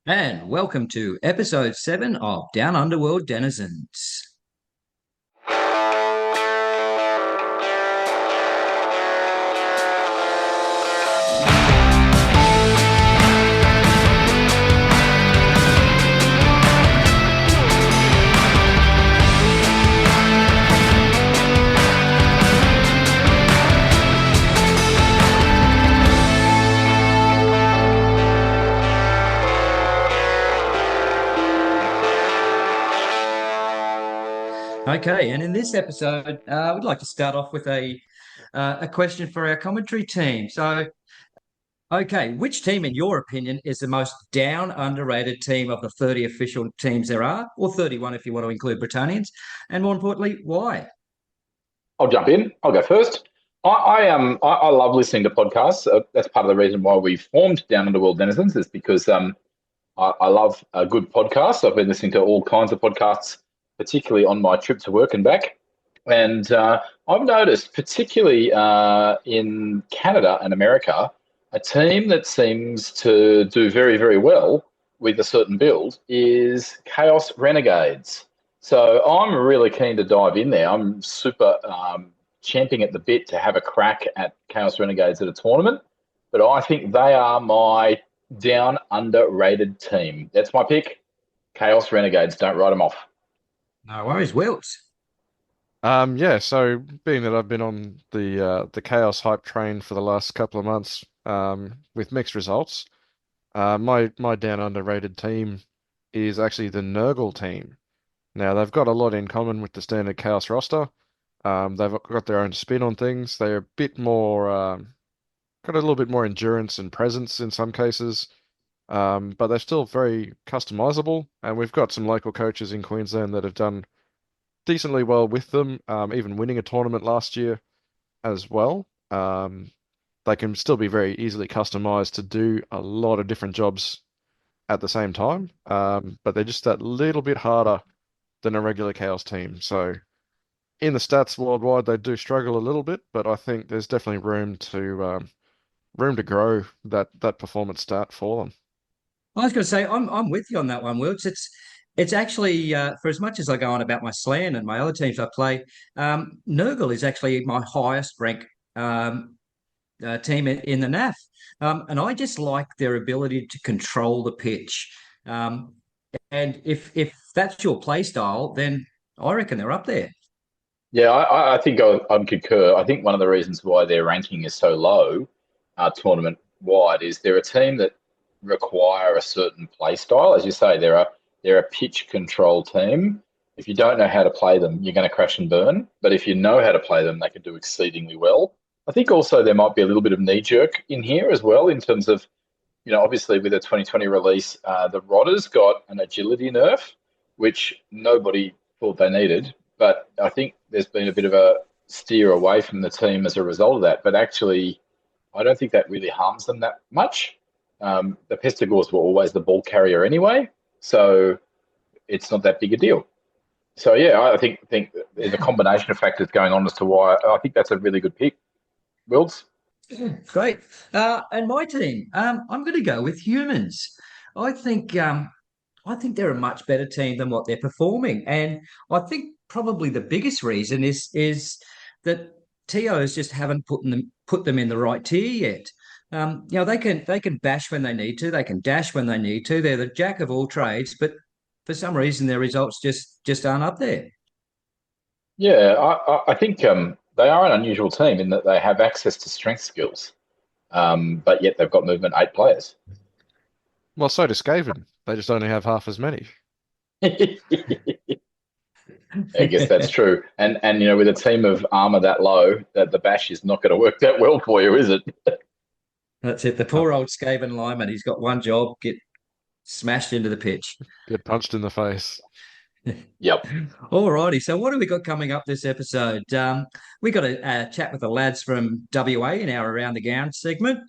And welcome to episode 7 of Down Underworld Denizens. Okay, and in this episode, we'd like to start off with a question for our commentary team. Okay, which team, in your opinion, is the most down underrated team of the 30 official teams there are, or 31 if you want to include Britannians? And more importantly, why? I'll jump in. I'll go first. I love listening to podcasts. That's part of the reason why we formed Down Underworld Denizens is because I love a good podcast. I've been listening to all kinds of podcasts, particularly on my trip to work and back. And I've noticed, particularly in Canada and America, a team that seems to do very, very well with a certain build is Chaos Renegades. So I'm really keen to dive in there. I'm super champing at the bit to have a crack at Chaos Renegades at a tournament. But I think they are my down underrated team. That's my pick. Chaos Renegades. Don't write them off. No worries, Wilt. Yeah, so being that I've been on the Chaos hype train for the last couple of months, with mixed results, my down underrated team is actually the Nurgle team. Now they've got a lot in common with the standard Chaos roster. They've got their own spin on things. They're a bit more got a little bit more endurance and presence in some cases, but they're still very customizable. And we've got some local coaches in Queensland that have done decently well with them, even winning a tournament last year as well. They can still be very easily customized to do a lot of different jobs at the same time, but they're just that little bit harder than a regular Chaos team. So in the stats worldwide, they do struggle a little bit, but I think there's definitely room to grow that performance stat for them. I was going to say I'm with you on that one, Wilts. It's actually for as much as I go on about my Slan and my other teams I play, Nurgle is actually my highest rank team in the NAF, and I just like their ability to control the pitch. And if that's your play style, then I reckon they're up there. Yeah, I think I'd concur. I think one of the reasons why their ranking is so low, tournament wide, is they're a team that require a certain play style. As you say, they're a pitch control team. If you don't know how to play them, you're going to crash and burn. But if you know how to play them, they can do exceedingly well. I think also there might be a little bit of knee jerk in here as well in terms of, obviously with the 2020 release, the Rodders got an agility nerf, which nobody thought they needed. But I think there's been a bit of a steer away from the team as a result of that. But actually, I don't think that really harms them that much. The Pestigors were always the ball carrier anyway, so it's not that big a deal. So yeah, I think there's a combination of factors going on as to why I think that's a really good pick. Wills? Great. And my team, I'm going to go with humans. I think I think they're a much better team than what they're performing, and I think probably the biggest reason is that TOs just haven't put them in the right tier yet. They can bash when they need to, they can dash when they need to. They're the jack of all trades, but for some reason their results just aren't up there. Yeah, I think they are an unusual team in that they have access to strength skills, but yet they've got movement 8 players. Well, so does Skaven. They just only have half as many. I guess that's true. And with a team of armor that low, that the bash is not going to work that well for you, is it? That's it. The Uh, poor old Skaven lineman, he's got one job: get smashed into the pitch. Get punched in the face. Yep. All righty. So, what have we got coming up this episode? We got a chat with the lads from WA in our Around the Gown segment.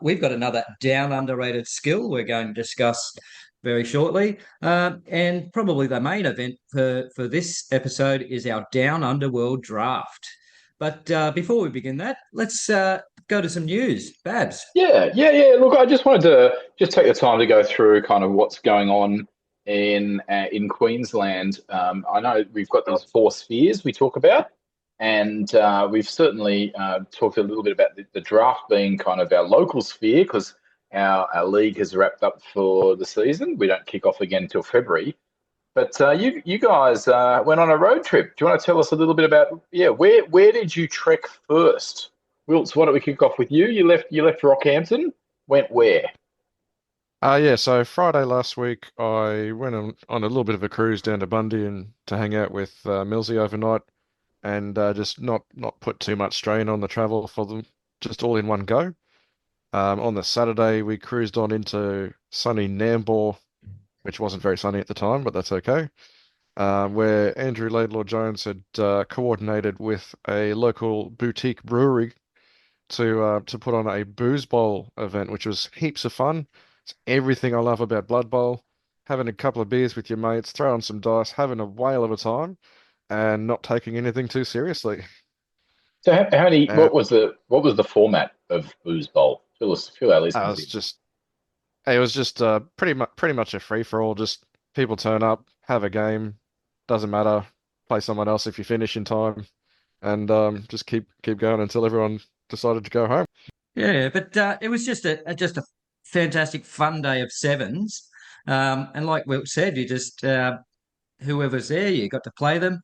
We've got another down underrated skill we're going to discuss very shortly. And probably the main event for this episode is our Down Underworld draft. But before we begin that, let's go to some news. Babs. Yeah. Look, I just wanted to just take the time to go through kind of what's going on in Queensland. I know we've got these four spheres we talk about, and we've certainly talked a little bit about the draft being kind of our local sphere because our league has wrapped up for the season. We don't kick off again until February. But you guys went on a road trip. Do you want to tell us a little bit about where did you trek first? Wilts, why don't we kick off with you? You left Rockhampton. Went where? Yeah, so Friday last week I went on a little bit of a cruise down to Bundy and to hang out with Millsy overnight and just not put too much strain on the travel for them, just all in one go. On the Saturday we cruised on into sunny Nambour, which wasn't very sunny at the time, but that's okay. Where Andrew Laidlaw Jones had coordinated with a local boutique brewery to put on a booze bowl event, which was heaps of fun. It's everything I love about Blood Bowl. Having a couple of beers with your mates, throwing some dice, having a whale of a time, and not taking anything too seriously. So how many? Uh, What was the format of Booze Bowl? Fill our I listeners was in. just it was just pretty much a free for all. Just people turn up, have a game, doesn't matter. Play someone else if you finish in time, and just keep going until everyone decided to go home. Yeah, but it was just a fantastic fun day of sevens. And like Wilt said, you just whoever's there, you got to play them.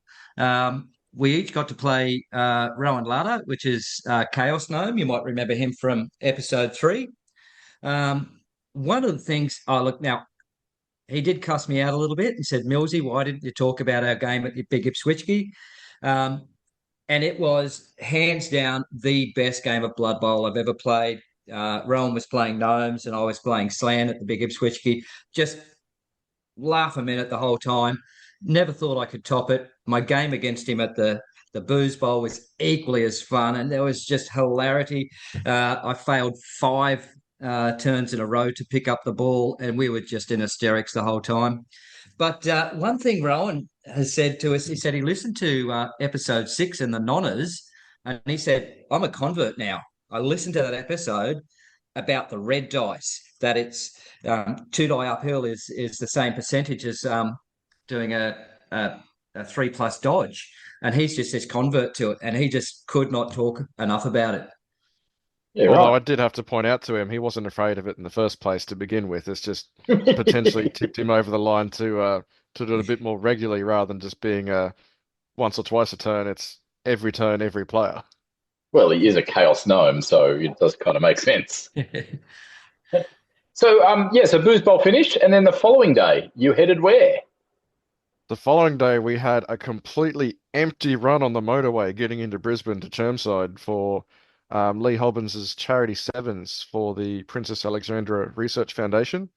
We each got to play Rowan Latta, which is Chaos Gnome. You might remember him from episode 3. One of the things, oh look, now he did cuss me out a little bit and said, Millsy, why didn't you talk about our game at the Big Ipswich? Um, and it was hands down the best game of Blood Bowl I've ever played. Rowan was playing Gnomes and I was playing Slan at the Big Ipswich. Just laugh a minute the whole time. Never thought I could top it. My game against him at the Booze Bowl was equally as fun, and there was just hilarity. I failed 5 turns in a row to pick up the ball, and we were just in hysterics the whole time. But one thing Rowan has said to us, he said he listened to episode 6 in the Nonners, and he said, I'm a convert now. I listened to that episode about the red dice, that it's 2 die uphill is the same percentage as doing a 3+ dodge. And he's just this convert to it, and he just could not talk enough about it. Yeah, Although right. I did have to point out to him, he wasn't afraid of it in the first place to begin with. It's just potentially tipped him over the line to do it a bit more regularly rather than just being once or twice a turn. It's every turn, every player. Well, he is a chaos gnome, so it does kind of make sense. So Booze Bowl finished, and then the following day, you headed where? The following day, we had a completely empty run on the motorway getting into Brisbane to Chermside for Lee Hobbins's charity 7's for the Princess Alexandra Research Foundation.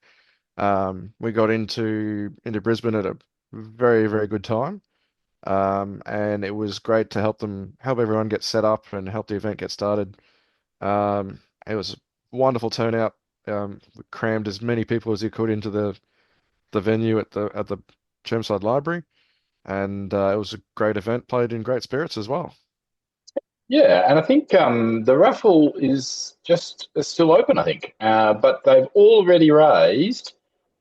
We got into Brisbane at a very, very good time. And it was great to help everyone get set up and help the event get started. It was a wonderful turnout. We crammed as many people as you could into the venue at the Chermside Library, and it was a great event. Played in great spirits as well. Yeah, and I think the raffle is still open, I think, but they've already raised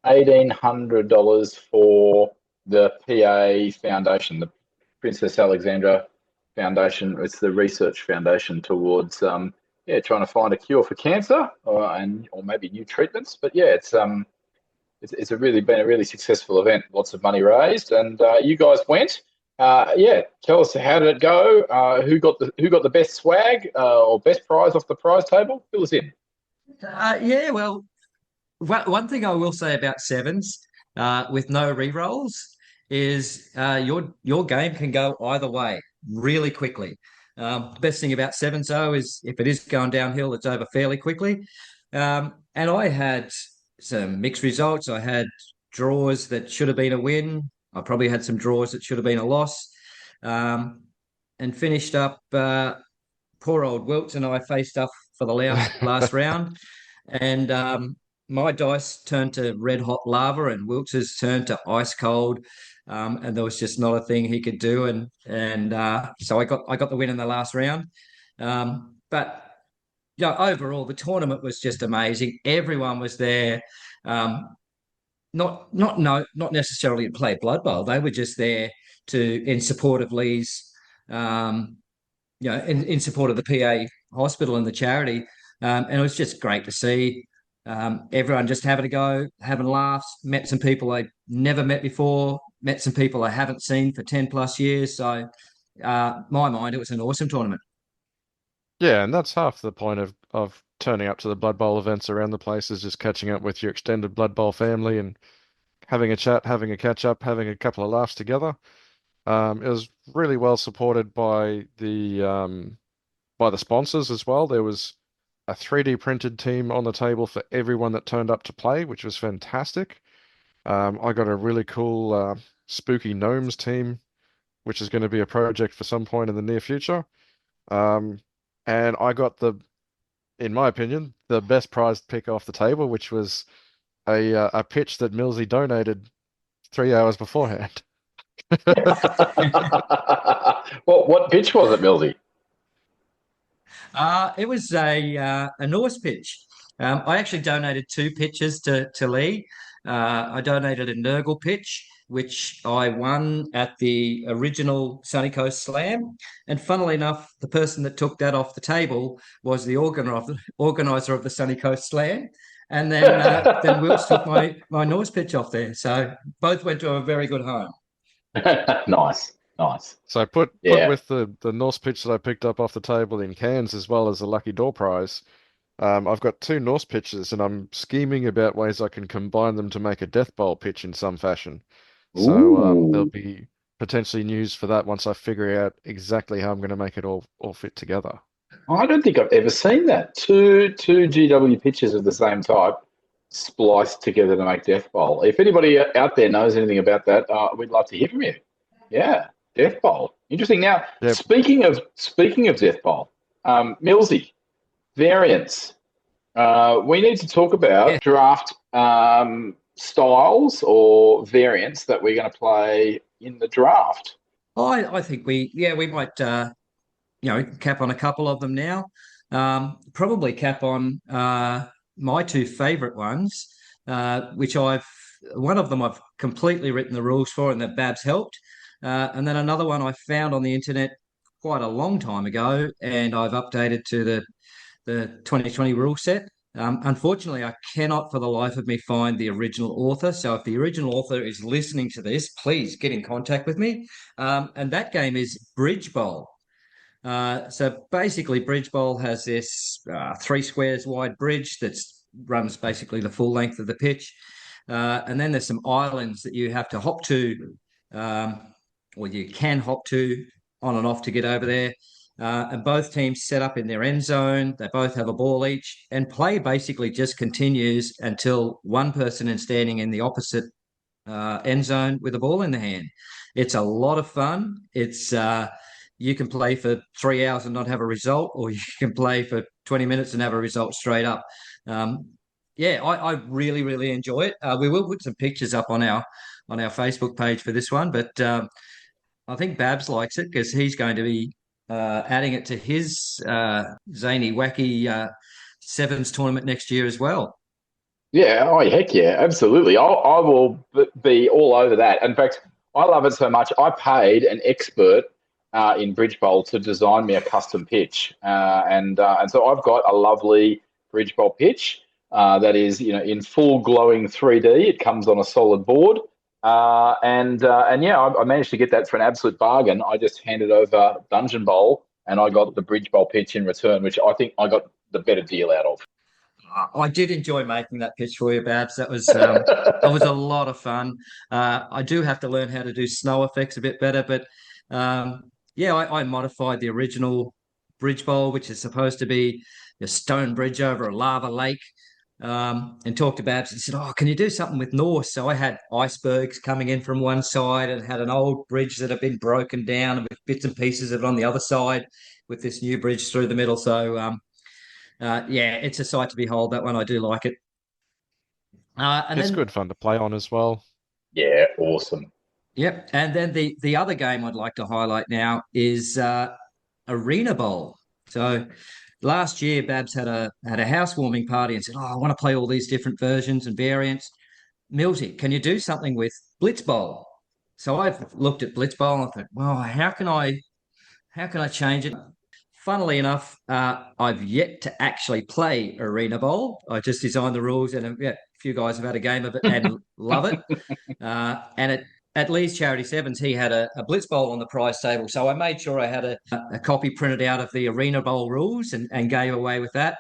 $1,800 for the PA Foundation, the Princess Alexandra Foundation. It's the research foundation towards trying to find a cure for cancer or maybe new treatments. But yeah, it's been a really successful event. Lots of money raised, and you guys went. Tell us how did it go? Who got the best swag or best prize off the prize table? Fill us in. Yeah, well, one thing I will say about sevens with no re-rolls is your game can go either way really quickly. Best thing about sevens though is if it is going downhill, it's over fairly quickly. And I had some mixed results. I had draws that should have been a win. I probably had some draws that should have been a loss. Um, and finished up. Poor old Wilts and I faced off for the last round, and my dice turned to red hot lava, and Wilkes's turned to ice cold. And there was just not a thing he could do, and so I got the win in the last round. But yeah, overall the tournament was just amazing. Everyone was there. Um, not necessarily to play Blood Bowl. They were just there to in support of Lee's, um, in support of the PA hospital and the charity. And it was just great to see everyone just having a go, having laughs. Met some people I never met before. Met some people I haven't seen for 10 plus years. So, my mind, it was an awesome tournament. Yeah, and that's half the point of turning up to the Blood Bowl events around the place is just catching up with your extended Blood Bowl family and having a chat, having a catch up, having a couple of laughs together. It was really well supported by the sponsors as well. There was a 3D printed team on the table for everyone that turned up to play, which was fantastic. I got a really cool spooky gnomes team, which is going to be a project for some point in the near future. Um, and I got in my opinion, the best prized pick off the table, which was a pitch that Millsy donated 3 hours beforehand. What pitch was it, Milsey? It was a Norse pitch. I actually donated two pitches to Lee. I donated a Nurgle pitch, which I won at the original Sunny Coast Slam. And funnily enough, the person that took that off the table was the organizer of the Sunny Coast Slam. And then Wilkes took my Norse pitch off there. So both went to a very good home. Nice, nice. So put Yeah. with the Norse pitch that I picked up off the table in Cairns as well as a lucky door prize. I've got two Norse pitches and I'm scheming about ways I can combine them to make a Death Bowl pitch in some fashion. So there'll Ooh. be potentially news for that once I figure out exactly how I'm going to make it all fit together. I don't think I've ever seen that. Two GW pitches of the same type spliced together to make Death Bowl. If anybody out there knows anything about that, we'd love to hear from you. Yeah, Death Bowl. Interesting. Now, Yep. speaking of Death Bowl, Millsy, variants. We need to talk Yeah. about draft styles or variants that we're going to play in the draft. I think we might cap on a couple of them now. Probably cap on my two favorite ones, which one of them I've completely written the rules for, and that Babs helped. And then another one I found on the internet quite a long time ago, and I've updated to the 2020 rule set. Unfortunately, I cannot for the life of me find the original author. So if the original author is listening to this, please get in contact with me. And that game is Bridge Bowl. So basically, Bridge Bowl has this 3 squares wide bridge that runs basically the full length of the pitch. And then there's some islands that you have to hop to, um, or you can hop to on and off to get over there. And both teams set up in their end zone. They both have a ball each, and play basically just continues until one person is standing in the opposite end zone with a ball in the hand. It's a lot of fun. It's You can play for 3 hours and not have a result, or you can play for 20 minutes and have a result straight up. Um, yeah, I really really enjoy it. We will put some pictures up on our Facebook page for this one, but I think Babs likes it because he's going to be adding it to his zany wacky 7's tournament next year as well. Yeah, oh heck yeah, absolutely. I will be all over that. In fact, I love it so much. I paid an expert in Bridge Bowl to design me a custom pitch, and so I've got a lovely Bridge Bowl pitch that is in full glowing 3D. It comes on a solid board, and yeah, I managed to get that for an absolute bargain. I just handed over Dungeon Bowl, and I got the Bridge Bowl pitch in return, which I think I got the better deal out of. I did enjoy making that pitch for you, Babs. That was a lot of fun. I do have to learn how to do snow effects a bit better, but yeah, I modified the original bridge bowl, which is supposed to be a stone bridge over a lava lake. And talked to Babs and said, "Oh, can you do something with Norse?" So I had icebergs coming in from one side and had an old bridge that had been broken down and with bits and pieces of it on the other side with this new bridge through the middle. So yeah, it's a sight to behold. That one, I do like it. And It's then good fun to play on as well. Yeah, awesome. Yep. And then the other game I'd like to highlight now is Arena Bowl. So last year, Babs had a housewarming party and said, "Oh, I want to play all these different versions and variants." Milty, can you do something with Blitz Bowl? So I've looked at Blitz Bowl and I thought, well, how can I change it? Funnily enough, I've yet to actually play Arena Bowl. I just designed the rules, and yeah, a few guys have had a game of it and love it. And at Lee's Charity Sevens, he had a Blitz Bowl on the prize table. So I made sure I had a copy printed out of the Arena Bowl rules and gave away with that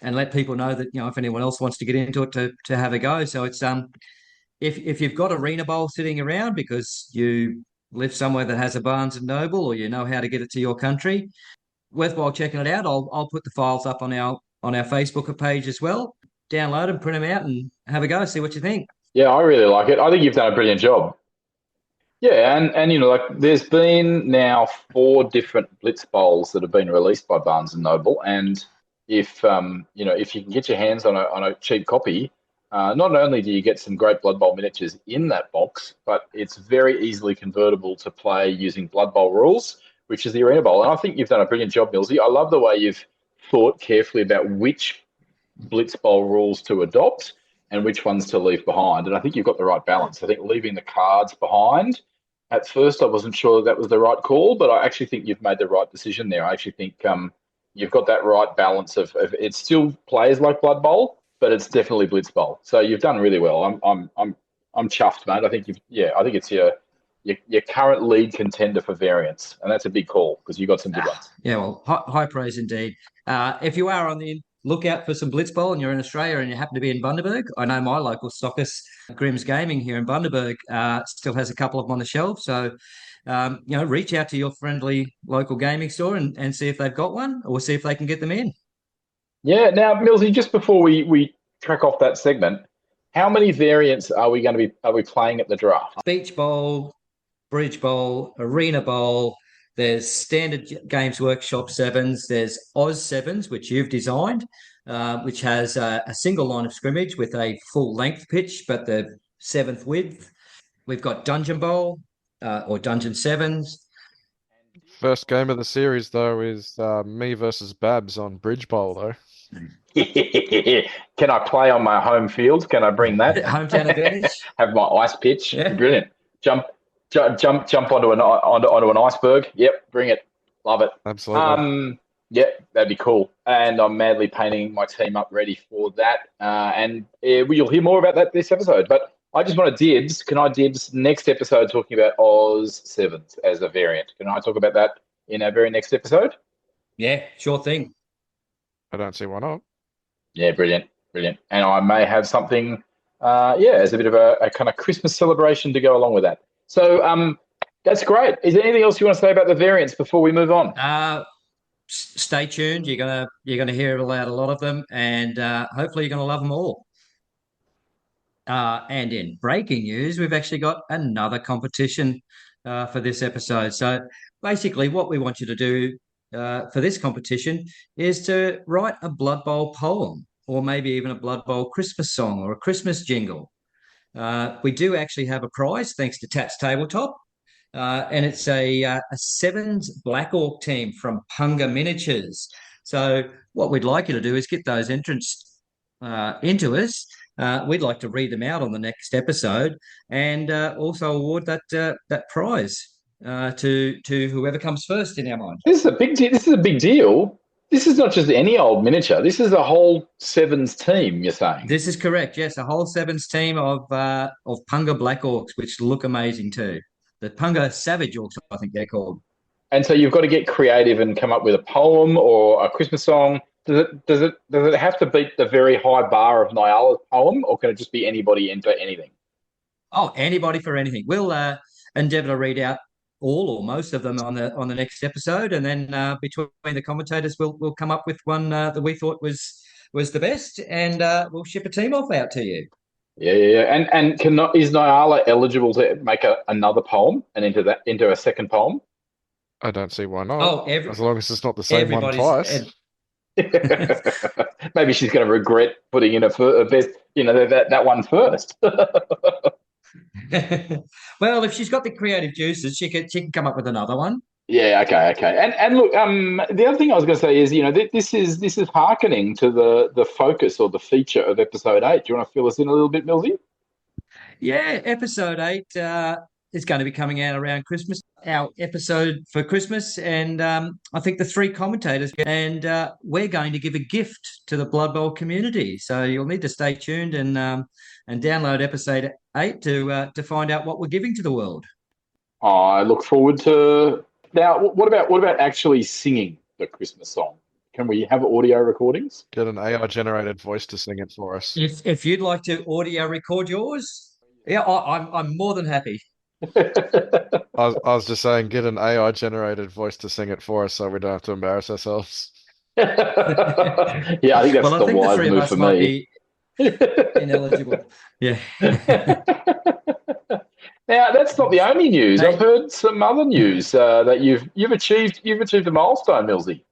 and let people know that, if anyone else wants to get into it to have a go. So it's if you've got Arena Bowl sitting around because you live somewhere that has a Barnes and Noble or you know how to get it to your country, worthwhile checking it out. I'll put the files up on our Facebook page as well. Download them, print them out, and have a go. See what you think. Yeah, I really like it. I think you've done a brilliant job. Yeah, and like there's been now 4 different Blitz bowls that have been released by Barnes and Noble, and if you can get your hands on a cheap copy, not only do you get some great Blood Bowl miniatures in that box, but it's very easily convertible to play using Blood Bowl rules, which is the Arena Bowl. And I think you've done a brilliant job, Millsy. I love the way you've thought carefully about which Blitz Bowl rules to adopt and which ones to leave behind. And I think you've got the right balance. I think leaving the cards behind, at first I wasn't sure that was the right call, but I actually think you've made the right decision there. I actually think you've got that right balance of it still plays like Blood Bowl, but it's definitely Blitz Bowl. So you've done really well. I'm chuffed, mate. I think it's your current lead contender for variants, and that's a big call because you got some good ones. Yeah, well, high praise indeed. If you are on the lookout for some Blitzball and you're in Australia and you happen to be in Bundaberg, I know my local stockist, Grimm's Gaming here in Bundaberg, still has a couple of them on the shelf. So, reach out to your friendly local gaming store and see if they've got one or see if they can get them in. Yeah. Now, Millsy, just before we track off that segment, how many variants are we playing at the draft? Beach Bowl, Bridge Bowl, Arena Bowl. There's Standard Games Workshop Sevens. There's Oz Sevens, which you've designed, which has a single line of scrimmage with a full length pitch, but the 7th width. We've got Dungeon Bowl or Dungeon Sevens. First game of the series, though, is me versus Babs on Bridge Bowl, though. Can I play on my home field? Can I bring that? Hometown advantage. Have my ice pitch. Yeah. Brilliant. Jump onto an iceberg. Yep, bring it. Love it. Absolutely. Yeah, that'd be cool. And I'm madly painting my team up ready for that. And you'll hear more about that this episode. But I just want to dibs. Can I dibs next episode talking about Oz Sevens as a variant? Can I talk about that in our very next episode? Yeah, sure thing. I don't see why not. Yeah, brilliant. And I may have something, as a bit of a kind of Christmas celebration to go along with that. So that's great. Is there anything else you want to say about the variants before we move on? Stay tuned. You're gonna hear about a lot of them, and hopefully you're gonna love them all. And in breaking news, we've actually got another competition for this episode. So basically, what we want you to do for this competition is to write a Blood Bowl poem, or maybe even a Blood Bowl Christmas song or a Christmas jingle. We do actually have a prize thanks to Tats Tabletop, and it's a 7's Black Orc team from Punga Miniatures. So what we'd like you to do is get those entrants into us. We'd like to read them out on the next episode, and also award that prize to whoever comes first in our mind. This is a big deal. This is a big deal. This is not just any old miniature. This is a whole 7's team, you're saying? This is correct, yes. A whole 7's team of Punga Black Orcs, which look amazing too. The Punga Savage Orcs, I think they're called. And so you've got to get creative and come up with a poem or a Christmas song. Does it have to beat the very high bar of Nyala's poem, or can it just be anybody enter anything? Oh, anybody for anything. We'll endeavour to read out all or most of them on the next episode, and then between the commentators, we'll come up with one that we thought was the best, and we'll ship a team off out to you. Yeah. And is Nyala eligible to make another poem and into a second poem? I don't see why not. Oh, as long as it's not the same one twice. Maybe she's going to regret putting in a best, that one first. Well, if she's got the creative juices, she can come up with another one. Yeah, okay. And look, the other thing I was going to say is, this is hearkening to the focus or the feature of episode 8. Do you want to fill us in a little bit, Millsy? Yeah, episode 8 is going to be coming out around Christmas. Our episode for Christmas, and I think the three commentators, and we're going to give a gift to the Blood Bowl community. So you'll need to stay tuned and download episode 8 to find out what we're giving to the world. I look forward to. Now, what about actually singing the Christmas song? Can we have audio recordings? Get an AI generated voice to sing it for us. If you'd like to audio record yours, yeah, I'm more than happy. I was just saying, get an AI generated voice to sing it for us so we don't have to embarrass ourselves. Yeah, I think that's Well, I the think the wise three of move us for might me. be ineligible. Yeah. Now, that's not the only news. I've Hey, heard some other news that you've achieved a milestone, Millsy.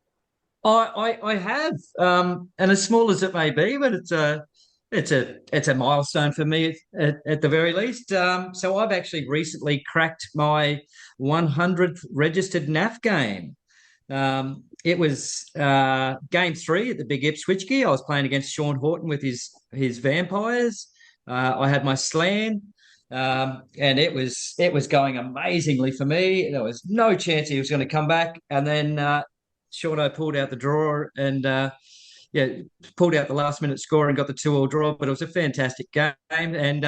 I have, and as small as it may be, but it's a milestone for me at the very least. So I've actually recently cracked my 100th registered NAF game. It was game 3 at the Big Ipswich gear. I was playing against Sean Horton with his vampires. I had my slan. And it was going amazingly for me. There was no chance he was going to come back. And then Shorto pulled out the draw and yeah, pulled out the last minute score and got the 2-all draw. But it was a fantastic game, and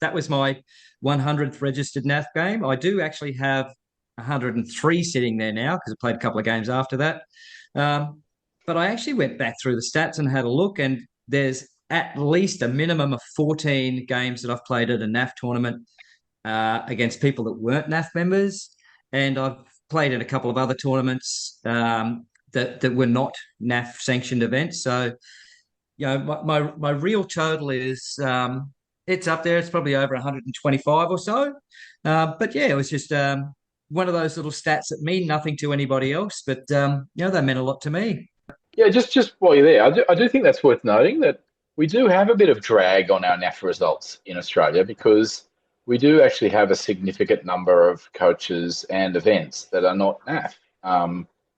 that was my 100th registered NAF game. I do actually have 103 sitting there now because I played a couple of games after that. But I actually went back through the stats and had a look, and there's at least a minimum of 14 games that I've played at a NAF tournament against people that weren't NAF members, and I've played in a couple of other tournaments that were not NAF sanctioned events. So, my real total is it's up there. It's probably over 125 or so. But yeah, it was just one of those little stats that mean nothing to anybody else, but they meant a lot to me. Yeah, just while you're there, I do think that's worth noting that we do have a bit of drag on our NAF results in Australia because we do actually have a significant number of coaches and events that are not NAF.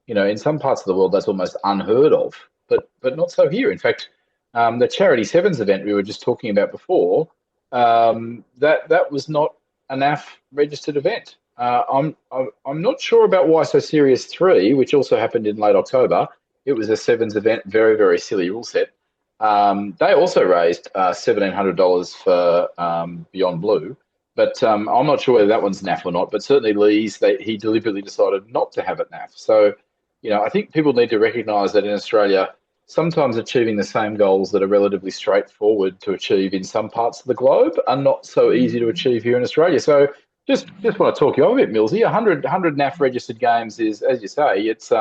In some parts of the world, that's almost unheard of, but not so here. In fact, the charity 7's event we were just talking about before, that was not a NAF registered event. I'm not sure about Why So Serious 3, which also happened in late October. It was a 7's event, very, very silly rule set. They also raised $1,700 for Beyond Blue, but I'm not sure whether that one's NAF or not. But certainly Lee's, he deliberately decided not to have it NAF. So, I think people need to recognise that in Australia, sometimes achieving the same goals that are relatively straightforward to achieve in some parts of the globe are not so easy to achieve here in Australia. So just want to talk you over a bit, Millsy. 100 NAF registered games is, as you say, it's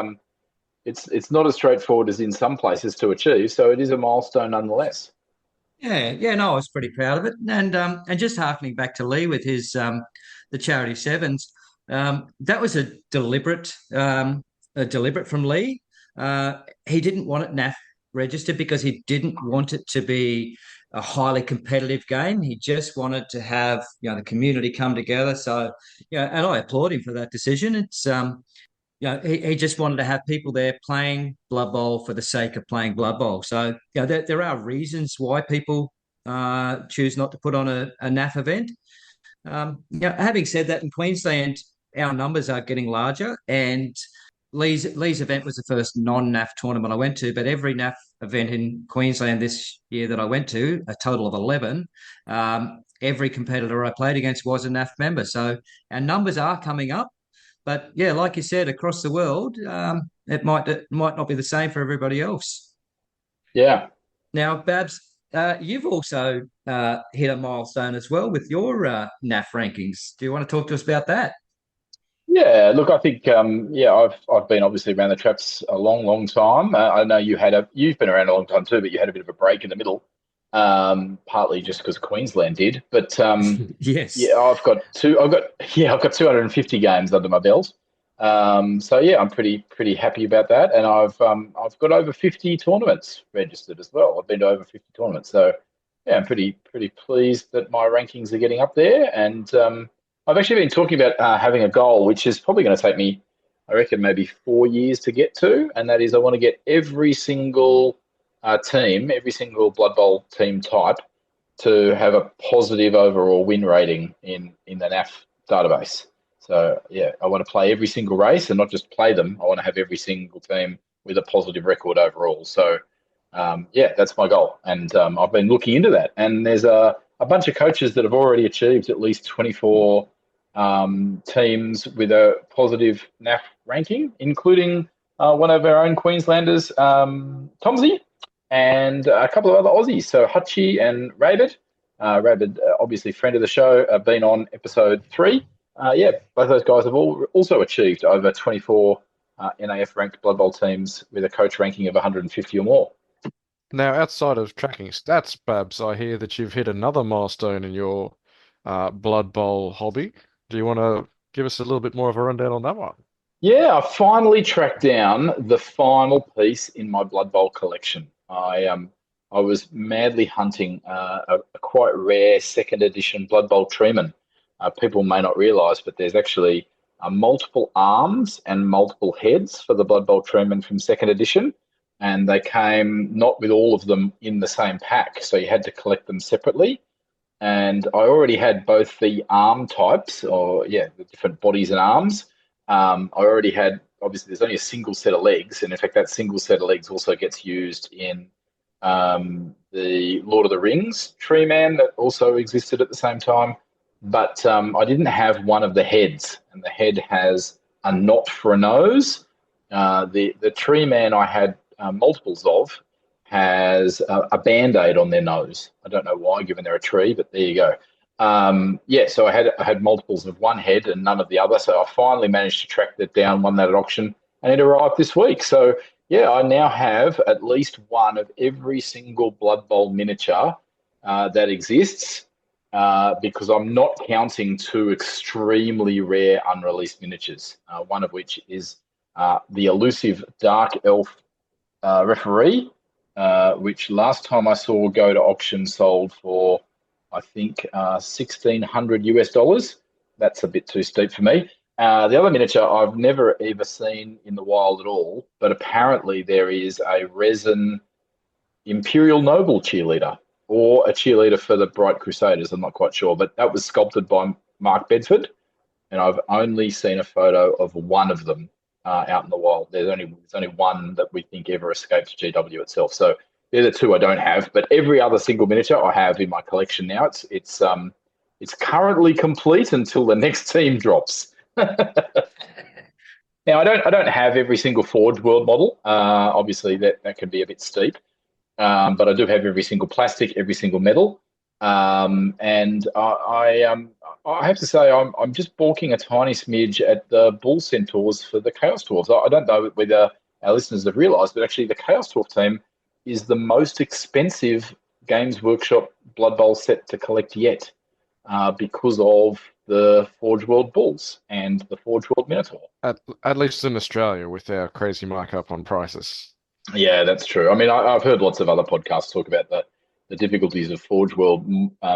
not as straightforward as in some places to achieve. So it is a milestone nonetheless. Yeah, no, I was pretty proud of it, and just harkening back to Lee with his the charity 7's, that was a deliberate from Lee. He didn't want it NAF registered because he didn't want it to be a highly competitive game. He just wanted to have the community come together. So and I applaud him for that decision. It's he just wanted to have people there playing Blood Bowl for the sake of playing Blood Bowl. So there are reasons why people choose not to put on a NAF event. Having said that, in Queensland, our numbers are getting larger, and Lee's event was the first non-NAF tournament I went to, but every NAF event in Queensland this year that I went to, a total of 11, every competitor I played against was a NAF member. So our numbers are coming up. But yeah, like you said, across the world, it might not be the same for everybody else. Yeah. Now, Babs, you've also hit a milestone as well with your NAF rankings. Do you want to talk to us about that? Yeah, look, I think I've been obviously around the traps a long, long time. I know you've been around a long time too, but you had a bit of a break in the middle, partly just because Queensland did. But Yes. yeah, I've got 250 games under my belt. So yeah, I'm pretty happy about that, and I've got over 50 tournaments registered as well. I've been to over 50 tournaments, so yeah, I'm pretty pleased that my rankings are getting up there. And I've actually been talking about having a goal, which is probably going to take me, I reckon, maybe 4 years to get to, and that is I want to get every single team, every single Blood Bowl team type, to have a positive overall win rating in the NAF database. So yeah, I want to play every single race and not just play them. I want to have every single team with a positive record overall. So yeah, that's my goal, and I've been looking into that. And there's a bunch of coaches that have already achieved at least 24 teams with a positive NAF ranking, including one of our own Queenslanders, Tomsey, and a couple of other Aussies. So Hutchie and Rabbit. Rabbit, obviously friend of the show, been on episode 3. Yeah, both those guys have all also achieved over 24 NAF ranked Blood Bowl teams with a coach ranking of 150 or more. Now, outside of tracking stats, Babs, I hear that you've hit another milestone in your Blood Bowl hobby. Do you want to give us a little bit more of a rundown on that one? Yeah, I finally tracked down the final piece in my Blood Bowl collection. I was madly hunting a quite rare second edition Blood Bowl Treeman. People may not realise, but there's actually multiple arms and multiple heads for the Blood Bowl Treeman from second edition, and they came not with all of them in the same pack, so you had to collect them separately. And I already had both the arm types, or yeah, the different bodies and arms. I already had, obviously, there's only a single set of legs, and in fact, that single set of legs also gets used in the Lord of the Rings Tree Man that also existed at the same time. But I didn't have one of the heads, and the head has a knot for a nose. The Tree Man I had multiples of has a band-aid on their nose. I don't know why, given they're a tree, but there you go. Yeah, so I had multiples of one head and none of the other. So I finally managed to track that down, won that at auction, and it arrived this week. So yeah, I now have at least one of every single Blood Bowl miniature that exists, because I'm not counting two extremely rare unreleased miniatures. One of which is the elusive Dark Elf referee, which last time I saw go to auction sold for, I think, 1,600 US dollars. That's a bit too steep for me. The other miniature I've never ever seen in the wild at all, but apparently there is a resin Imperial Noble cheerleader or a cheerleader for the Bright Crusaders. I'm not quite sure, but that was sculpted by Mark Bedford, and I've only seen a photo of one of them out in the wild. There's only one that we think ever escaped GW itself. So they're the two I don't have, but every other single miniature I have in my collection now. It's currently complete until the next team drops. Now I don't have every single Forge World model. Obviously that can be a bit steep, but I do have every single plastic, every single metal, and I have to say I'm just balking a tiny smidge at the Bull Centaurs for the Chaos Dwarves. I don't know whether our listeners have realised, but actually the Chaos Dwarf team is the most expensive Games Workshop Blood Bowl set to collect yet, because of the Forge World Bulls and the Forge World Minotaur. At least in Australia, with our crazy markup on prices. Yeah, that's true. I mean, I've heard lots of other podcasts talk about the difficulties of Forge World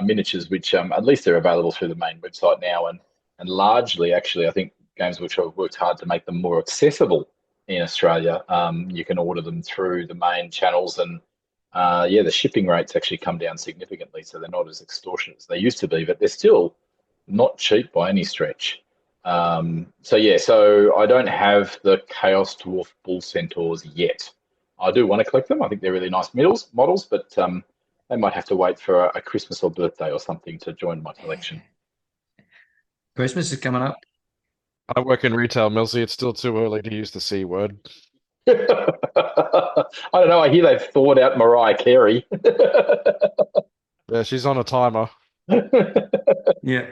miniatures, which at least they're available through the main website now, and largely, actually, I think Games Workshop have worked hard to make them more accessible in Australia. You can order them through the main channels, and yeah, the shipping rates actually come down significantly, so they're not as extortionate as they used to be, but they're still not cheap by any stretch. So yeah, so I don't have the Chaos Dwarf Bull Centaurs yet. I do want to collect them. I think they're really nice models, but they might have to wait for a Christmas or birthday or something to join my collection. Christmas is coming up. I work in retail, Milsey. It's still too early to use the C word. I don't know. I hear they've thawed out Mariah Carey. Yeah, she's on a timer. Yeah.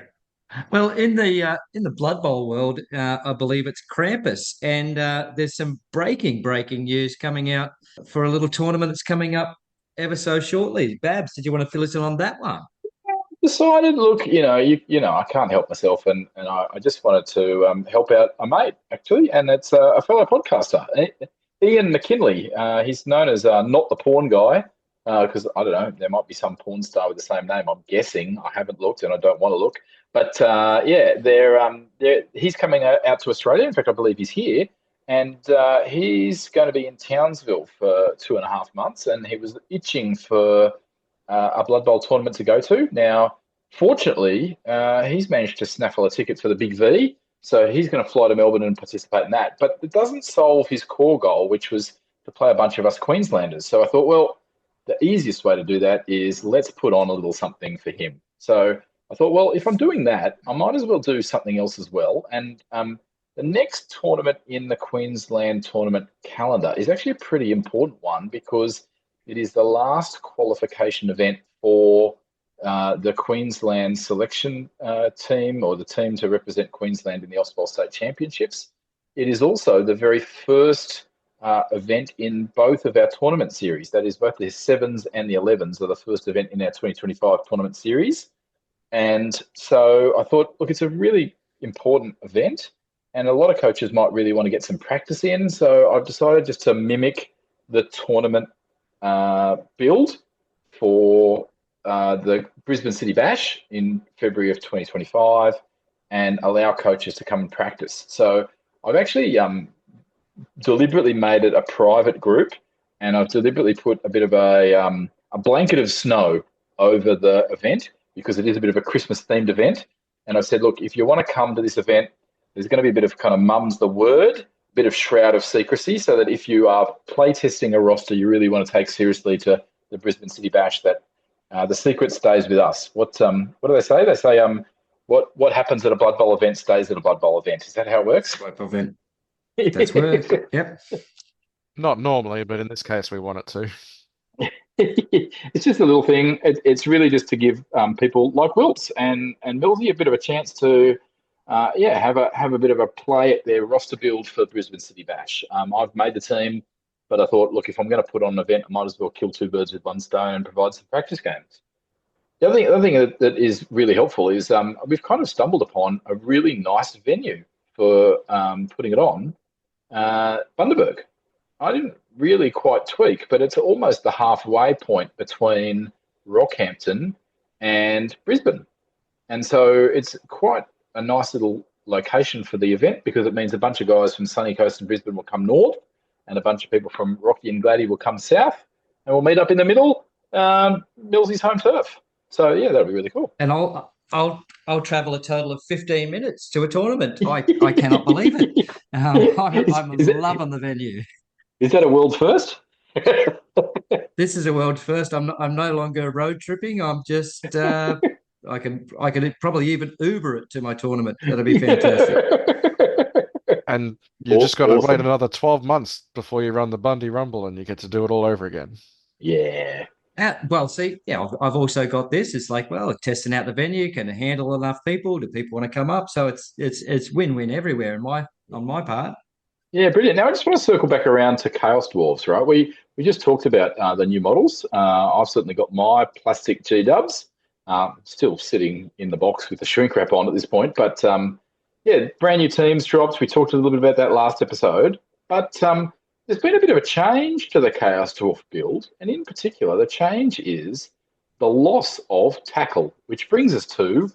Well, in the Blood Bowl world, I believe it's Krampus, and there's some breaking news coming out for a little tournament that's coming up ever so shortly. Babs, did you want to fill us in on that one? Decided, look, I can't help myself, and I just wanted to help out a mate actually, and it's a fellow podcaster, Ian McKinley. He's known as not the porn guy because I don't know, there might be some porn star with the same name. I'm guessing. I haven't looked, and I don't want to look. But yeah, he's coming out to Australia. In fact, I believe he's here, and he's going to be in Townsville for 2.5 months, and he was itching for a Blood Bowl tournament to go to. Now, fortunately, he's managed to snaffle a ticket for the Big V, so he's going to fly to Melbourne and participate in that. But it doesn't solve his core goal, which was to play a bunch of us Queenslanders. So I thought, well, the easiest way to do that is let's put on a little something for him. So I thought, well, if I'm doing that, I might as well do something else as well. And the next tournament in the Queensland tournament calendar is actually a pretty important one because it is the last qualification event for the Queensland selection team, or the team to represent Queensland in the Ausbol State Championships. It is also the very first event in both of our tournament series. That is, both the 7's and the 11's are the first event in our 2025 tournament series. And so I thought, look, it's a really important event, and a lot of coaches might really want to get some practice in. So I've decided just to mimic the tournament build for the Brisbane City Bash in February of 2025 and allow coaches to come and practice. So I've actually deliberately made it a private group, and I've deliberately put a bit of a blanket of snow over the event because it is a bit of a Christmas themed event. And I've said, look, if you want to come to this event, there's going to be a bit of kind of mum's the word, bit of shroud of secrecy, so that if you are playtesting a roster you really want to take seriously to the Brisbane City Bash, that the secret stays with us. What do they say? They say what happens at a Blood Bowl event stays at a Blood Bowl event. Is that how it works? Blood Bowl event. That's words. Yep. Not normally, but in this case, we want it to. It's just a little thing. It's really just to give people like Wilts and Millsy a bit of a chance to have a bit of a play at their roster build for Brisbane City Bash. I've made the team, but I thought, look, if I'm going to put on an event, I might as well kill two birds with one stone and provide some practice games. The other thing that is really helpful is we've kind of stumbled upon a really nice venue for putting it on, Bundaberg. I didn't really quite tweak, but it's almost the halfway point between Rockhampton and Brisbane. And so it's quite a nice little location for the event because it means a bunch of guys from Sunny Coast and Brisbane will come north, and a bunch of people from Rocky and Glady will come south, and we'll meet up in the middle, Millsy's home turf. So yeah, that'll be really cool. And I'll travel a total of 15 minutes to a tournament. I cannot believe it. I'm loving the venue. Is that a world first? This is a world first. I'm no longer road tripping. I'm just I can probably even Uber it to my tournament. That'd be fantastic. And you just got to wait another 12 months before you run the Bundy Rumble, and you get to do it all over again. Yeah. Well, see, yeah, I've also got this. It's like, well, testing out the venue, can it handle enough people? Do people want to come up? So it's win-win everywhere on my part. Yeah, brilliant. Now I just want to circle back around to Chaos Dwarves, right? We just talked about the new models. I've certainly got my plastic G-dubs, still sitting in the box with the shrink wrap on at this point. But yeah, brand new teams dropped. We talked a little bit about that last episode. But there's been a bit of a change to the Chaos Dwarf build, and in particular, the change is the loss of tackle, which brings us to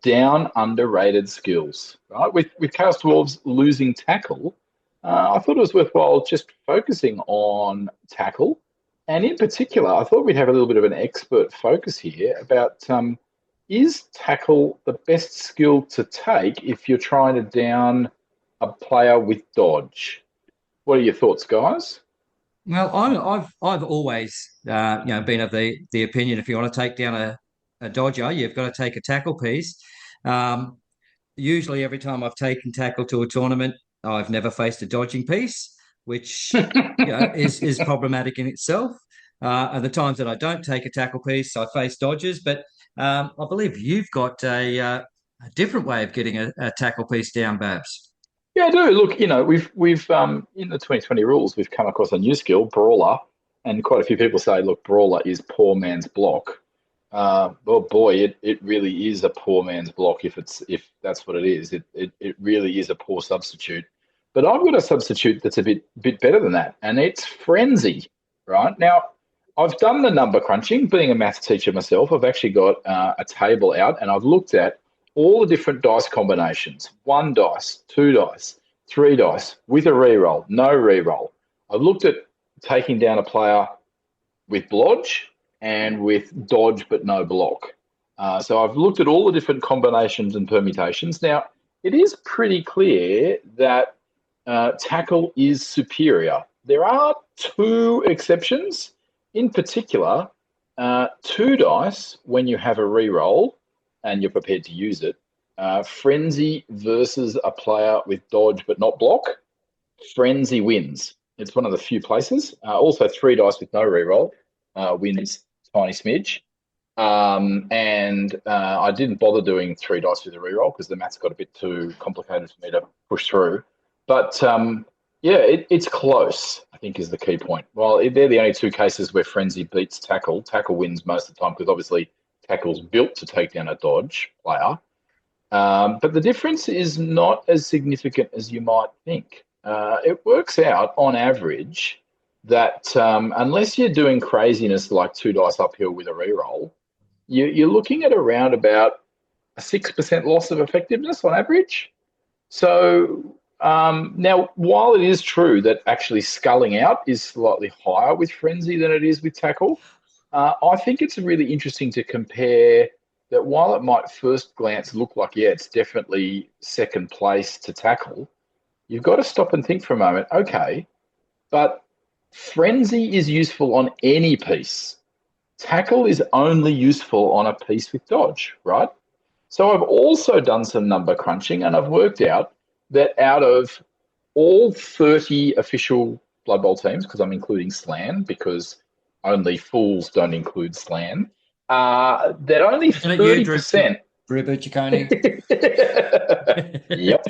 down underrated skills. Right, with Chaos Dwarves losing tackle, I thought it was worthwhile just focusing on tackle, and in particular, I thought we'd have a little bit of an expert focus here about is tackle the best skill to take if you're trying to down a player with dodge? What are your thoughts, guys? Well, I've always been of the opinion if you want to take down a dodger, you've got to take a tackle piece. Usually, every time I've taken tackle to a tournament, I've never faced a dodging piece, which is problematic in itself. And the times that I don't take a tackle piece, I face dodgers. But I believe you've got a different way of getting a tackle piece down, Babs. Yeah, I do. Look, we've in the 2020 rules, we've come across a new skill, brawler, and quite a few people say, look, brawler is poor man's block. Well, boy, it really is a poor man's block if that's what it is. It really is a poor substitute. But I've got a substitute that's a bit better than that, and it's frenzy. Right now, I've done the number crunching. Being a maths teacher myself, I've actually got a table out, and I've looked at all the different dice combinations: one dice, two dice, three dice, with a reroll, no reroll. I've looked at taking down a player with blodge and with dodge but no block. So I've looked at all the different combinations and permutations. Now, it is pretty clear that tackle is superior. There are two exceptions. In particular, two dice when you have a reroll and you're prepared to use it. Frenzy versus a player with dodge but not block. Frenzy wins. It's one of the few places. Also, three dice with no reroll wins tiny smidge. And I didn't bother doing three dice with a reroll because the maths got a bit too complicated for me to push through. But yeah, it's close, I think, is the key point. Well, they're the only two cases where frenzy beats tackle. Tackle wins most of the time because obviously tackle's built to take down a dodge player. But the difference is not as significant as you might think. It works out on average that unless you're doing craziness like two dice uphill with a reroll, you're looking at around about a 6% loss of effectiveness on average. So now, while it is true that actually sculling out is slightly higher with frenzy than it is with tackle, I think it's really interesting to compare that while it might first glance look like, yeah, it's definitely second place to tackle, you've got to stop and think for a moment. Okay, but frenzy is useful on any piece. Tackle is only useful on a piece with dodge, right? So I've also done some number crunching and I've worked out that out of all 30 official Blood Bowl teams, because I'm including Slan, because only fools don't include Slan, that only Isn't it you, 30%. Drew Bucciccone? Yep.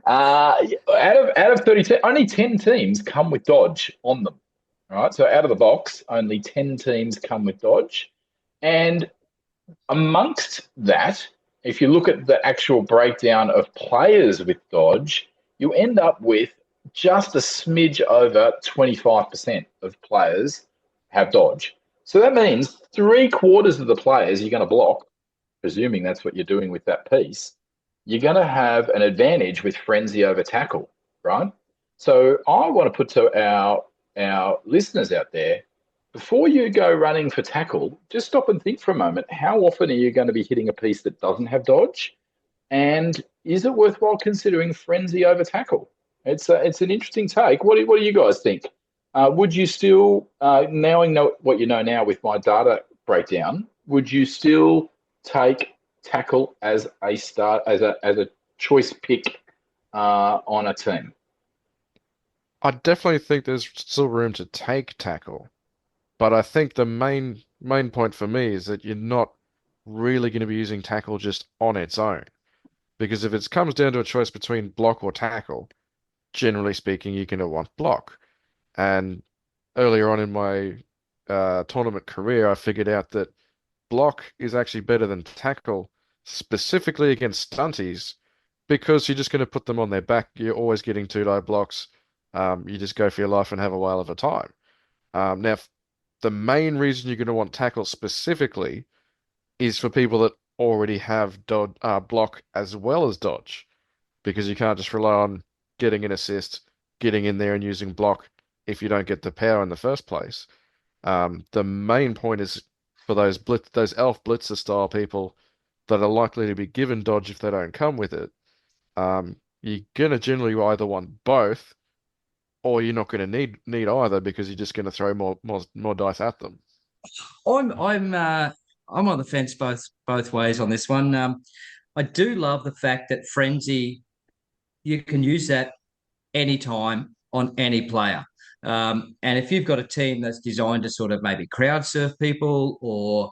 Out of 30, only 10 teams come with dodge on them. All right. So out of the box, only 10 teams come with dodge. And amongst that, if you look at the actual breakdown of players with dodge, you end up with just a smidge over 25% of players have dodge. So that means three-quarters of the players you're going to block, presuming that's what you're doing with that piece, you're going to have an advantage with frenzy over tackle, right? So I want to put to our listeners out there, before you go running for tackle, just stop and think for a moment. How often are you going to be hitting a piece that doesn't have dodge? And is it worthwhile considering frenzy over tackle? It's an interesting take. What do you guys think? Would you still, knowing what you know now with my data breakdown, would you still take tackle as a start as a choice pick on a team? I definitely think there's still room to take tackle, but I think the main point for me is that you're not really going to be using tackle just on its own. Because if it comes down to a choice between block or tackle, generally speaking, you're going to want block. And earlier on in my tournament career, I figured out that block is actually better than tackle, specifically against stunties, because you're just going to put them on their back. You're always getting two die blocks. You just go for your life and have a whale of a time. Now, the main reason you're going to want tackle specifically is for people that already have block as well as dodge, because you can't just rely on getting an assist, getting in there and using block if you don't get the power in the first place. The main point is for those elf blitzer style people that are likely to be given dodge if they don't come with it. You're gonna generally either want both, or you're not gonna need either because you're just gonna throw more dice at them. I'm on the fence both ways on this one. I do love the fact that frenzy, you can use that anytime on any player. And if you've got a team that's designed to sort of maybe crowd surf people, or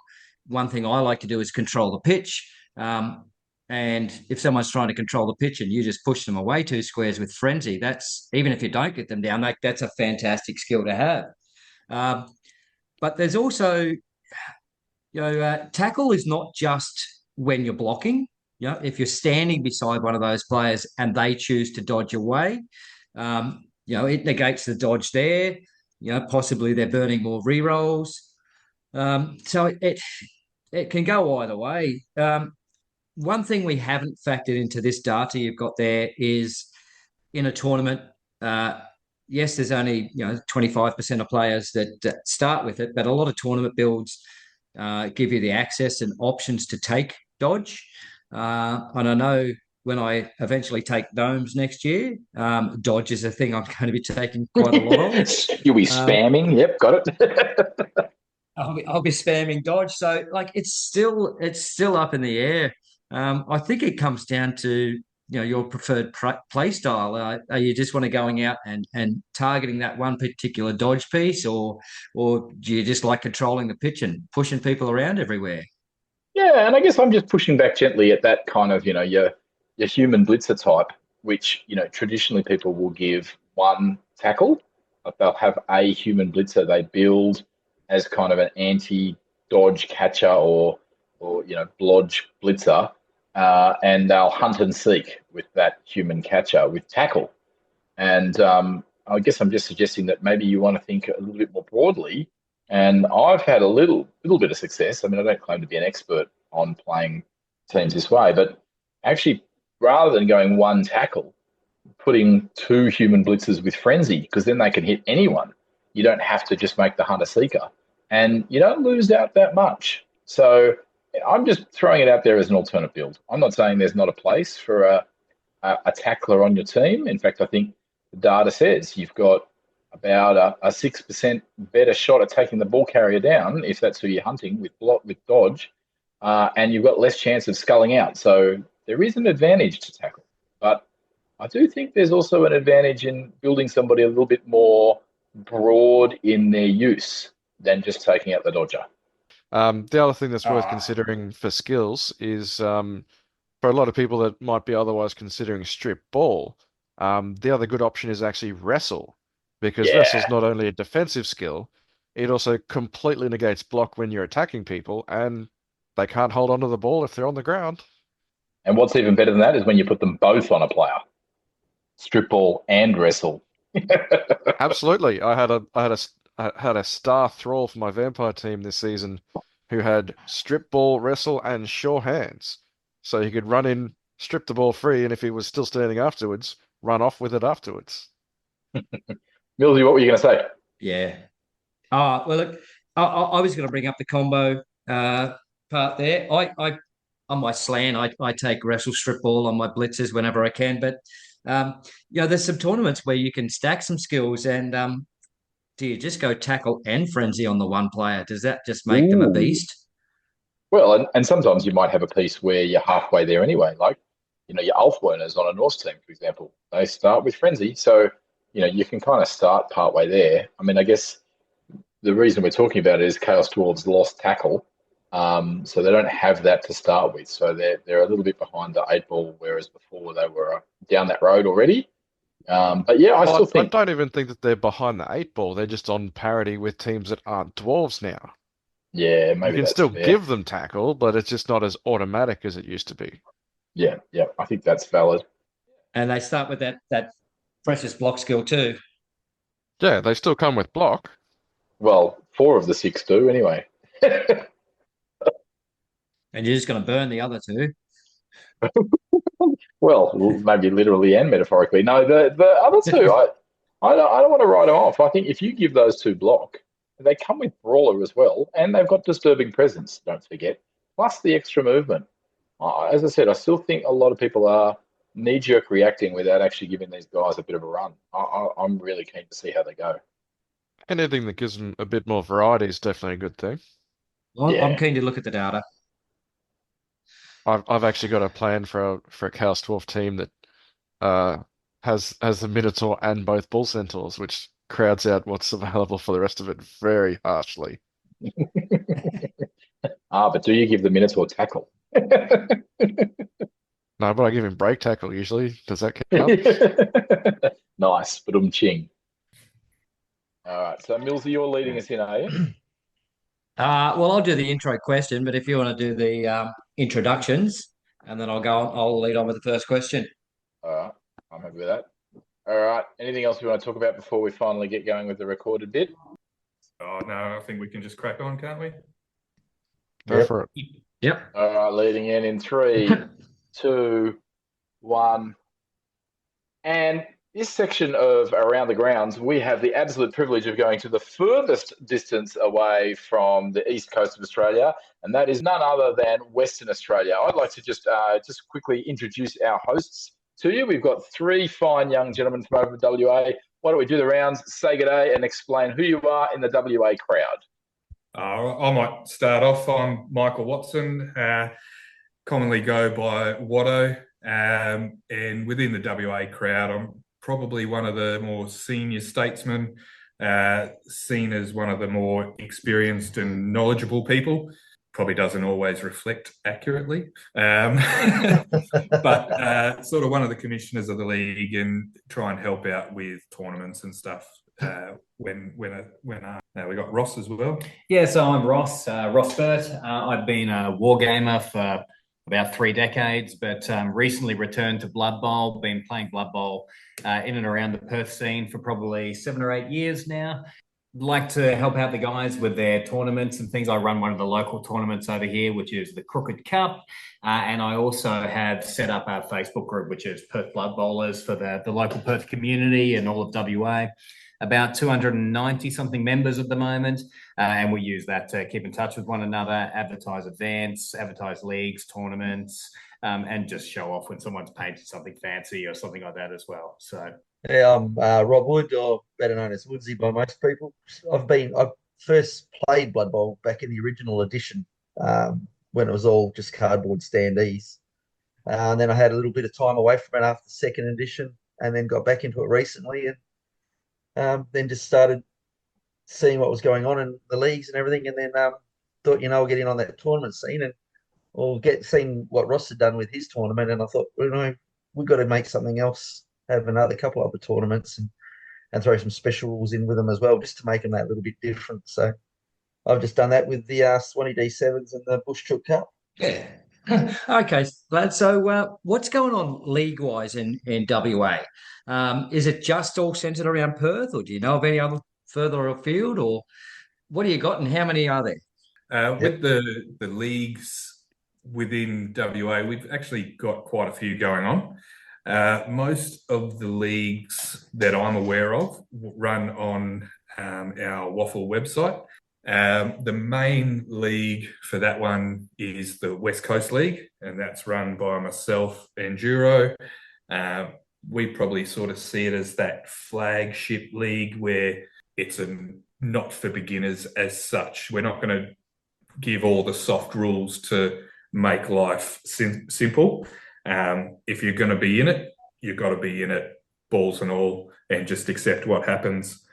one thing I like to do is control the pitch. And if someone's trying to control the pitch and you just push them away two squares with frenzy, that's, even if you don't get them down, that's a fantastic skill to have. Um, but there's also tackle is not just when you're blocking. If you're standing beside one of those players and they choose to dodge away, it negates the dodge there. Possibly they're burning more re-rolls. So it can go either way. One thing we haven't factored into this data you've got there is in a tournament. Uh, yes, there's only 25% of players that start with it, but a lot of tournament builds give you the access and options to take dodge. And I know when I eventually take domes next year, dodge is a thing I'm going to be taking quite a lot of. You'll be Um, spamming. Yep, got it. I'll be spamming dodge. So like it's still up in the air. I think it comes down to your preferred play style. Are you just want to going out and targeting that one particular dodge piece, or do you just like controlling the pitch and pushing people around everywhere? Yeah, and I guess I'm just pushing back gently at that kind of, your human blitzer type, which, traditionally people will give one tackle. Like they'll have a human blitzer they build as kind of an anti-dodge catcher or blodge blitzer, and they'll hunt and seek with that human catcher with tackle. And I guess I'm just suggesting that maybe you want to think a little bit more broadly. And I've had a little bit of success. I mean, I don't claim to be an expert on playing teams this way, but actually, rather than going one tackle, putting two human blitzers with frenzy, because then they can hit anyone. You don't have to just make the hunter seeker, and you don't lose out that much. So I'm just throwing it out there as an alternate build. I'm not saying there's not a place for a tackler on your team. In fact, I think the data says you've got about a 6% better shot at taking the ball carrier down if that's who you're hunting with dodge, and you've got less chance of sculling out. So there is an advantage to tackle, but I do think there's also an advantage in building somebody a little bit more broad in their use than just taking out the dodger. The other thing that's worth Ah, considering for skills is for a lot of people that might be otherwise considering strip ball, the other good option is actually wrestle, because wrestle's yeah. not only a defensive skill, it also completely negates block when you're attacking people, and they can't hold onto the ball if they're on the ground. And what's even better than that is when you put them both on a player, strip ball and wrestle. Absolutely. I had a star thrall for my vampire team this season who had strip ball, wrestle, and sure hands. So he could run in, strip the ball free, and if he was still standing afterwards, run off with it afterwards. Millsy, what were you going to say? Yeah. Well, look, I was going to bring up the combo part there. On my slan, I take wrestle strip ball on my blitzers whenever I can. But there's some tournaments where you can stack some skills, and do you just go tackle and frenzy on the one player? Does that just make them a Ooh. beast? Well, and sometimes you might have a piece where you're halfway there anyway. Like, your Alf Werners on a Norse team, for example, they start with frenzy. So, you can kind of start partway there. I mean, I guess the reason we're talking about it is Chaos Dwarves lost tackle. So they don't have that to start with. So they're a little bit behind the eight ball, whereas before they were down that road already. But yeah, I still But I think, don't even think that they're behind the eight ball. They're just on parity with teams that aren't dwarves now. yeah, You maybe can that's still fair. give them tackle, but it's just not as automatic as it used to be. Yeah, yeah, I think that's valid. And they start with that precious block skill too. Yeah, they still come with block. Well, four of the six do anyway. And you're just going to burn the other two. Well, maybe literally and metaphorically. No, the other two, I don't want to write them off. I think if you give those two block, they come with brawler as well, and they've got disturbing presence. Don't forget, plus the extra movement. As I said, I still think a lot of people are knee-jerk reacting without actually giving these guys a bit of a run. I'm really keen to see how they go. Anything that gives them a bit more variety is definitely a good thing. I'm Yeah. keen to look at the data. I've actually got a plan for a Chaos Dwarf team that uh has the Minotaur and both Bull Centaurs, which crowds out what's available for the rest of it very harshly. But do you give the Minotaur tackle? No, but I give him break tackle usually. Does that count? Nice, but ching. All right, so Millsy, you're leading us in, are you? Well, I'll do the intro question, but if you want to do the introductions, and then I'll lead on with the first question. All right, I'm happy with that. All right. Anything else we want to talk about before we finally get going with the recorded bit? Oh no, I think we can just crack on, can't we? Go Yep. for it. Yep. All right, leading in three, two, one. And this section of Around the Grounds, we have the absolute privilege of going to the furthest distance away from the east coast of Australia, and that is none other than Western Australia. I'd like to just quickly introduce our hosts to you. We've got three fine young gentlemen from over WA. Why don't we do the rounds, say good day, and explain who you are in the WA crowd? I might start off. I'm Michael Watson, commonly go by Watto, and within the WA crowd, I'm probably one of the more senior statesmen, seen as one of the more experienced and knowledgeable people. Probably doesn't always reflect accurately, but sort of one of the commissioners of the league and try and help out with tournaments and stuff. When we got Ross as well. Yeah, so I'm Ross, Ross Burt. I've been a wargamer for about 3 decades, but recently returned to Blood Bowl. Been playing Blood Bowl in and around the Perth scene for probably 7 or 8 years now. Like to help out the guys with their tournaments and things. I run one of the local tournaments over here, which is the Crooked Cup. And I also have set up a Facebook group, which is Perth Blood Bowlers for the local Perth community and all of WA. About 290 something members at the moment. And we use that to keep in touch with one another, advertise events, advertise leagues, tournaments, and just show off when someone's painted something fancy or something like that as well. So Yeah, I'm Rob Wood, or better known as Woodsy by most people. I first played Blood Bowl back in the original edition, when it was all just cardboard standees. And then I had a little bit of time away from it after the second edition, and then got back into it recently, and then just started seeing what was going on in the leagues and everything, and then thought, I'll get in on that tournament scene, and or get seeing what Ross had done with his tournament, and I thought, we've got to make something else, have another couple other tournaments, and throw some special rules in with them as well, just to make them that little bit different. So I've just done that with the Swanee D7s and the Bush Chook Cup. Yeah. Okay, lad. So, what's going on league-wise in WA? Is it just all centered around Perth, or do you know of any other further afield, or what do you got, and how many are there? With the leagues within WA, we've actually got quite a few going on. Most of the leagues that I'm aware of run on our Waffle website. The main league for that one is the West Coast League, and that's run by myself and Juro. We probably sort of see it as that flagship league where it's not for beginners as such. We're not going to give all the soft rules to make life simple. If you're going to be in it, you've got to be in it, balls and all, and just accept what happens.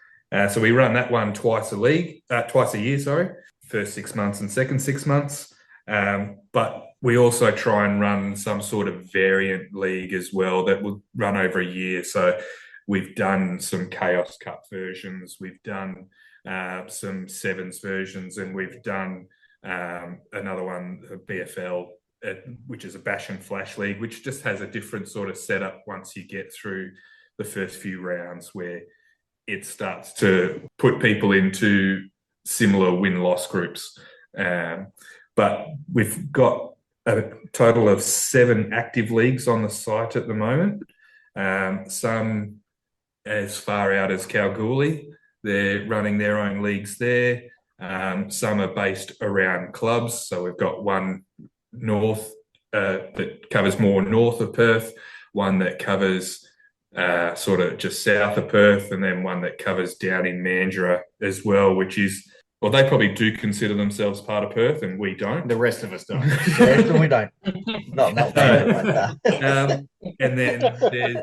So we run that one twice a year, sorry, first 6 months and second 6 months. But we also try and run some sort of variant league as well that will run over a year. So we've done some Chaos Cup versions, we've done some 7's versions, and we've done another one, BFL, which is a Bash and Flash league, which just has a different sort of setup once you get through the first few rounds, where it starts to put people into similar win-loss groups. But we've got a total of 7 active leagues on the site at the moment. Some as far out as Kalgoorlie. They're running their own leagues there. Some are based around clubs. So we've got one north that covers more north of Perth, one that covers sort of just south of Perth, and then one that covers down in Mandurah as well, which is, well, they probably do consider themselves part of Perth, and we don't. the rest of us don't. We don't. Not and then there's,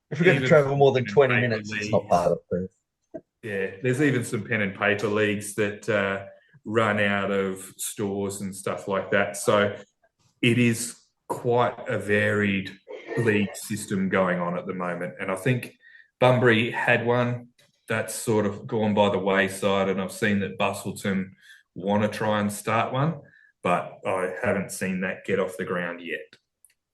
if we're going to travel more than 20 minutes, leagues. It's not part of Perth. Yeah, there's even some pen and paper leagues that run out of stores and stuff like that. So it is quite a varied league system going on at the moment. And I think Bunbury had one that's sort of gone by the wayside, and I've seen that Bustleton want to try and start one, but I haven't seen that get off the ground yet.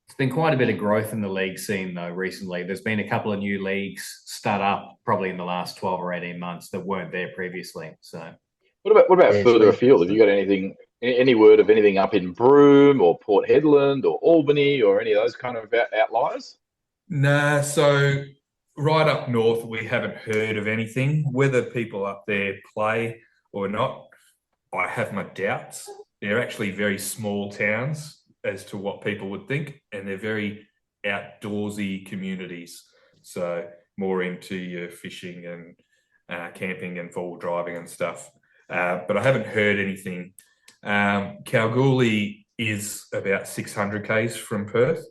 It's been quite a bit of growth in the league scene, though, recently. There's been a couple of new leagues start up probably in the last 12 or 18 months that weren't there previously. So, What about Yeah, further Sweden. afield? Have you got anything, any word of anything up in Broome or Port Hedland or Albany or any of those kind of outliers? Nah, so right up north, we haven't heard of anything. Whether people up there play or not, I have my doubts. They're actually very small towns as to what people would think, and they're very outdoorsy communities. So more into your fishing and camping and four-wheel driving and stuff. But I haven't heard anything. Kalgoorlie is about 600 k's from Perth.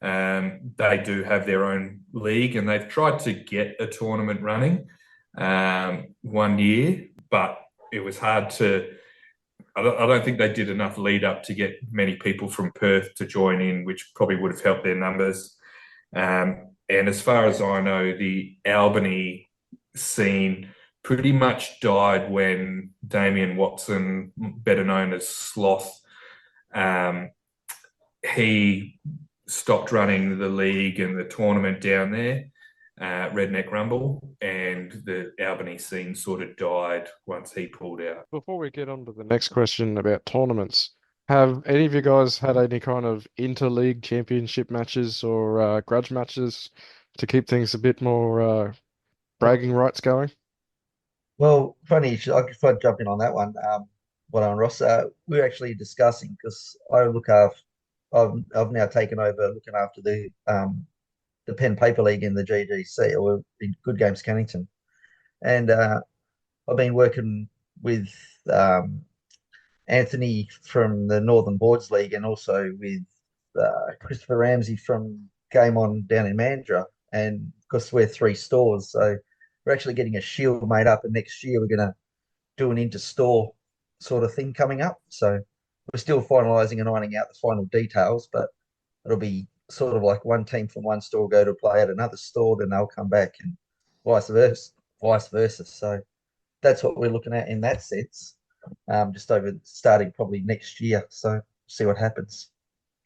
They do have their own league, and they've tried to get a tournament running one year, but it was hard to. I don't think they did enough lead up to get many people from Perth to join in, which probably would have helped their numbers. And as far as I know, the Albany scene pretty much died when Damien Watson, better known as Sloth, he stopped running the league and the tournament down there, Redneck Rumble, and the Albany scene sort of died once he pulled out. Before we get on to the next question about tournaments, have any of you guys had any kind of interleague championship matches or grudge matches to keep things a bit more bragging rights going? Well, funny, if I jump in on that one, what on Ross, we're actually discussing because I've now taken over looking after the pen paper league in the GGC or in Good Games Cannington, and I've been working with Anthony from the Northern Boards League and also with Christopher Ramsey from Game On down in Mandurah, and because we're 3 stores, so we're actually getting a shield made up, and next year we're going to do an inter-store sort of thing coming up. So we're still finalising and ironing out the final details, but it'll be sort of like one team from one store go to play at another store, then they'll come back, and vice versa, vice versa. So that's what we're looking at in that sense. Just over starting probably next year. So see what happens.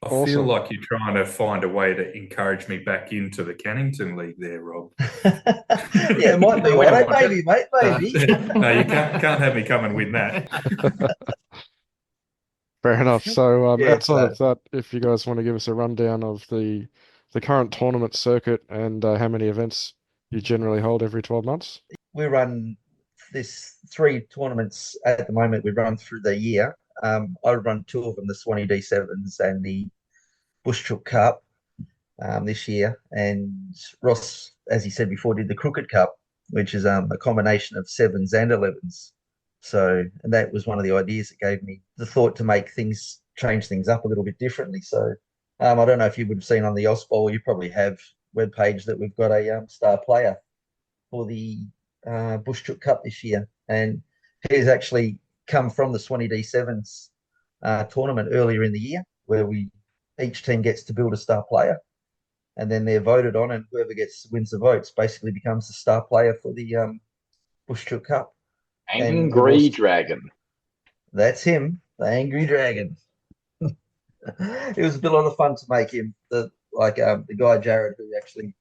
I feel Awesome. like you're trying to find a way to encourage me back into the Cannington League there, Rob. Yeah, it might be. No, we don't want Maybe, it. mate, maybe. No, you can't have me come and win that. Fair enough. So Yeah, outside of that, if you guys want to give us a rundown of the current tournament circuit and how many events you generally hold every 12 months. we run this 3 tournaments at the moment. We run through the year. I run 2 of them, the Swanee D7s and the Bush Chook Cup this year. And Ross, as he said before, did the Crooked Cup, which is a combination of 7's and 11's. So, and that was one of the ideas that gave me the thought to change things up a little bit differently. So, I don't know if you would have seen on the Ausbowl, you probably have webpage that we've got a star player for the Bush Chook Cup this year, and he's actually come from the Swanee D7s tournament earlier in the year, where each team gets to build a star player, and then they're voted on, and whoever wins the votes basically becomes the star player for the Bush Chook Cup. Angry Dragon. That's him, the Angry Dragon. It was a lot of fun to make him the guy Jared, who actually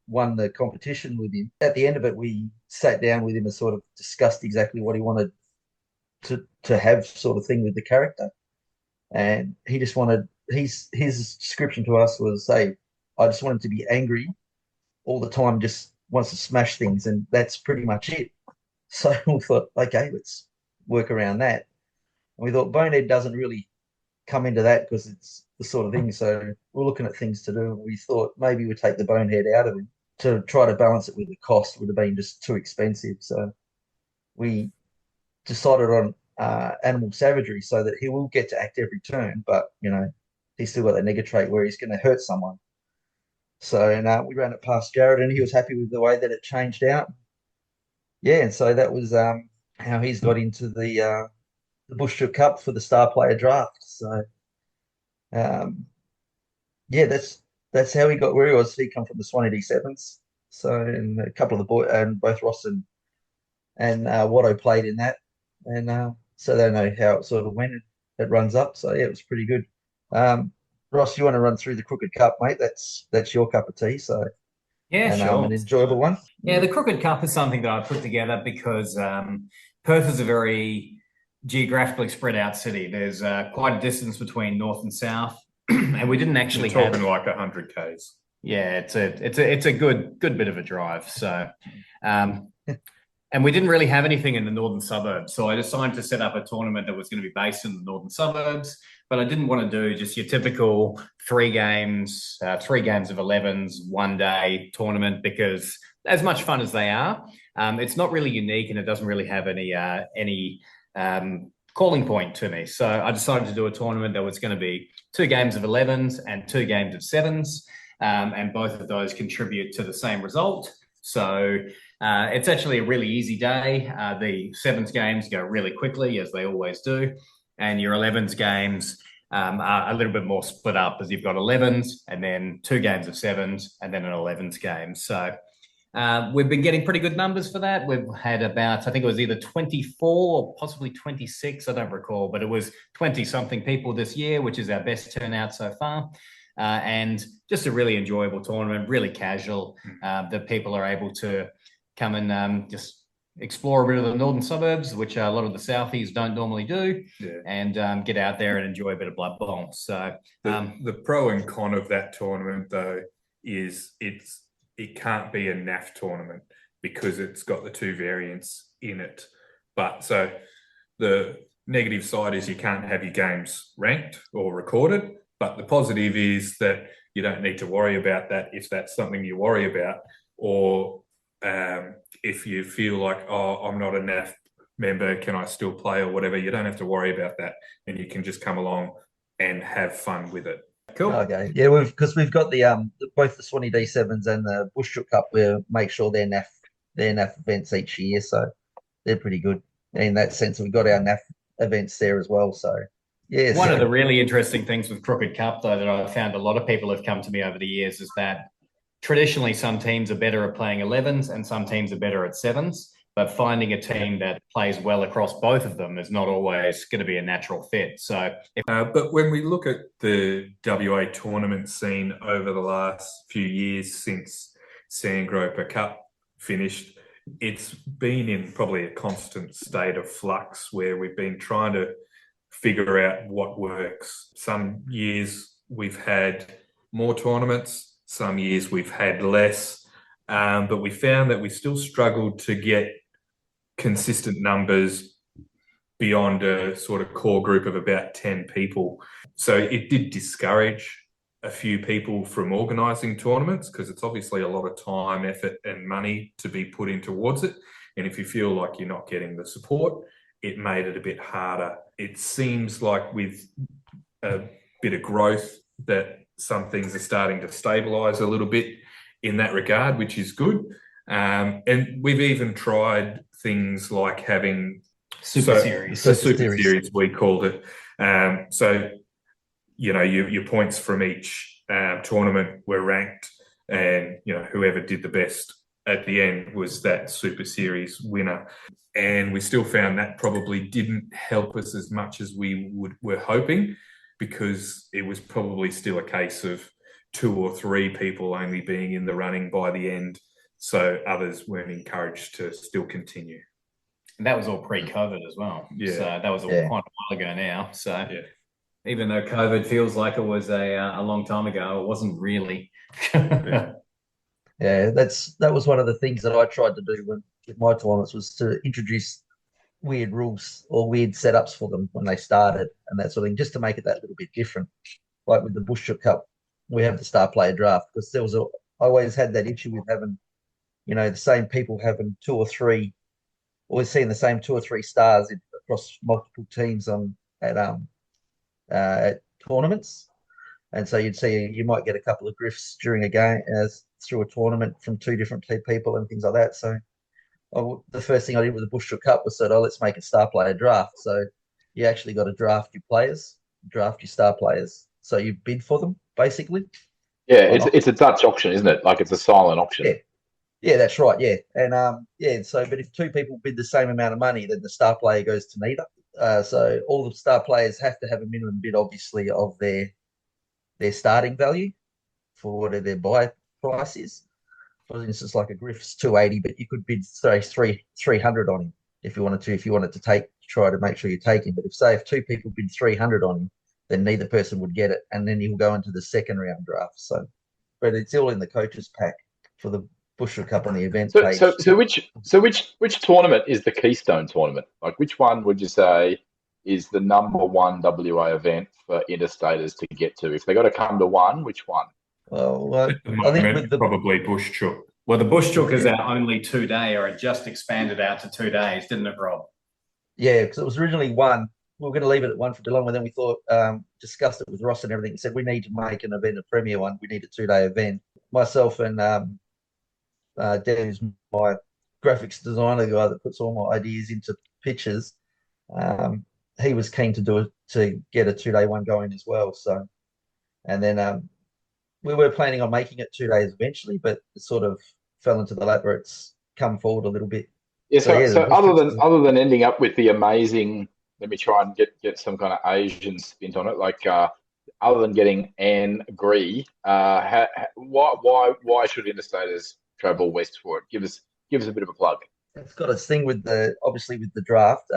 won the competition with him. At the end of it, we sat down with him and sort of discussed exactly what he wanted to have, sort of thing, with the character. And he just wanted his description to us was, "Hey, I just want him to be angry all the time, just wants to smash things, and that's pretty much it." So we thought, okay, let's work around that. And we thought Bonehead doesn't really come into that because it's the sort of thing. So we're looking at things to do. We thought maybe we'd take the Bonehead out of him to try to balance it with the cost. Would have been just too expensive. So we decided on animal savagery, so that he will get to act every turn, but he's still got that nega trait where he's going to hurt someone. So, and we ran it past Jared, and he was happy with the way that it changed out. Yeah, and so that was how he's got into the Bush Chook Cup for the star player draft. So, yeah, that's how he got where he was. He come from the Swanee D7s. So, and a couple of the boys, and both Ross and Watto played in that, and so they know how it sort of went. It runs up. So yeah, it was pretty good. Ross, you want to run through the Crooked Cup, mate? That's your cup of tea. So Yeah, and sure. an enjoyable one. Yeah, the Crooked Cup is something that I put together because Perth is a very geographically spread out city. There's quite a distance between north and south, and we didn't actually You're talking have. like 100 k's. Yeah, it's a good bit of a drive. So, and we didn't really have anything in the northern suburbs. So I decided to set up a tournament that was going to be based in the northern suburbs. But I didn't want to do just your typical three games of 11s, 1 day tournament because as much fun as they are, it's not really unique and it doesn't really have any calling point to me. So I decided to do a tournament that was going to be 2 games of 11s and 2 games of 7s. And both of those contribute to the same result. So it's actually a really easy day. The 7s games go really quickly, as they always do. And your 11s games are a little bit more split up, as you've got 11s and then 2 games of 7s and then an 11s game. So we've been getting pretty good numbers for that. We've had about, I think it was either 24 or possibly 26, I don't recall, but it was 20-something people this year, which is our best turnout so far. And just a really enjoyable tournament, really casual, that people are able to come and just explore a bit of the northern suburbs, which a lot of the Southies don't normally do, and get out there and enjoy a bit of Blood Bowl. So the pro and con of that tournament, though, is it can't be a NAF tournament because it's got the 2 variants in it. But so the negative side is you can't have your games ranked or recorded. But the positive is that you don't need to worry about that if that's something you worry about, or if you feel like, oh, I'm not a NAF member, can I still play or whatever? You don't have to worry about that, and you can just come along and have fun with it. Cool. Okay, yeah, we've got the both the Swanee D7s and the Bushchook Cup. We make sure they're NAF events each year, so they're pretty good in that sense. We've got our NAF events there as well, so. Yeah, One of the really interesting things with Crooked Cup, though, that I've found a lot of people have come to me over the years is that traditionally some teams are better at playing 11s and some teams are better at 7s, but finding a team that plays well across both of them is not always going to be a natural fit. So, but when we look at the WA tournament scene over the last few years since Sandgroper Cup finished, it's been in probably a constant state of flux where we've been trying to figure out what works. Some years we've had more tournaments, some years we've had less, but we found that we still struggled to get consistent numbers beyond a sort of core group of about 10 people. So it did discourage a few people from organising tournaments because it's obviously a lot of time, effort and money to be put in towards it. And if you feel like you're not getting the support, it made it a bit harder. It seems like with a bit of growth that some things are starting to stabilise a little bit in that regard, which is good. And we've even tried things like having Super Series. The Super Series, we called it. So, you know, your points from each tournament were ranked and, you know, whoever did the best at the end was that Super Series winner. And we still found that probably didn't help us as much as we were hoping because it was probably still a case of 2 or 3 people only being in the running by the end. So others weren't encouraged to still continue. And that was all pre-COVID as well. Yeah. So that was quite a while ago now. So even though COVID feels like it was a long time ago, it wasn't really. Yeah, that was one of the things that I tried to do with my tournaments was to introduce weird rules or weird setups for them when they started and that sort of thing, just to make it that little bit different. Like with the Bushchook Cup, we have the star player draft because I always had that issue with having, you know, the same people having 2 or 3, always seeing the same 2 or 3 stars across multiple teams at tournaments. And so you might get a couple of grifts during a game through a tournament from 2 different people and things like that. So the first thing I did with the Bushchook Cup was said, let's make a star player draft. So you actually got to draft your players, draft your star players. So you bid for them, basically. Yeah, it's a Dutch auction, isn't it? Like it's a silent auction. Yeah, that's right. Yeah. And but if 2 people bid the same amount of money, then the star player goes to neither. So all the star players have to have a minimum bid, obviously, of their starting value for whatever their buy price is. For instance, like a Griff's 280, but you could bid say 300 on him if you wanted to. If you wanted to try to make sure you take him. But if two people bid 300 on him, then neither person would get it, and then he'll go into the second round draft. So, but it's all in the coaches pack for the Bushel Cup on the event page. Which tournament is the Keystone tournament? Like, which one would you say is the number one WA event for interstaters to get to? If they got to come to one, which one? Well, At the I think moment, probably Bush Chook. Well, the Bush Chook is our only 2-day, or it just expanded out to 2 days, didn't it, Rob? yeah, because it was originally one. We were going to leave it at one for too long, and then we thought, discussed it with Ross and everything, and said we need to make an event a premier one. We need a 2-day event. Myself and Dan, who's my graphics designer, the guy that puts all my ideas into pictures, he was keen to get a 2-day one going as well. So, and then we were planning on making it 2 days eventually, but it sort of fell into the lap where it's come forward a little bit. Yeah. So other than ending up with the amazing, let me try and get some kind of Asian spin on it. Like, other than getting Anne Gree, why should interstaters travel west for it? Give us a bit of a plug. It's got its thing with obviously with the draft.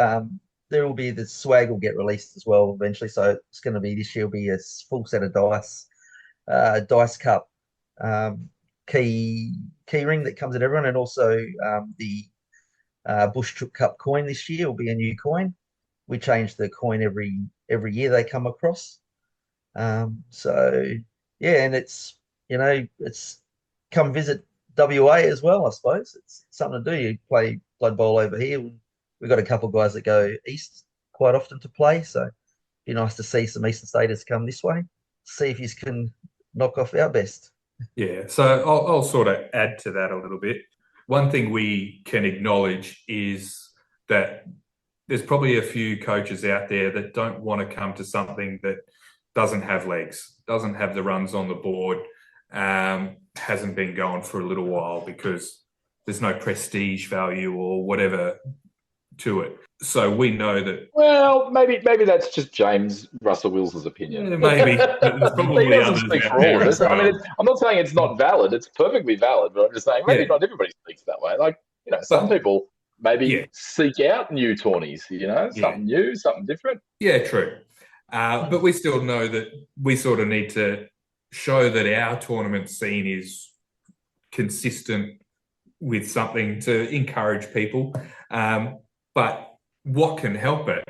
There will be the swag will get released as well eventually. So it's going to be this year will be a full set of dice cup, key ring that comes at everyone, and also the Bush Chook Cup coin this year will be a new coin. We change the coin every year they come across. So yeah, and it's it's come visit WA as well. I suppose it's something to do. You play Blood Bowl over here. We've got a couple of guys that go east quite often to play, so it'd be nice to see some Eastern Staters come this way. See if you can knock off our best. Yeah, so I'll sort of add to that a little bit. One thing we can acknowledge is that there's probably a few coaches out there that don't want to come to something that doesn't have legs, doesn't have the runs on the board, hasn't been going for a little while because there's no prestige value or whatever to it. So we know that. Well, maybe that's just James Russell Wills's opinion. Yeah, maybe. There's probably he doesn't speak for all of us. well. I mean, I'm not saying it's not valid. It's perfectly valid, but I'm just saying maybe not everybody speaks that way. Like, some people maybe seek out new tourneys. Something new, something different. Yeah, true. But we still know that we sort of need to show that our tournament scene is consistent with something to encourage people. But what can help it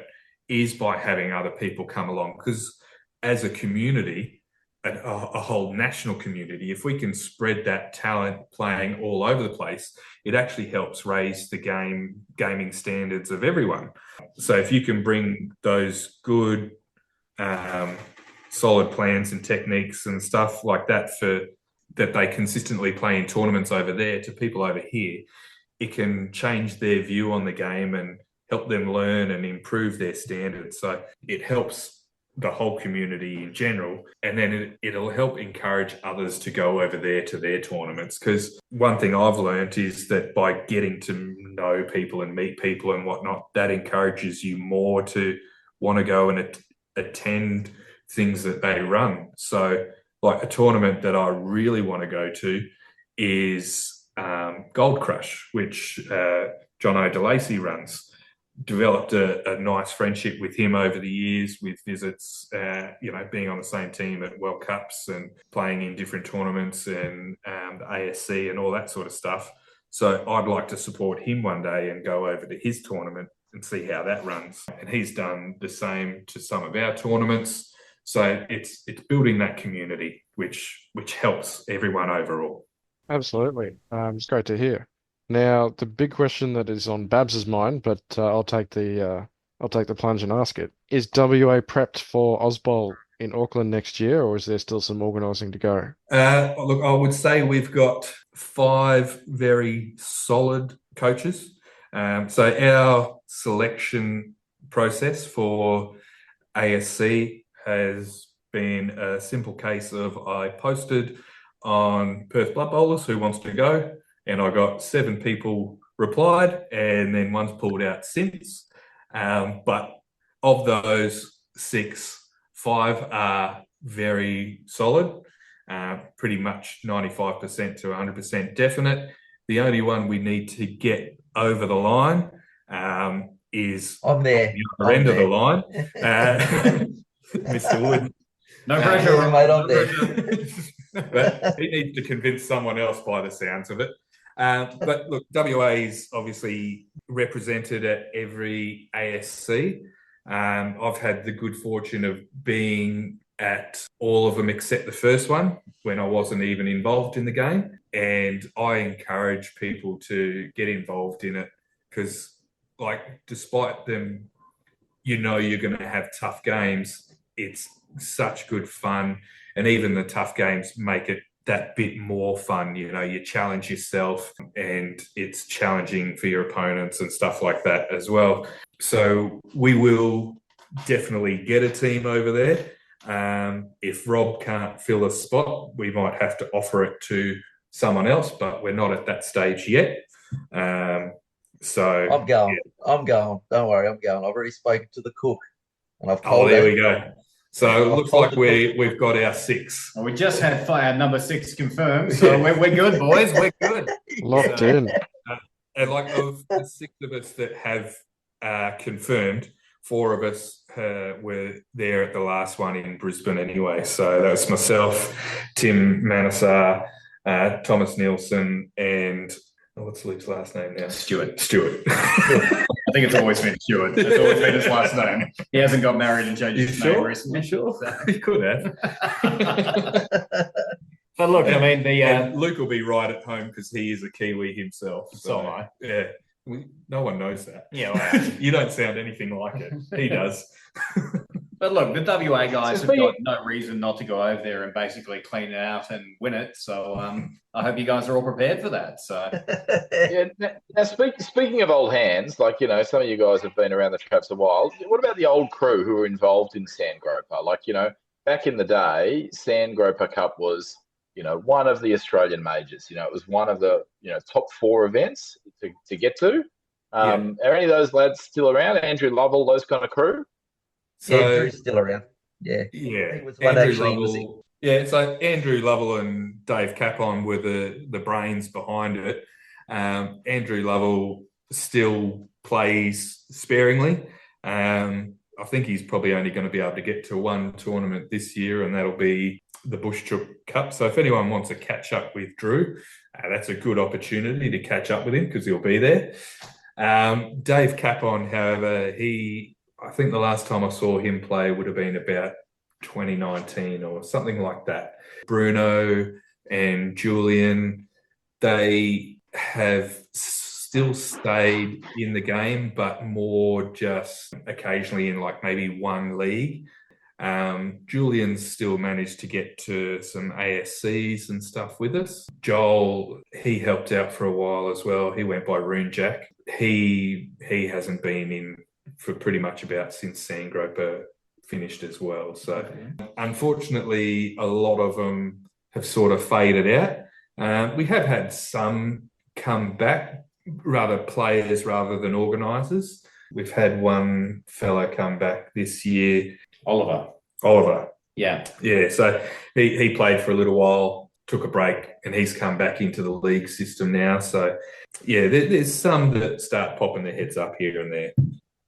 is by having other people come along, because as a community, a whole national community, if we can spread that talent playing all over the place, it actually helps raise the gaming standards of everyone. So if you can bring those good, solid plans and techniques and stuff like that that they consistently play in tournaments over there to people over here, it can change their view on the game and help them learn and improve their standards. So it helps the whole community in general, and then it'll help encourage others to go over there to their tournaments. Because one thing I've learned is that by getting to know people and meet people and whatnot, that encourages you more to want to go and attend things that they run. So like a tournament that I really want to go to is Gold Crush, which John O'Delacey runs. Developed a nice friendship with him over the years, with visits, being on the same team at World Cups and playing in different tournaments and the ASC and all that sort of stuff. So I'd like to support him one day and go over to his tournament and see how that runs. And he's done the same to some of our tournaments. So it's building that community, which helps everyone overall. Absolutely. It's great to hear. Now, the big question that is on Babs's mind, but I'll take the plunge and ask it. Is WA prepped for Ozbowl in Auckland next year, or is there still some organising to go? Look, I would say we've got 5 very solid coaches. So our selection process for ASC has been a simple case of I posted on Perth Blood Bowlers who wants to go, and I got 7 people replied, and then one's pulled out since. But of those 6, 5 are very solid, pretty much 95% to 100% definite. The only one we need to get over the line is I'm there. the other end of the line. Mr. Wood. No pressure, Yeah, mate, I'm No there. pressure. But he needs to convince someone else by the sounds of it. But look, WA is obviously represented at every ASC. I've had the good fortune of being at all of them except the first one when I wasn't even involved in the game. And I encourage people to get involved in it because, like, despite them, you know, you're going to have tough games. It's such good fun. And even the tough games make it that bit more fun. You know, you challenge yourself and it's challenging for your opponents and stuff like that as well. So we will definitely get a team over there. If Rob can't fill a spot, we might have to offer it to someone else, but we're not at that stage yet. So I'm going. Yeah. I'm going. Don't worry, I'm going. I've already spoken to the cook, and I've told. Oh, there we go. So it looks like we've got our 6. Well, we just had number 6 confirmed, so we're good, boys. We're good. Locked in. And like of the 6 of us that have confirmed, 4 of us were there at the last one in Brisbane anyway. So that was myself, Tim Manasar, Thomas Nielsen, and what's Luke's last name now? Stuart. I think it's always been Stuart. It's always been his last name. He hasn't got married and changed his name recently. You sure? He could have. But look, I mean, Luke will be right at home because he is a Kiwi himself. So am I. Yeah. No one knows that. Yeah, well, you don't sound anything like it. He does. But look, the WA guys have got no reason not to go over there and basically clean it out and win it. So I hope you guys are all prepared for that. So yeah. Now, speaking of old hands, like, you know, some of you guys have been around the traps a while. What about the old crew who were involved in Sandgroper? Like, you know, back in the day, Sandgroper Cup was, you know, one of the Australian majors. You know, it was one of the, you know, top 4 events to get to. Are any of those lads still around? Andrew Lovell, those kind of crew? So, yeah, Drew's still around. Yeah. Yeah. He was one actually. So Andrew Lovell and Dave Capon were the brains behind it. Andrew Lovell still plays sparingly. I think he's probably only going to be able to get to one tournament this year, and that'll be the Bushchook Cup. So if anyone wants to catch up with Drew, that's a good opportunity to catch up with him because he'll be there. Dave Capon, however, I think the last time I saw him play would have been about 2019 or something like that. Bruno and Julian, they have still stayed in the game, but more just occasionally in like maybe one league. Julian's still managed to get to some ASCs and stuff with us. Joel, he helped out for a while as well. He went by Rune Jack. He hasn't been in for pretty much about since Sandgroper finished as well. So unfortunately, a lot of them have sort of faded out. We have had some come back, rather players rather than organisers. We've had one fella come back this year. Oliver. Yeah. Yeah. So he played for a little while, took a break, and he's come back into the league system now. So, yeah, there's some that start popping their heads up here and there.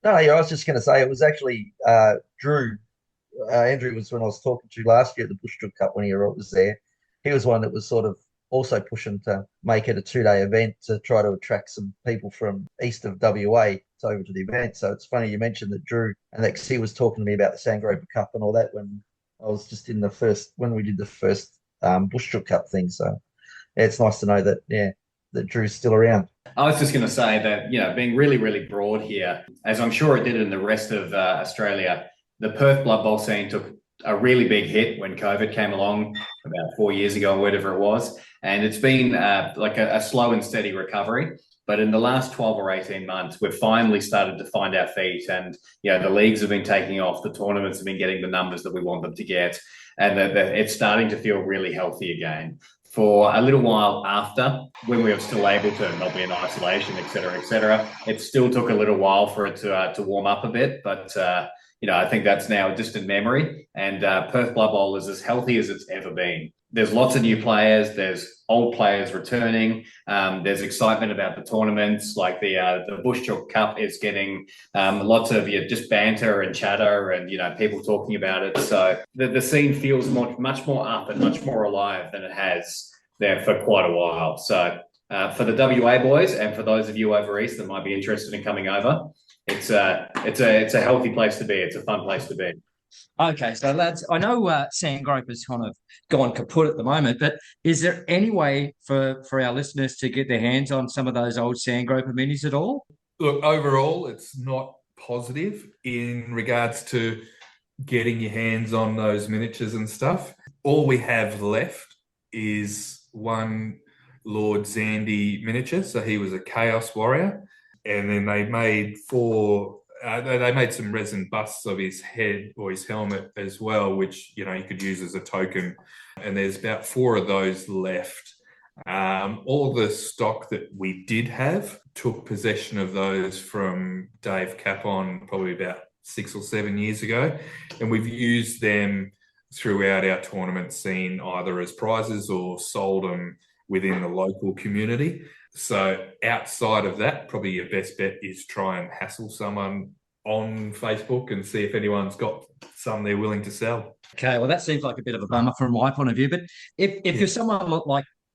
No, yeah, I was just going to say it was actually Drew. Andrew was when I was talking to last year at the Bushchook Cup when he was there. He was one that was sort of also pushing to make it a 2-day event to try to attract some people from east of WA over to the event. So it's funny you mentioned that Drew and that he was talking to me about the Sandgroper Cup and all that when I was just in when we did the first Bushchook Cup thing. So yeah, it's nice to know that that Drew's still around. I was just going to say that, you know, being really, really broad here, as I'm sure it did in the rest of Australia, the Perth Blood Bowl scene took a really big hit when COVID came along about 4 years ago or whatever it was. And it's been like a slow and steady recovery. But in the last 12 or 18 months, we've finally started to find our feet. And, you know, the leagues have been taking off. The tournaments have been getting the numbers that we want them to get. And it's starting to feel really healthy again. For a little while after, when we were still able to not be in isolation, et cetera, it still took a little while for it to warm up a bit. But, I think that's now a distant memory. And Perth Blood Bowl is as healthy as it's ever been. There's lots of new players. There's old players returning. There's excitement about the tournaments, like the Bush Chook Cup is getting lots of just banter and chatter, and people talking about it. So the scene feels much more up and much more alive than it has there for quite a while. So for the WA boys and for those of you over east that might be interested in coming over, it's a healthy place to be. It's a fun place to be. Okay, so lads, I know Sandgrope has kind of gone kaput at the moment, but is there any way for our listeners to get their hands on some of those old Sandgrope minis at all? Look, overall, it's not positive in regards to getting your hands on those miniatures and stuff. All we have left is one Lord Zandy miniature. So he was a Chaos Warrior. And then they made they made some resin busts of his head or his helmet as well, which, you could use as a token. And there's about 4 of those left. All the stock that we did have took possession of those from Dave Capon probably about 6 or 7 years ago. And we've used them throughout our tournament scene, either as prizes or sold them within the local community. So outside of that, probably your best bet is try and hassle someone on Facebook and see if anyone's got some they're willing to sell. Okay, well, that seems like a bit of a bummer from my point of view. But if you're someone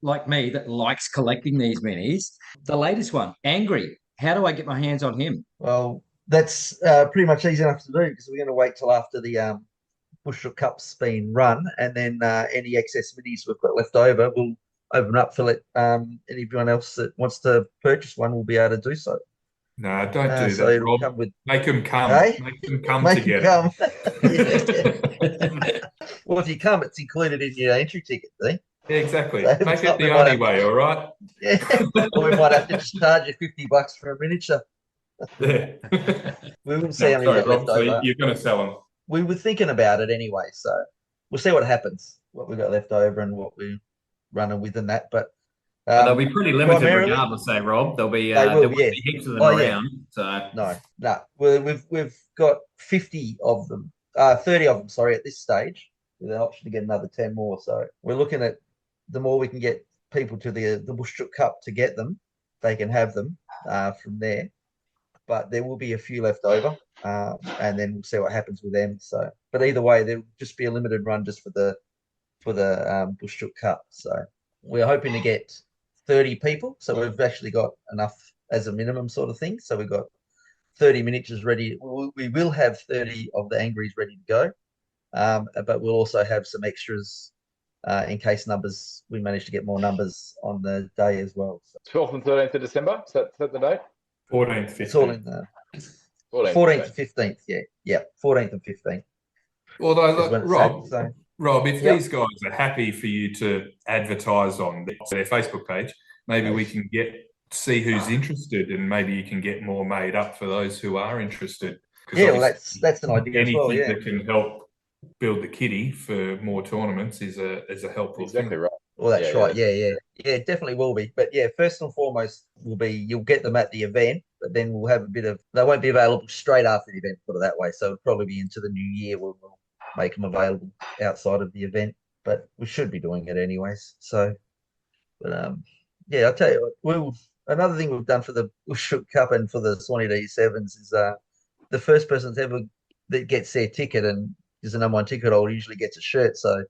like me that likes collecting these minis, the latest one, Angry, how do I get my hands on him? Well, that's pretty much easy enough to do because we're going to wait till after the Bushel Cup's been run, and then any excess minis we've got left over, we'll open up for anyone else that wants to purchase one will be able to do so. No, don't do so that, it'll Rob. come with, Make them come. Hey? Make them come Make together. them come. Well, if you come, it's included in your entry ticket, see? Yeah, exactly. So Make it the only way, all right? Yeah. Or we might have to just charge you $50 for a miniature. Yeah. We will see how many sorry, get Rob, left so over. you're going to sell them. We were thinking about it anyway, so we'll see what happens, what we got left over and what we're running with and that. But they'll be pretty limited regardless, Rob. There'll be be heaps of them around. So no. We've got 50 of them, 30 of them, sorry, at this stage, with an option to get another 10 more. So we're looking at the more we can get people to the Bush Chook Cup to get them, they can have them from there. But there will be a few left over, and then we'll see what happens with them. So, but either way, there'll just be a limited run just for the Bush Chook Cup. So we're hoping to get 30 people. So we've actually got enough as a minimum sort of thing. So we've got 30 miniatures ready. We will have 30 of the Angries ready to go, but we'll also have some extras in case we manage to get more numbers on the day as well. So. 12th and 13th of December. Is that the date? 14th, 15th. It's all in the 14th and 15th. Yeah, 14th and 15th. Although, look, Rob, if Yep. these guys are happy for you to advertise on their Facebook page, maybe we can see who's interested, and maybe you can get more made up for those who are interested. Yeah, well, that's an idea as well. Anything Yeah, that can help build the kitty for more tournaments is a helpful Exactly thing. right. well, that's right. Yeah, it definitely will be. But yeah, first and foremost will be you'll get them at the event, but then we'll have they won't be available straight after the event, put it that way. So it'll probably be into the new year where we'll make them available outside of the event. But we should be doing it anyways. So, but yeah, I'll tell you what, another thing we've done for the Bush Chook Cup and for the Swanee D7s is the first person that gets their ticket and is the number 1 ticket holder usually gets a shirt. So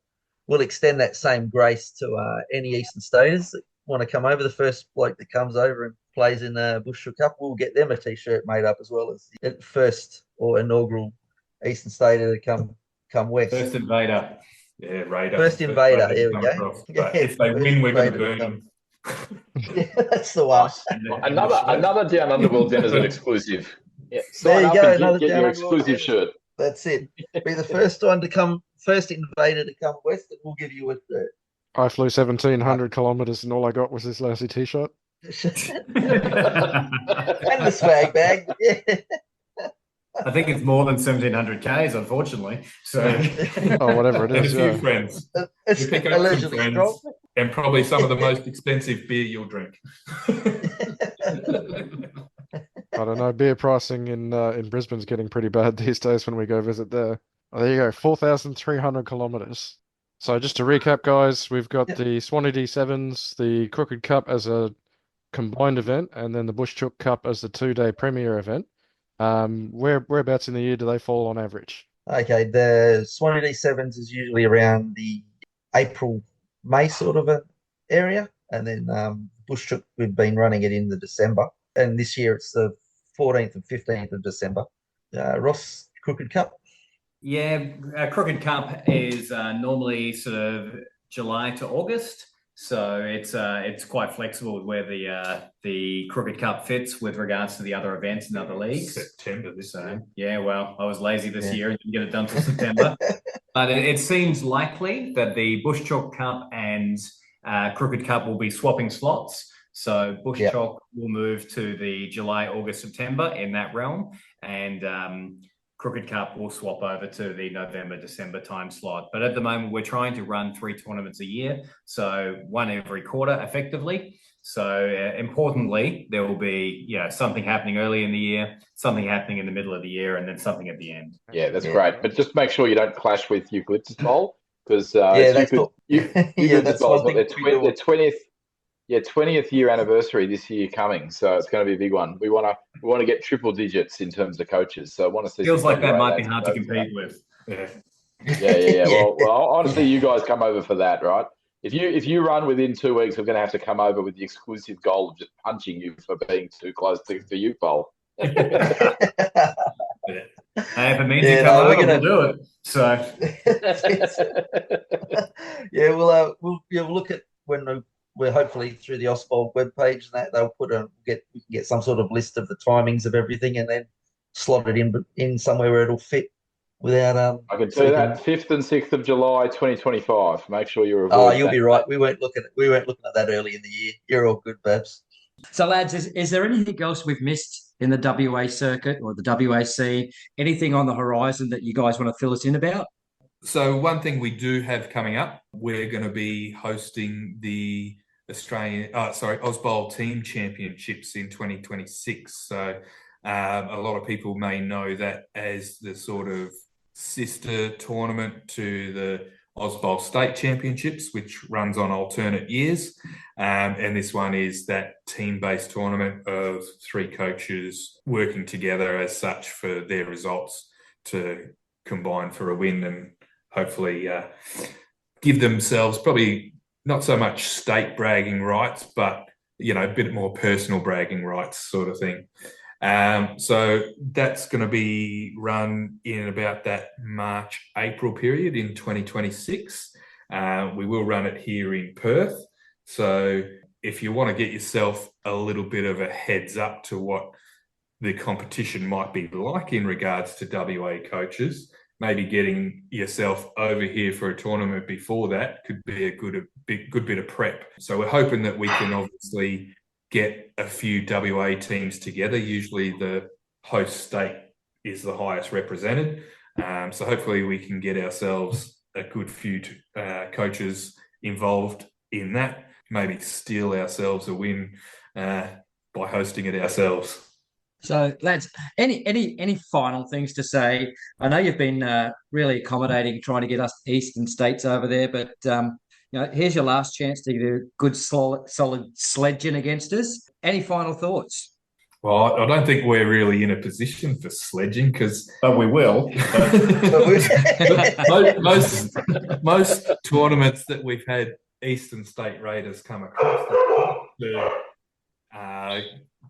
we'll extend that same grace to any Eastern Staters that want to come over. The first bloke that comes over and plays in the Bush Chook Cup, we'll get them a t-shirt made up as well as the first or inaugural Eastern Stater to come west. First invader. Yeah, Raider. First invader. There we go. But if they win, we're going to burn them. Yeah, that's the one. Another Down Under World Denizen exclusive. Yeah, There you go. Another get Down your Under World exclusive shirt. That's it. Be the first invader to come west, and we'll give you a shirt. I flew 1,700 kilometers and all I got was this lousy t-shirt. And the swag bag. Yeah. I think it's more than 1,700 Ks, unfortunately. So, Oh, whatever it And a is. few Yeah. friends. It's You pick up some allegedly friends. strong. And probably some of the most expensive beer you'll drink. Oh, I don't know. Beer pricing in Brisbane's getting pretty bad these days when we go visit there. Oh, there you go, 4,300 kilometers. So just to recap, guys, we've got Yep. the Swanee 7's, the Crooked Cup as a combined event, and then the Bush Chook Cup as the 2-day premier event. Whereabouts in the year do they fall on average? Okay, the Swanee Sevens is usually around the April, May sort of a area, and then Bush Chook, we've been running it in the December, and this year it's the 14th and 15th of December. Ross, Crooked Cup. Yeah, Crooked Cup is normally sort of July to August, so it's quite flexible with where the Crooked Cup fits with regards to the other events and other leagues. September this year. Yeah, well, I was lazy this Yeah. year and didn't get it done till September. But it seems likely that the Bush Chalk Cup and Crooked Cup will be swapping slots. So Bush Yep. Chalk will move to the July, August, September in that realm, and Crooked Cup will swap over to the November, December time slot. But at the moment, we're trying to run 3 tournaments a year, so one every quarter, effectively. So importantly, there will be something happening early in the year, something happening in the middle of the year, and then something at the end. Yeah, that's Yeah. great. But just make sure you don't clash with Eucalyptus Bowl, because Yeah, that's what. Yeah, Eucalyptus that's Bowl's one got thing we their do. 20th year anniversary this year coming, so it's going to be a big one. We want to get triple digits in terms of coaches, so I want to see. Feels some like that WA might be lads hard to go for that. compete with. Yeah. Yeah. Yeah. Well, honestly, you guys come over for that, right? If you run within 2 weeks, we're going to have to come over with the exclusive goal of just punching you for being too close to Uke Bowl. If it means Yeah, you come no, we're over, gonna- we'll do it. So Yeah, we'll look at when we're hopefully through the Ausbold webpage and that they'll we can get some sort of list of the timings of everything and then slot it in somewhere where it'll fit without I can so tell you you that can- 5th and 6th of July 2025. Make sure you're Oh, avoiding you'll that. be right. We weren't looking at that early in the year. You're all good, Babs. So, lads, is there anything else we've missed in the WA circuit or the WAC? Anything on the horizon that you guys want to fill us in about? So one thing we do have coming up, we're going to be hosting the Ausbowl Team Championships in 2026. So a lot of people may know that as the sort of sister tournament to the Ausbowl State Championships, which runs on alternate years. And this one is that team-based tournament of 3 coaches working together as such for their results to combine for a win and hopefully give themselves probably not so much state bragging rights, but a bit more personal bragging rights sort of thing. So that's going to be run in about that March-April period in 2026. We will run it here in Perth. So if you want to get yourself a little bit of a heads up to what the competition might be like in regards to WA coaches, maybe getting yourself over here for a tournament before that could be a good bit of prep. So we're hoping that we can obviously get a few WA teams together. Usually the host state is the highest represented. So hopefully we can get ourselves a good few coaches involved in that, maybe steal ourselves a win by hosting it ourselves. So, lads, any final things to say? I know you've been really accommodating, trying to get us eastern states over there, but here's your last chance to do good, solid sledging against us. Any final thoughts? Well, I don't think we're really in a position for sledging but we will. most tournaments that we've had Eastern State Raiders come across to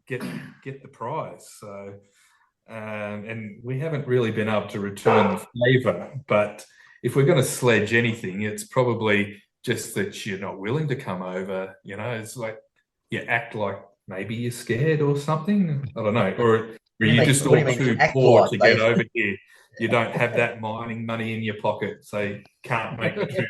get the prize. So, and we haven't really been able to return the favour. But if we're going to sledge anything, it's probably just that you're not willing to come over. It's like you act like maybe you're scared or something. I don't know, or you're just all too poor to get over here. You don't have that mining money in your pocket, so you can't make the trip.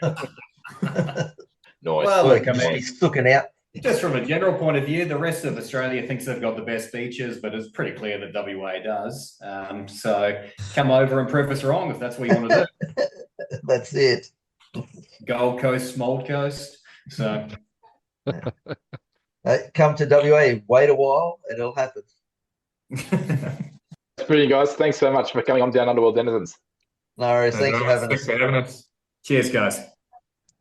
Nice. Well, look, I mean, he's looking out. just from a general point of view, the rest of Australia thinks they've got the best beaches, but it's pretty clear that WA does. So come over and prove us wrong if that's what you want to do. That's it. Gold Coast, Smold Coast. So Come to WA, wait a while, and it'll happen. That's brilliant, guys. Thanks so much for coming on Down Underworld Denizens. No worries. Thanks for having Thanks us. for having us. Cheers, guys.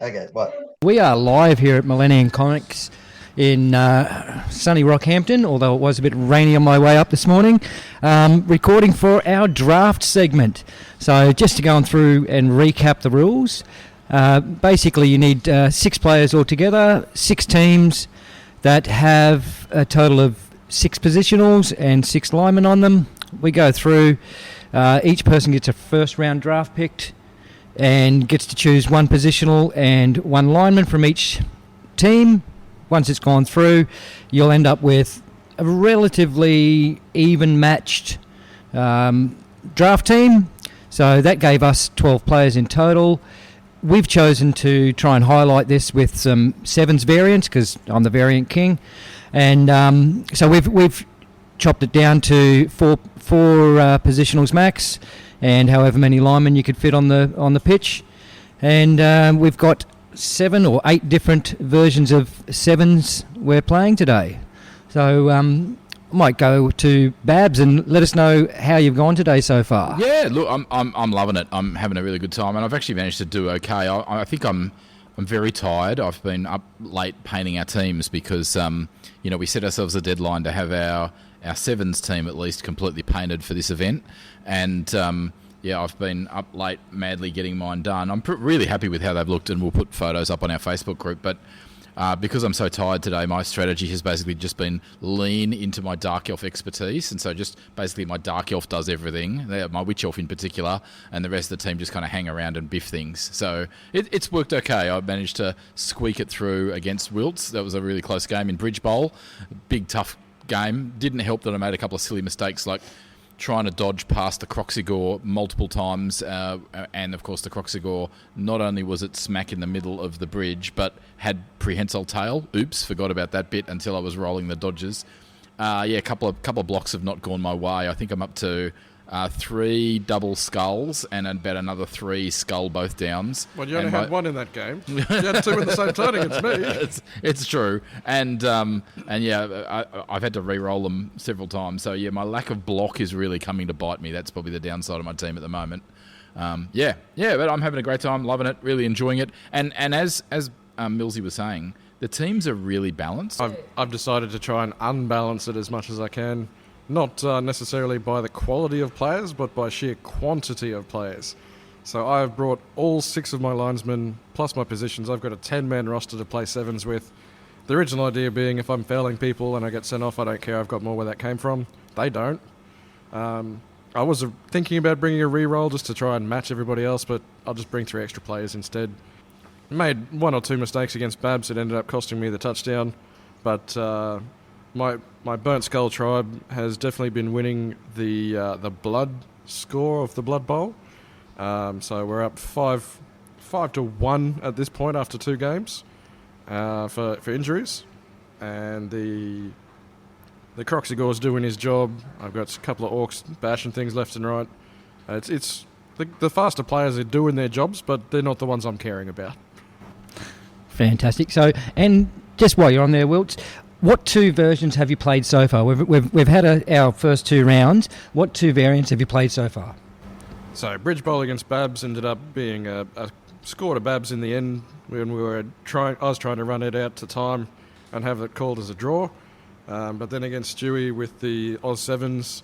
Okay, bye. We are live here at Millennium Comics in sunny Rockhampton, although it was a bit rainy on my way up this morning, recording for our draft segment. So just to go on through and recap the rules, basically you need 6 players altogether, 6 teams that have a total of 6 positionals and 6 linemen on them. We go through, each person gets a first round draft picked and gets to choose 1 positional and 1 lineman from each team. Once it's gone through, you'll end up with a relatively even matched draft team. So that gave us 12 players in total. We've chosen to try and highlight this with some 7's variants because I'm the variant king. And so we've chopped it down to four positionals max and however many linemen you could fit on the pitch. And we've got 7 or 8 different versions of 7's we're playing today. So I might go to Babs and let us know how you've gone today so far. Yeah, look, I'm loving it. I'm having a really good time, and I've actually managed to do okay. I think I'm very tired. I've been up late painting our teams because we set ourselves a deadline to have our 7's team at least completely painted for this event, and I've been up late madly getting mine done. I'm really happy with how they've looked, and we'll put photos up on our Facebook group. But because I'm so tired today, my strategy has basically just been lean into my Dark Elf expertise. And so just basically my Dark Elf does everything, my Witch Elf in particular, and the rest of the team just kind of hang around and biff things. So it's worked okay. I managed to squeak it through against Wilts. That was a really close game in Bridge Bowl. Big, tough game. Didn't help that I made a couple of silly mistakes like trying to dodge past the Croxigore multiple times, and of course the Croxigore, not only was it smack in the middle of the bridge, but had prehensile tail. Oops, forgot about that bit until I was rolling the dodges. A couple of blocks have not gone my way. I think I'm up to 3 double skulls and about another 3 skull both downs. Well, you only had 1 in that game. You had 2 in the same turn against me. It's true. And I've had to re-roll them several times. So, my lack of block is really coming to bite me. That's probably the downside of my team at the moment. But I'm having a great time, loving it, really enjoying it. And as Millsy was saying, the teams are really balanced. I've decided to try and unbalance it as much as I can. Not necessarily by the quality of players, but by sheer quantity of players. So I've brought all 6 of my linesmen, plus my positions. I've got a 10-man roster to play 7's with. The original idea being if I'm fouling people and I get sent off, I don't care, I've got more where that came from. They don't. I was thinking about bringing a re-roll just to try and match everybody else, but I'll just bring 3 extra players instead. Made 1 or 2 mistakes against Babs. It ended up costing me the touchdown, but my Burnt Skull tribe has definitely been winning the blood score of the Blood Bowl. So we're up 5-1 at this point after 2 games for injuries, and the Croxigore's doing his job. I've got a couple of orcs bashing things left and right. It's the faster players are doing their jobs, but they're not the ones I'm caring about. Fantastic. So, and just while you're on there, Wilts, what 2 versions have you played so far? We've had our first 2 rounds. What 2 variants have you played so far? So Bridge Bowl against Babs ended up being a score to Babs in the end when I was trying to run it out to time and have it called as a draw. But then against Stewie with the Oz 7's,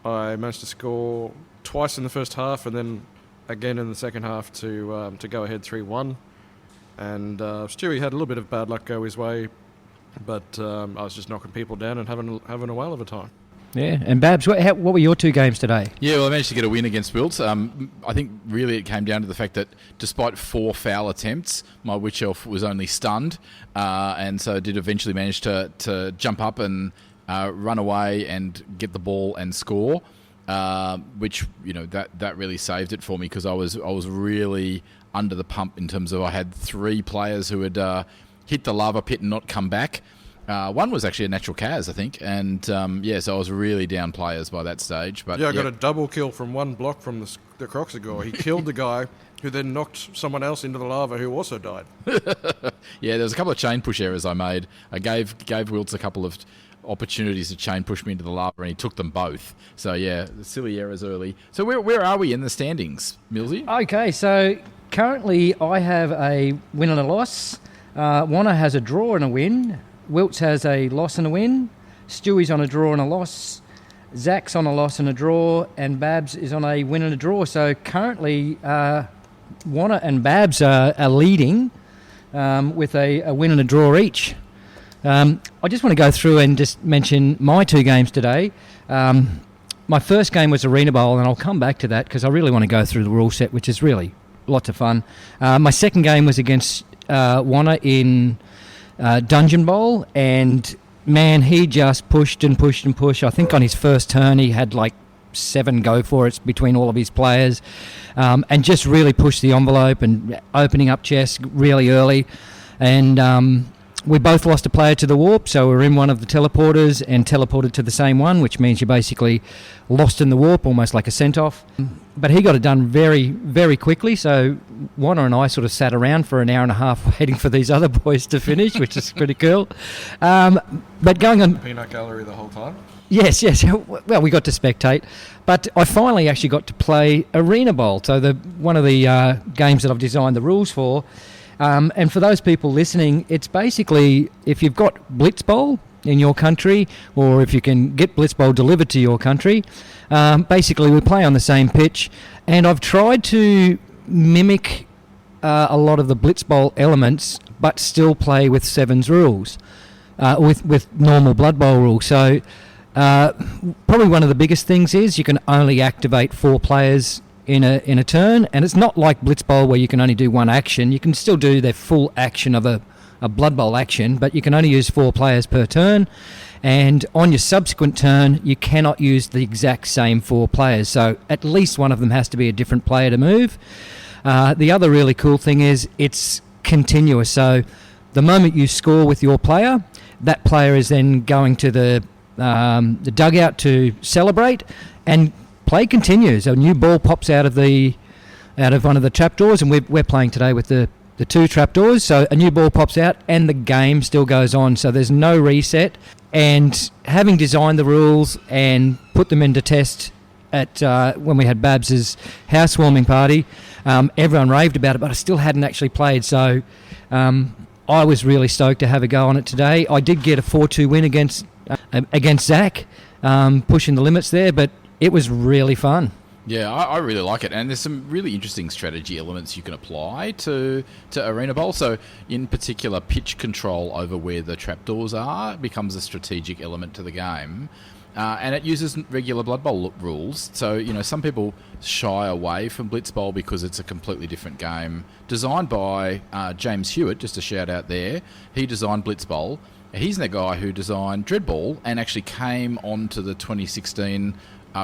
I managed to score twice in the first half and then again in the second half to go ahead 3-1. And Stewie had a little bit of bad luck go his way, but I was just knocking people down and having a whale of a time. Yeah, and Babs, what were your 2 games today? Yeah, well, I managed to get a win against Wilt. I think really it came down to the fact that despite 4 foul attempts, my Witch Elf was only stunned, and so did eventually manage to jump up and run away and get the ball and score, which that really saved it for me because I was really under the pump in terms of I had 3 players who had hit the lava pit and not come back. One was actually a natural Kaz, I think, and so I was really down players by that stage. But I got a double kill from 1 block from the Croxagore. He killed the guy who then knocked someone else into the lava who also died. Yeah, there's a couple of chain push errors I made. I gave Wilts a couple of opportunities to chain push me into the lava, and he took them both. So yeah, silly errors early. So where are we in the standings, Millsy? Okay, so currently I have a win and a loss. Warner has a draw and a win. Wilts has a loss and a win. Stewie's on a draw and a loss. Zach's on a loss and a draw. And Babs is on a win and a draw. So currently Warner and Babs are leading with a win and a draw each. I just want to go through and just mention my two games today. My first game was Arena Bowl, and I'll come back to that because I really want to go through the rule set, which is really lots of fun. My second game was against Warner in Dungeon Bowl, and man, he just pushed and pushed and pushed. I think on his first turn he had like 7 go for it between all of his players, and just really pushed the envelope and opening up chests really early. And we both lost a player to the warp, so we're in one of the teleporters and teleported to the same one, which means you're basically lost in the warp, almost like a sent-off. But he got it done very, very quickly, so Warner and I sort of sat around for an hour and a half waiting for these other boys to finish, which is pretty cool. But going on... Peanut gallery the whole time? Yes. Well, we got to spectate. But I finally actually got to play Arena Bowl, so one of the games that I've designed the rules for. And for those people listening, it's basically if you've got Blitz Bowl in your country, or if you can get Blitz Bowl delivered to your country, basically we play on the same pitch. And I've tried to mimic a lot of the Blitz Bowl elements, but still play with 7's rules, with normal Blood Bowl rules. So probably one of the biggest things is you can only activate 4 players in a turn, and it's not like Blitz Bowl where you can only do one action. You can still do their full action of a Blood Bowl action, but you can only use 4 players per turn, and on your subsequent turn you cannot use the exact same 4 players, so at least one of them has to be a different player to move. The other really cool thing is it's continuous, so the moment you score with your player, that player is then going to the dugout to celebrate, and play continues. A new ball pops out of one of the trapdoors, and we're playing today with the 2 trapdoors. So a new ball pops out, and the game still goes on. So there's no reset. And having designed the rules and put them into test at when we had Babs's housewarming party, everyone raved about it, but I still hadn't actually played. So I was really stoked to have a go on it today. I did get a 4-2 win against Zach, pushing the limits there, but it was really fun. Yeah, I really like it, and there's some really interesting strategy elements you can apply to Arena Bowl. So, in particular, pitch control over where the trapdoors are becomes a strategic element to the game, and it uses regular Blood Bowl rules. So, some people shy away from Blitz Bowl because it's a completely different game. Designed by James Hewitt, just a shout out there. He designed Blitz Bowl. He's the guy who designed Dread Ball and actually came onto the 2016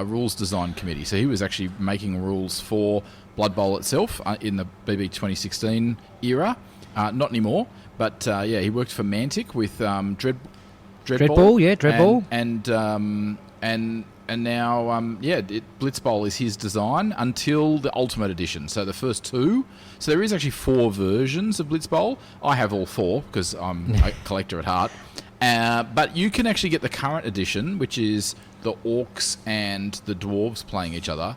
rules design committee. So he was actually making rules for Blood Bowl itself in the BB 2016 era. Not anymore, but he worked for Mantic with Dread Ball. Yeah, Dread Ball. And now, Blitz Bowl is his design until the Ultimate Edition. So the first 2. So there is actually 4 versions of Blitz Bowl. I have all 4 because I'm a collector at heart. But you can actually get the current edition, which is the Orcs and the Dwarves playing each other.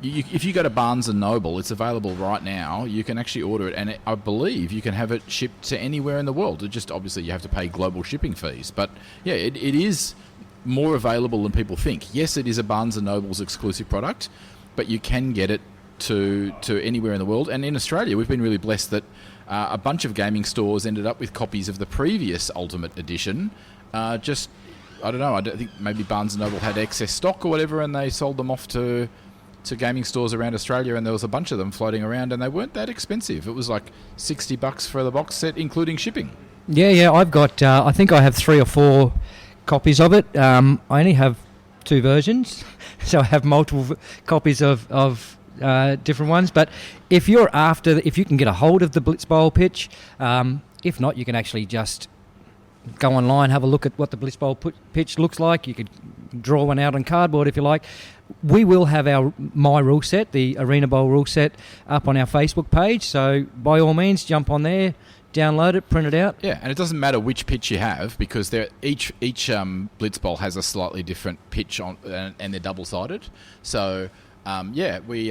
If you go to Barnes & Noble, it's available right now. You can actually order it, and I believe you can have it shipped to anywhere in the world. It just, obviously, you have to pay global shipping fees. But, yeah, it is more available than people think. Yes, it is a Barnes & Noble's exclusive product, but you can get it to anywhere in the world. And in Australia, we've been really blessed that a bunch of gaming stores ended up with copies of the previous Ultimate Edition. I don't know, I think maybe Barnes & Noble had excess stock or whatever, and they sold them off to gaming stores around Australia, and there was a bunch of them floating around, and they weren't that expensive. It was like $60 for the box set, including shipping. Yeah, I've got, I think I have 3 or 4 copies of it. I only have 2 versions, so I have multiple copies of different ones. But if you can get a hold of the Blitz Bowl pitch, if not, you can actually just go online, have a look at what the Blitz Bowl pitch looks like. You could draw one out on cardboard if you like. We will have my rule set, the Arena Bowl rule set, up on our Facebook page. So by all means, jump on there, download it, print it out. Yeah, and it doesn't matter which pitch you have because each Blitz Bowl has a slightly different pitch on, and they're double-sided. So we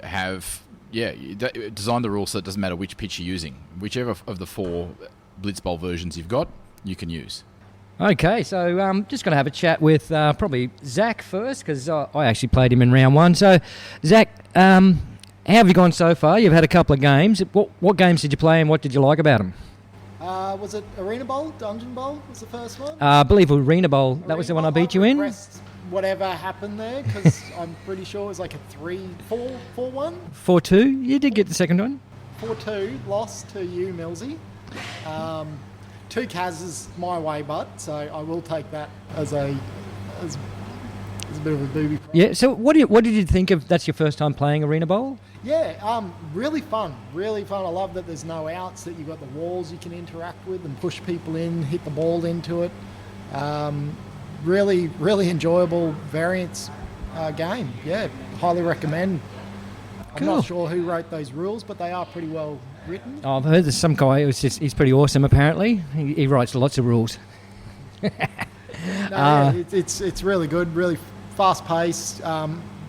have designed the rule so it doesn't matter which pitch you're using. Whichever of the 4 Blitz Bowl versions you've got, you can use. Okay, so just going to have a chat with probably Zach first because I actually played him in round 1. So, Zach, how have you gone so far? You've had a couple of games. What games did you play and what did you like about them? Was it Arena Bowl? Dungeon Bowl was the first one? I believe Arena Bowl. That was the one I beat you in? Whatever happened there, because I'm pretty sure it was like a 4-1? 4-2? You did get the second one. 4-2, lost to you, Millsy. 2 Kaz's my way, bud, so I will take that as a bit of a booby prize. Yeah, so what did you think of, that's your first time playing Arena Bowl? Yeah, really fun. Really fun. I love that there's no outs, that you've got the walls you can interact with and push people in, hit the ball into it. Really, really enjoyable variance game. Yeah, highly recommend. I'm Cool. not sure who wrote those rules, but they are pretty well written. Oh, I've heard there's some guy he's pretty awesome apparently. He writes lots of rules. It's really good, really fast paced.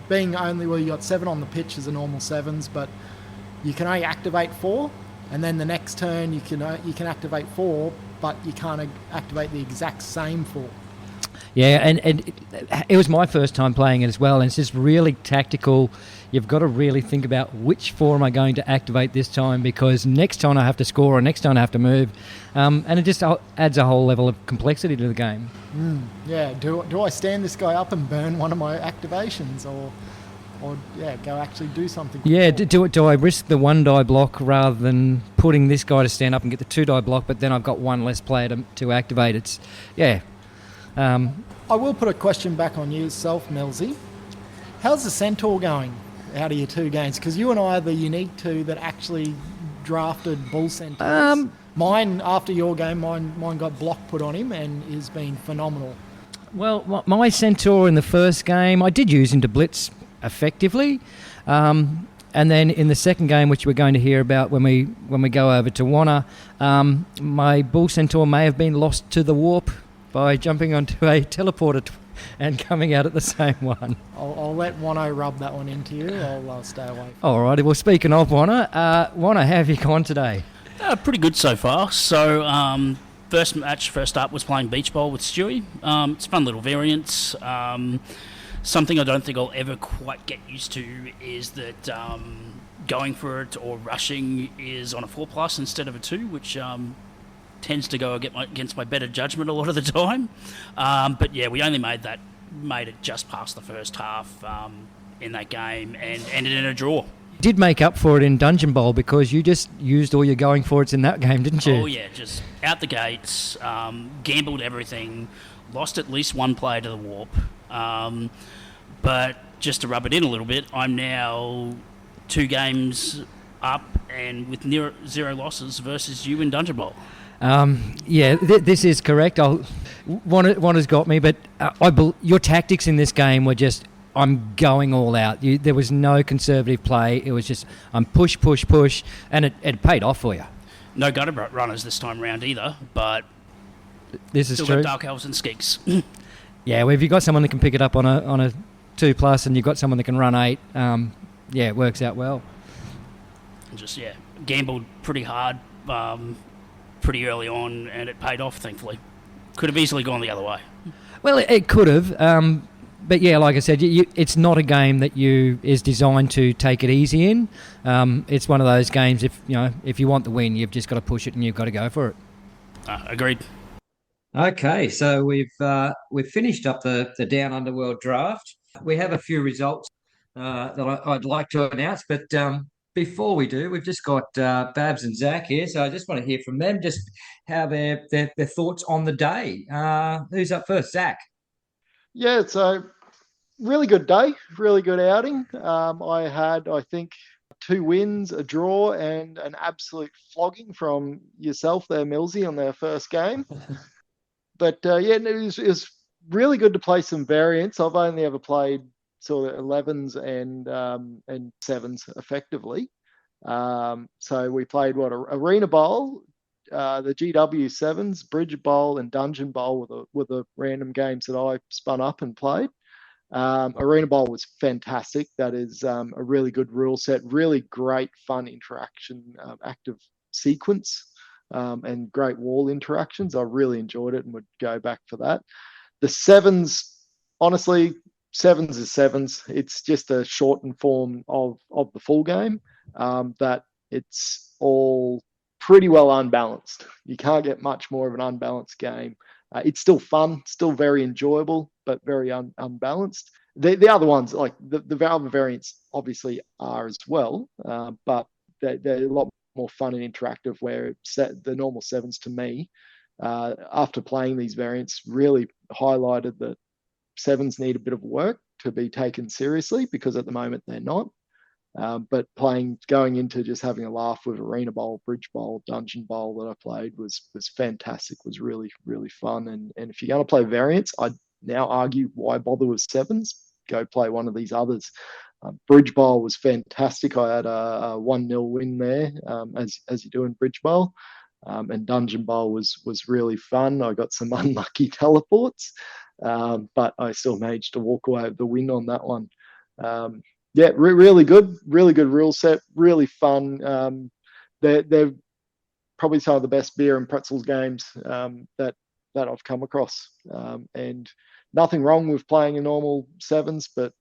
Being only you got 7 on the pitch as a normal 7's, but you can only activate 4, and then the next turn you can activate 4, but you can't activate the exact same 4. Yeah, and it was my first time playing it as well, and it's just really tactical. You've got to really think about which 4 am I going to activate this time, because next time I have to score or next time I have to move, and it just adds a whole level of complexity to the game. Yeah, do I stand this guy up and burn one of my activations, or go actually do something? Yeah, cool? do I risk the 1 die block rather than putting this guy to stand up and get the 2 die block, but then I've got 1 less player to activate? It's I will put a question back on yourself, Millsy. How's the Centaur going out of your 2 games? Because you and I are the unique 2 that actually drafted Bull Centaurs. Mine, after your game, mine got block put on him and has been phenomenal. Well, my Centaur in the first game, I did use him to blitz effectively. And then in the second game, which we're going to hear about when we go over to Wanna, my Bull Centaur may have been lost to the warp by jumping onto a teleporter and coming out at the same one. I'll let Wano rub that one into you. I'll stay away. All righty. Well, speaking of Wanna, how have you gone today? Pretty good so far. So, first up was playing Beach Bowl with Stewie. It's a fun little variance. Something I don't think I'll ever quite get used to is that going for it or rushing is on a 4+ instead of a 2, which tends to go against my better judgment a lot of the time. But yeah, we only made it just past the first half in that game and ended in a draw. Did make up for it in Dungeon Bowl because you just used all your going for it's in that game, didn't you? Oh yeah, just out the gates, gambled everything, lost at least 1 player to the warp. But just to rub it in a little bit, I'm now 2 games up and with near 0 losses versus you in Dungeon Bowl. This is correct. One has got me, but your tactics in this game were just, I'm going all out. There was no conservative play. It was just, I'm push, and it paid off for you. No gutter runners this time round either, but this is still true. got Dark Elves and Skinks. Yeah, well, if you've got someone that can pick it up on a 2+ and you've got someone that can run 8, it works out well. Just, gambled pretty hard pretty early on, and it paid off, thankfully. Could have easily gone the other way. Well, it could have, but yeah, like I said, it's not a game that is designed to take it easy in. It's one of those games, if you want the win, you've just got to push it and you've got to go for it. Agreed. Okay, so we've finished up the Down Underworld draft. We have a few results that I'd like to announce, but before we do, we've just got Babs and Zach here, so I just want to hear from them, just how their thoughts on the day. Who's up first? Zach? Yeah, it's a really good day, really good outing. I had, I think, 2 wins, a draw, and an absolute flogging from yourself there, Millsy, on their first game. But it was really good to play some variants. I've only ever played sort of 11s and 7s effectively. So we played Arena Bowl, the GW 7s, Bridge Bowl, and Dungeon Bowl were the random games that I spun up and played. Arena Bowl was fantastic. That is a really good rule set, really great fun interaction, active sequence, and great wall interactions. I really enjoyed it and would go back for that. The 7s, honestly, 7s is 7s. It's just a shortened form of the full game, that it's all pretty well unbalanced. You can't get much more of an unbalanced game. It's still fun, still very enjoyable, but very unbalanced. The other ones, like the other variants, obviously are as well, but they're a lot more fun and interactive. Where the normal 7s, to me, after playing these variants, really highlighted that 7s need a bit of work to be taken seriously, because at the moment they're not. But going into just having a laugh with Arena Bowl, Bridge Bowl, Dungeon Bowl that I played was fantastic, was really, really fun. And if you're going to play variants, I'd now argue, why bother with 7s? Go play one of these others. Bridge Bowl was fantastic. I had a 1-0 win there, as you do in Bridge Bowl. And Dungeon Bowl was really fun. I got some unlucky teleports, but I still managed to walk away with the win on that one. Yeah, really good rule set, really fun. They're probably some of the best beer and pretzels games that I've come across. And nothing wrong with playing a normal 7s, but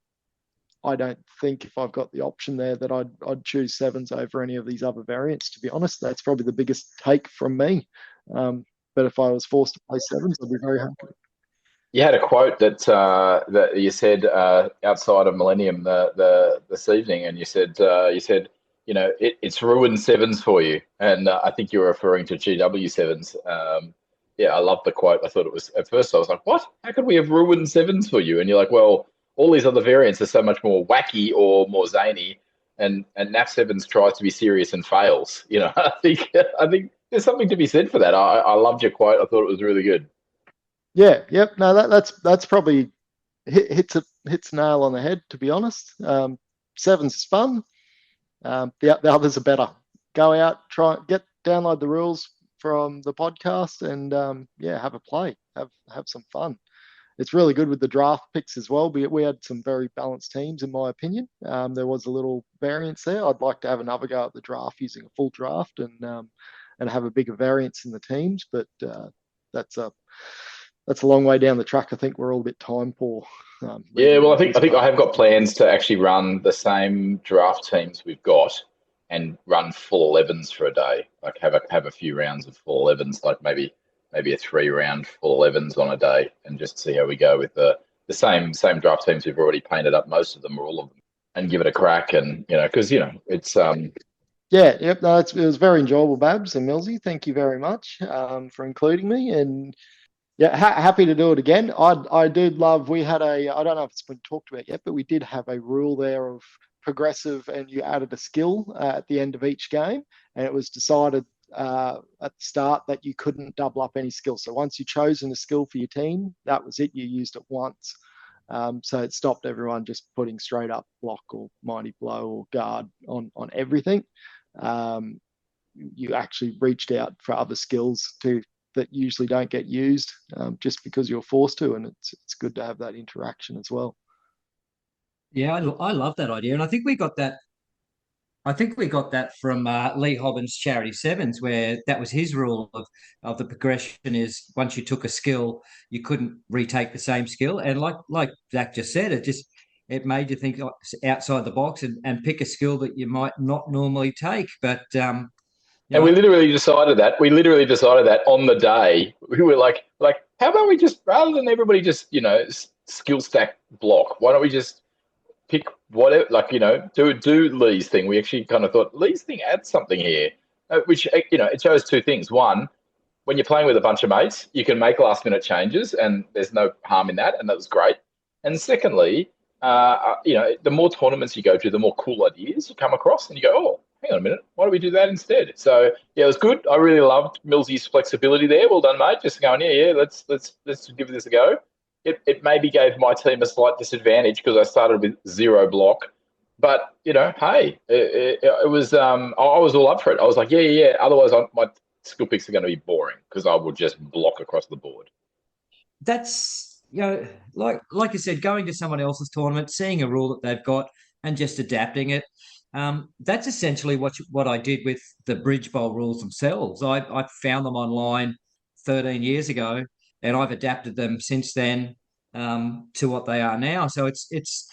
I don't think, if I've got the option there, that I'd choose 7s over any of these other variants. To be honest, that's probably the biggest take from me. But if I was forced to play 7s, I'd be very happy. You had a quote that you said outside of Millennium this evening, and you said it's ruined 7s for you, and I think you were referring to GW 7s. Yeah, I love the quote. I thought it was, at first I was like, what? How could we have ruined 7s for you? And you're like, well, all these other variants are so much more wacky or more zany, and NAF 7s tries to be serious and fails. I think there's something to be said for that. I loved your quote. I thought it was really good. Yeah, yep. No, that's probably hits nail on the head, to be honest. 7s is fun. The others are better. Go out, download the rules from the podcast, and have a play, have some fun. It's really good with the draft picks as well. We had some very balanced teams, in my opinion. There was a little variance there. I'd like to have another go at the draft using a full draft and have a bigger variance in the teams, but that's a long way down the track. I think we're all a bit time poor. Yeah, well, I think I have got plans to actually run the same draft teams we've got and run full 11s for a day. Like have a few rounds of full 11s, like maybe a 3-round full 11s on a day, and just see how we go with the same draft teams we've already painted up, most of them or all of them, and give it a crack. And because it's Yeah, yep. No, it was very enjoyable, Babs and Millsy. Thank you very much for including me. And yeah, happy to do it again. I did love, we had I don't know if it's been talked about yet, but we did have a rule there of progressive, and you added a skill at the end of each game. And it was decided at the start that you couldn't double up any skill. So once you chosen a skill for your team, that was it. You used it once. So it stopped everyone just putting straight up block or mighty blow or guard on everything. You actually reached out for other skills that usually don't get used, just because you're forced to, and it's good to have that interaction as well. Yeah, I love that idea, and I think we got that. I think we got that from Lee Hobbins' Charity 7's, where that was his rule of the progression is once you took a skill, you couldn't retake the same skill. And like Zach just said, it made you think outside the box and pick a skill that you might not normally take. But and we literally decided that. On the day. We were like, how about we just, rather than everybody just skill stack block, why don't we just pick whatever, do Lee's thing. We actually kind of thought Lee's thing adds something here, which, it shows two things. One, when you're playing with a bunch of mates, you can make last minute changes and there's no harm in that. And that was great. And secondly, the more tournaments you go to, the more cool ideas you come across, and you go, oh, hang on a minute, why don't we do that instead? So yeah, it was good. I really loved Millsy's flexibility there. Well done, mate. Just going, yeah, let's give this a go. it maybe gave my team a slight disadvantage because I started with 0 block. But, hey, it was I was all up for it. I was like, yeah. Otherwise, my skill picks are going to be boring because I would just block across the board. That's, like you said, going to someone else's tournament, seeing a rule that they've got and just adapting it. That's essentially what I did with the Bridge Bowl rules themselves. I found them online 13 years ago, and I've adapted them since then to what they are now. So it's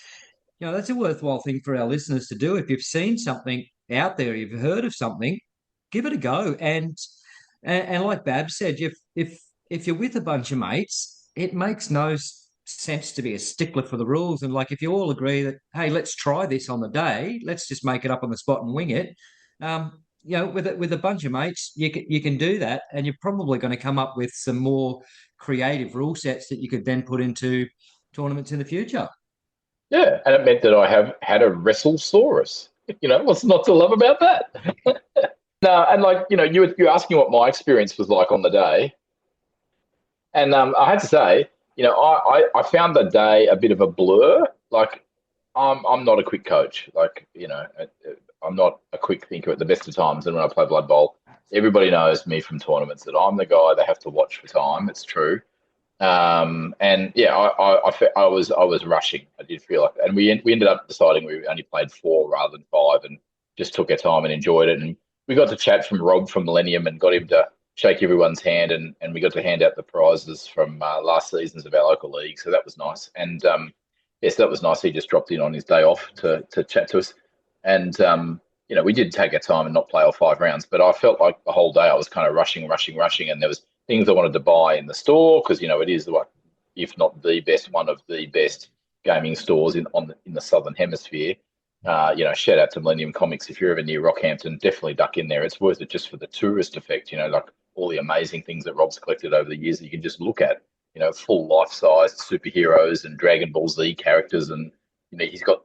that's a worthwhile thing for our listeners to do. If you've seen something out there, you've heard of something, give it a go. And like Bab said, if you're with a bunch of mates, it makes no sense to be a stickler for the rules. And like, if you all agree that, hey, let's try this on the day, let's just make it up on the spot and wing it. With a bunch of mates, you can do that, and you're probably going to come up with some more creative rule sets that you could then put into tournaments in the future. Yeah, and it meant that I have had a Wrestlesaurus. What's not to love about that? No, and you're asking what my experience was like on the day. And I had to say, I found the day a bit of a blur. Like, I'm not a quick coach. I'm not a quick thinker at the best of times. And when I play Blood Bowl, everybody knows me from tournaments that I'm the guy they have to watch for time. It's true. And yeah, I was rushing. I did feel like, and we ended up deciding we only played 4 rather than 5, and just took our time and enjoyed it. And we got to chat from Rob from Millennium and got him to shake everyone's hand, and we got to hand out the prizes from last seasons of our local league. So that was nice. And yes, that was nice. He just dropped in on his day off to chat to us. And we did take our time and not play all 5 rounds, but I felt like the whole day I was kind of rushing, and there was things I wanted to buy in the store because it is if not the best, one of the best gaming stores in the Southern Hemisphere. Shout out to Millennium Comics. If you're ever near Rockhampton, definitely duck in there. It's worth it just for the tourist effect. Like all the amazing things that Rob's collected over the years that you can just look at. Full life-sized superheroes and Dragon Ball Z characters, and he's got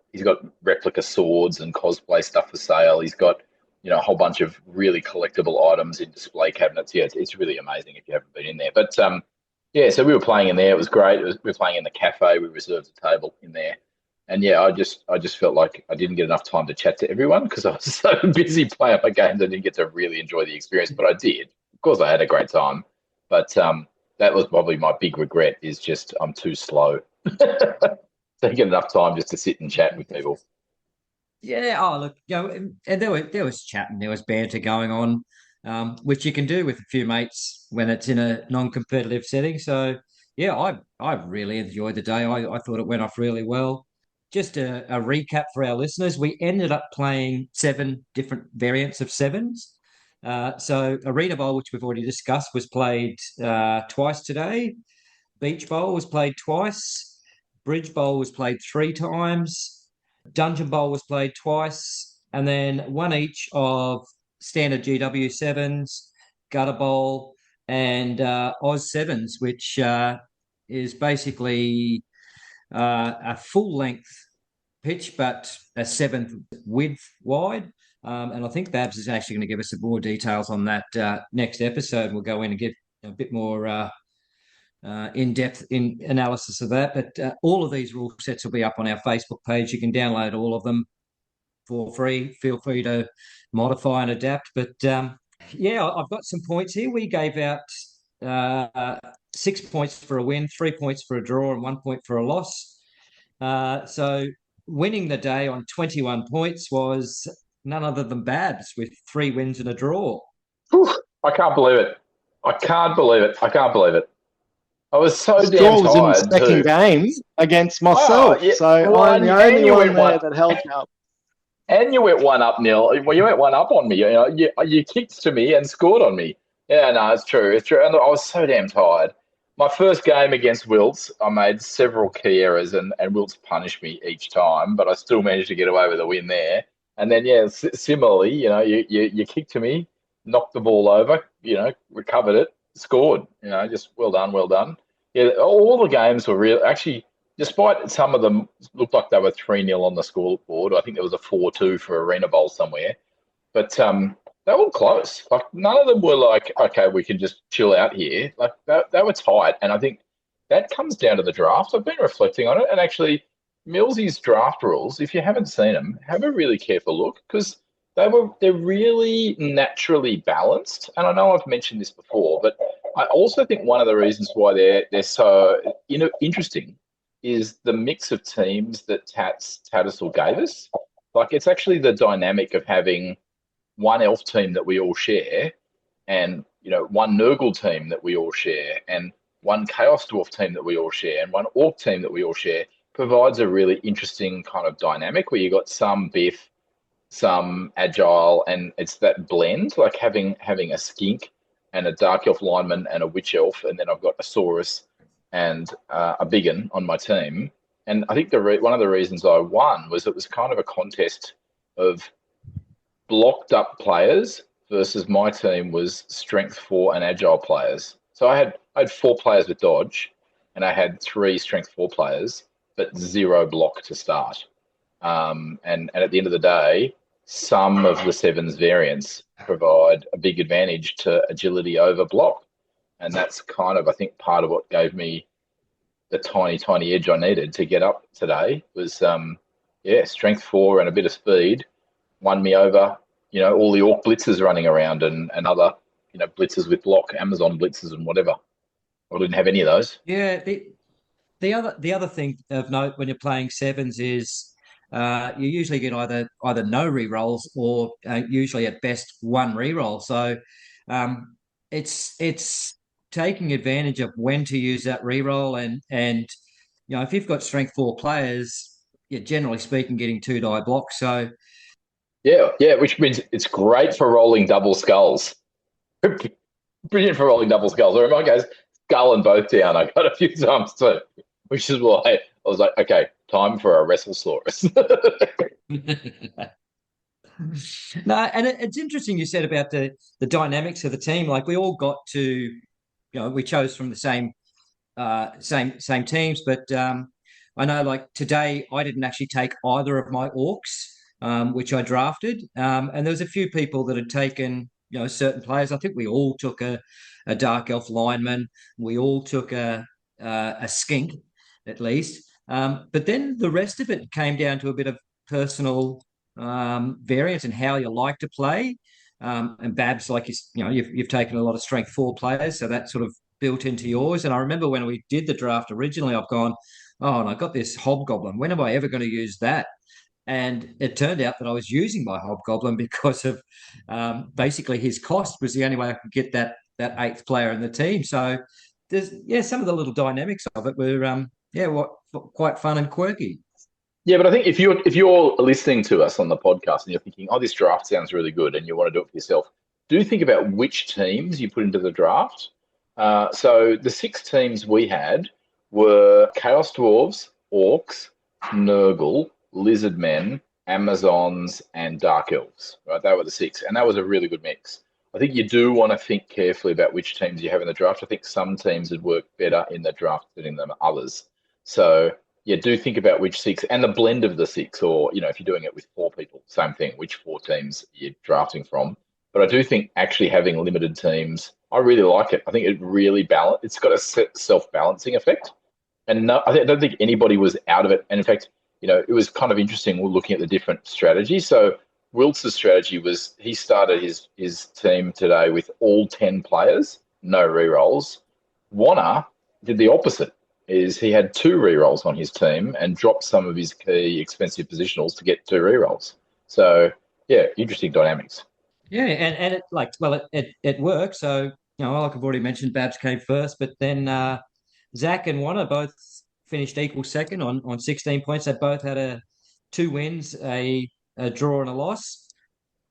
replica swords and cosplay stuff for sale. He's got a whole bunch of really collectible items in display cabinets. Yeah, it's really amazing if you haven't been in there. But yeah, so we were playing in there. It was great. We were playing in the cafe. We reserved a table in there. And yeah, I just felt like I didn't get enough time to chat to everyone because I was so busy playing my games. I didn't get to really enjoy the experience, but I did. Of course, I had a great time. But that was probably my big regret, is just I'm too slow. Don't get enough time just to sit and chat with people. Yeah. Oh, look, and there was chat and there was banter going on, which you can do with a few mates when it's in a non-competitive setting. So yeah, I really enjoyed the day. I thought it went off really well. Just a recap for our listeners: we ended up playing 7 different variants of 7's. So Arena Bowl, which we've already discussed, was played twice today. Beach Bowl was played twice. Bridge Bowl was played 3 times. Dungeon Bowl was played twice. And then one each of standard GW 7's, Gutter Bowl, and Oz 7's, which is basically a full length pitch, but a 7th width wide. And I think Babs is actually going to give us some more details on that next episode. We'll go in and give a bit more in-depth analysis of that. But all of these rule sets will be up on our Facebook page. You can download all of them for free. Feel free to modify and adapt. But yeah, I've got some points here. We gave out 6 points for a win, 3 points for a draw, and 1 point for a loss. So winning the day on 21 points was none other than Babs, with 3 wins and a draw. Whew, I can't believe it. I can't believe it. I was so The damn draw was in the tired second too. game against myself, yeah. so Well, I'm the and only you one went there one- that held me up. And you went one up, Neil. Well, you went one up on me. You kicked to me and scored on me. Yeah, no, it's true. And I was so damn tired. My first game against Wilts, I made several key errors, and Wilts punished me each time, but I still managed to get away with a win there. And then, yeah, similarly, you kicked to me, knocked the ball over, recovered it, scored. Just well done. Yeah, all the games were real. Actually, despite some of them looked like they were 3-0 on the scoreboard, I think there was a 4-2 for Arena Bowl somewhere. But they were all close. Like, none of them were like, okay, we can just chill out here. Like, they were tight. And I think that comes down to the draft. I've been reflecting on it, and actually, Millsy's draft rules, if you haven't seen them, have a really careful look because they're really naturally balanced. And I know I've mentioned this before, but I also think one of the reasons why they're so interesting is the mix of teams that Tattersall gave us. Like it's actually the dynamic of having one elf team that we all share, and one Nurgle team that we all share, and one Chaos Dwarf team that we all share, and one Orc team that we all share, provides a really interesting kind of dynamic where you got some biff, some agile, and it's that blend, like having a skink and a dark elf lineman and a witch elf, and then I've got a Saurus and a biggin on my team. And I think one of the reasons I won was it was kind of a contest of blocked up players versus my team was strength 4 and agile players. So I had 4 players with dodge, and I had 3 strength 4 players, but 0 block to start. And at the end of the day, some of the 7's variants provide a big advantage to agility over block. And that's kind of, I think, part of what gave me the tiny edge I needed to get up today was, strength 4 and a bit of speed won me over, all the Orc blitzers running around and other, blitzers with block, Amazon blitzers and whatever. I didn't have any of those. Yeah, the other thing of note when you're playing 7's is you usually get either no re-rolls or usually at best 1 re-roll. So it's taking advantage of when to use that re-roll, and if you've got strength 4 players, you're generally speaking getting 2 die blocks. So yeah, which means it's great for rolling double skulls. Brilliant for rolling double skulls. Or in my case, skull and both down. I got a few times too, which is why I was like, okay, time for a Wrestlesaurus. No, and it's interesting you said about the dynamics of the team. Like we all got to, we chose from the same teams, but I know like today I didn't actually take either of my orcs, which I drafted, and there was a few people that had taken certain players. I think we all took a dark elf lineman. We all took a skink at least, but then the rest of it came down to a bit of personal variance and how you like to play. And Babs, like you've taken a lot of strength 4 players, so that sort of built into yours. And I remember when we did the draft originally, I've gone, oh, and I got this hobgoblin. When am I ever going to use that? And it turned out that I was using my hobgoblin because of basically his cost was the only way I could get that 8th player in the team. So there's some of the little dynamics of it were quite fun and quirky. Yeah, but I think if you're listening to us on the podcast and you're thinking, oh, this draft sounds really good, and you want to do it for yourself, do think about which teams you put into the draft. So the 6 teams we had were Chaos Dwarves, Orcs, Nurgle, Lizardmen, Amazons, and Dark Elves. Right, they were the 6, and that was a really good mix. I think you do want to think carefully about which teams you have in the draft. I think some teams would work better in the draft than others. So yeah, do think about which 6 and the blend of the 6, or, if you're doing it with 4 people, same thing, which 4 teams you're drafting from. But I do think actually having limited teams, I really like it. I think it really it's got a self-balancing effect. And no, I don't think anybody was out of it. And in fact, it was kind of interesting. We're looking at the different strategies. So Wilt's strategy was he started his team today with all 10 players, no re-rolls. Warner did the opposite. Is he had 2 re-rolls on his team and dropped some of his key expensive positionals to get 2 re-rolls. So yeah, interesting dynamics. Yeah, and it worked. So like I've already mentioned, Babs came first, but then Zach and Warner both finished equal second on 16 points. They both had 2 wins, a draw and a loss.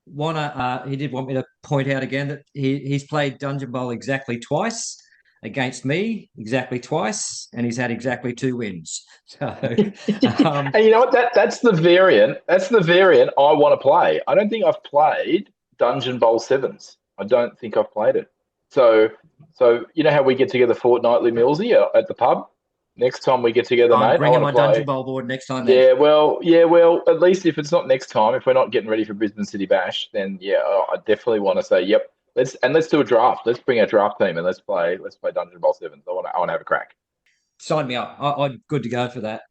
Warner, he did want me to point out again that he's played Dungeon Bowl exactly twice. Against me exactly twice, and he's had exactly 2 wins. So, and you know what? That's the variant. That's the variant I want to play. I don't think I've played Dungeon Bowl 7's. I don't think I've played it. So you know how we get together fortnightly, Millsy, at the pub. Next time we get together, mate, bring in my Dungeon Bowl board next time. Then. Yeah, well, at least if it's not next time, if we're not getting ready for Brisbane City Bash, then I definitely want to say, yep. Let's do a draft. Let's bring our draft team and let's play Dungeon Bowl 7. I want to have a crack. Sign me up. I'm good to go for that.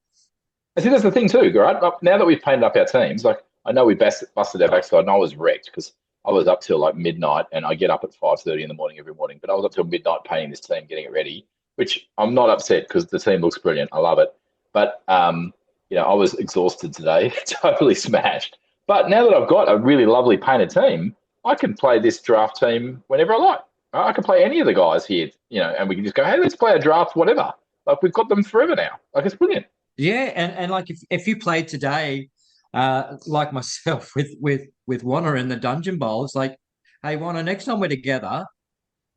I think that's the thing too, right? Now that we've painted up our teams, like I know we busted our backside, and I was wrecked because I was up till like midnight, and I get up at 5:30 in the morning every morning. But I was up till midnight painting this team, getting it ready, which I'm not upset because the team looks brilliant. I love it. But I was exhausted today, totally smashed. But now that I've got a really lovely painted team, I can play this draft team whenever I like. I can play any of the guys here, and we can just go, hey, let's play a draft, whatever. Like we've got them forever now. Like it's brilliant. Yeah, and like if you played today, like myself with Warner in the Dungeon Bowl, it's like, hey Warner, next time we're together,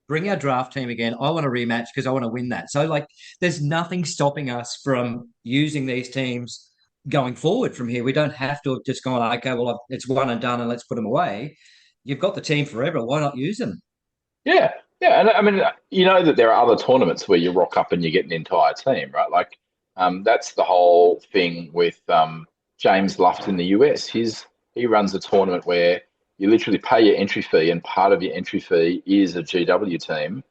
bring our draft team again. I want a rematch because I want to win that. So like, there's nothing stopping us from using these teams going forward from here. We don't have to have just gone, okay, well it's one and done, and let's put them away. You've got the team forever. Why not use them? Yeah, yeah, and I mean, you know that there are other tournaments where you rock up and you get an entire team, right? Like, that's the whole thing with James Luft in the US. He runs a tournament where you literally pay your entry fee, and part of your entry fee is a GW team,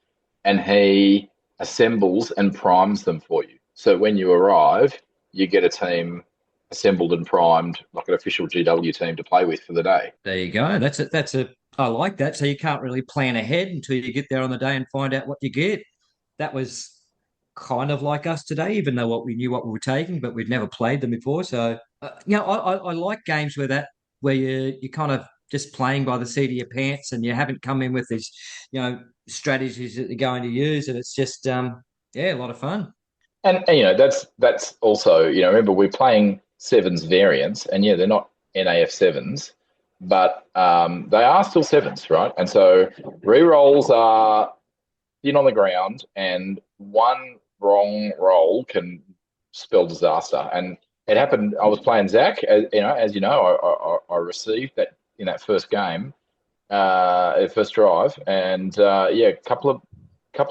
and he assembles and primes them for you. So when you arrive, you get a team assembled and primed, like an official GW team to play with for the day. There you go. I like that. So you can't really plan ahead until you get there on the day and find out what you get. That was kind of like us today, even though we knew what we were taking, but we'd never played them before. So I like games where you kind of just playing by the seat of your pants, and you haven't come in with these strategies that you're going to use, and it's just a lot of fun. And that's also, remember we're playing 7's variants, and they're not NAF 7's, but they are still 7's, right? And so re-rolls are thin on the ground, and one wrong roll can spell disaster. And it happened. I was playing Zach, as you know, I received that in that first game, first drive, and a couple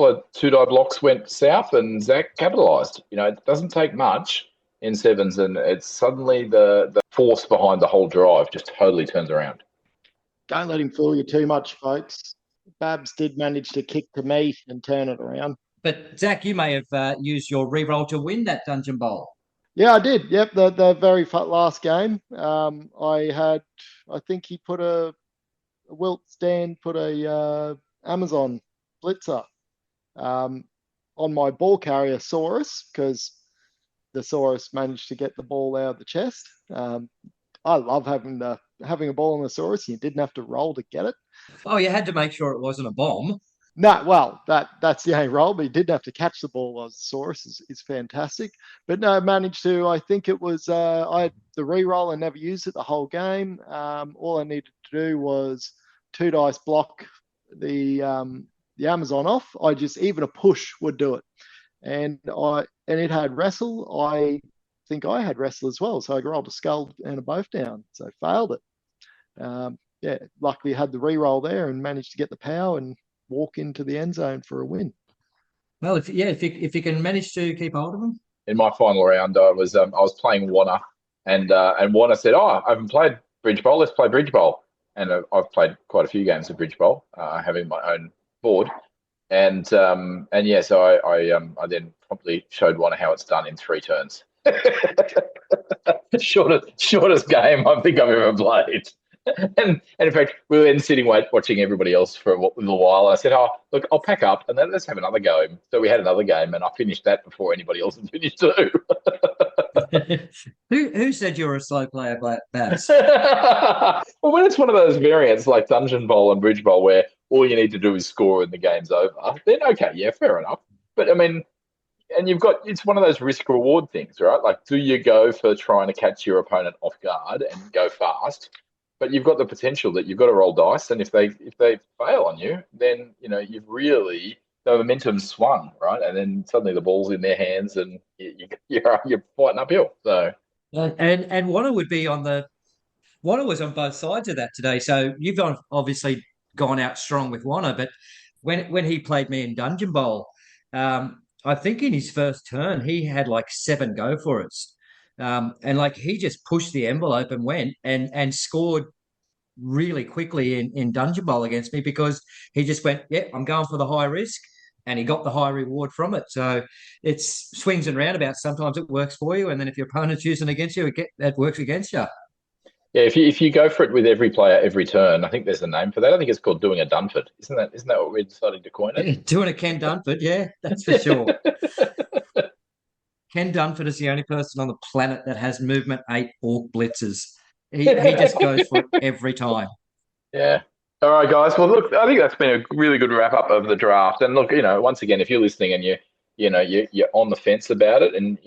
of two-die blocks went south, and Zach capitalised. It doesn't take much in 7's, and it's suddenly the force behind the whole drive just totally turns around. Don't let him fool you too much, folks. Babs did manage to kick to me and turn it around. But Zach, you may have used your reroll to win that Dungeon Bowl. Yeah, I did. Yep, the very last game. I think he put Wilt Stand put a Amazon Blitzer on my ball carrier Saurus, because the Saurus managed to get the ball out of the chest. I love having a ball on the Saurus. You didn't have to roll to get it. Oh, you had to make sure it wasn't a bomb. No, well, that's the only role, but he didn't have to catch the ball. Was Saurus is fantastic, but no, managed to. I think it was I had the re-roll and never used it the whole game. All I needed to do was 2 dice block the Amazon off. Even a push would do it, and it had wrestle. I think I had wrestle as well, so I rolled a skull and a both down, so failed it. Luckily had the re-roll there and managed to get the power and walk into the end zone for a win. Well, if you can manage to keep hold of them. In my final round, I was playing Warner, and Warner said, "Oh, I haven't played Bridge Bowl. Let's play Bridge Bowl." And I've played quite a few games of Bridge Bowl, having my own board, so I then promptly showed Warner how it's done in 3 turns. Shortest game I think I've ever played. And in fact, we were then sitting watching everybody else for a little while. I said, "Oh, look, I'll pack up and then let's have another game." So we had another game, and I finished that before anybody else had finished too. Who said you were a slow player, Babs? Well, when it's one of those variants like Dungeon Bowl and Bridge Bowl where all you need to do is score and the game's over, then okay, yeah, fair enough. But I mean, and it's one of those risk reward things, right? Like, do you go for trying to catch your opponent off guard and go fast? But you've got the potential that you've got to roll dice, and if they fail on you, then you've really the momentum's swung, right? And then suddenly the ball's in their hands, and you're fighting uphill. So and Warner was on both sides of that today. So you've obviously gone out strong with Warner, but when he played me in Dungeon Bowl, I think in his first turn he had like 7 go for it. And like he just pushed the envelope and went and scored really quickly in Dungeon Bowl against me, because he just went, "Yeah, I'm going for the high risk. and he got the high reward from it. So it's swings and roundabouts. Sometimes it works for you, and then if your opponent's using against you, that works against you. Yeah, if you go for it with every player every turn, I think there's a name for that. I think it's called doing a Dunford. Isn't that what we're deciding to coin it? Yeah, doing a Ken Dunford, yeah, that's for sure. Ken Dunford is the only person on the planet that has movement 8 Orc blitzers. He just goes for it every time. Yeah. All right, guys. Well, look, I think that's been a really good wrap up of the draft. And look, once again, if you're listening and you're on the fence about it, and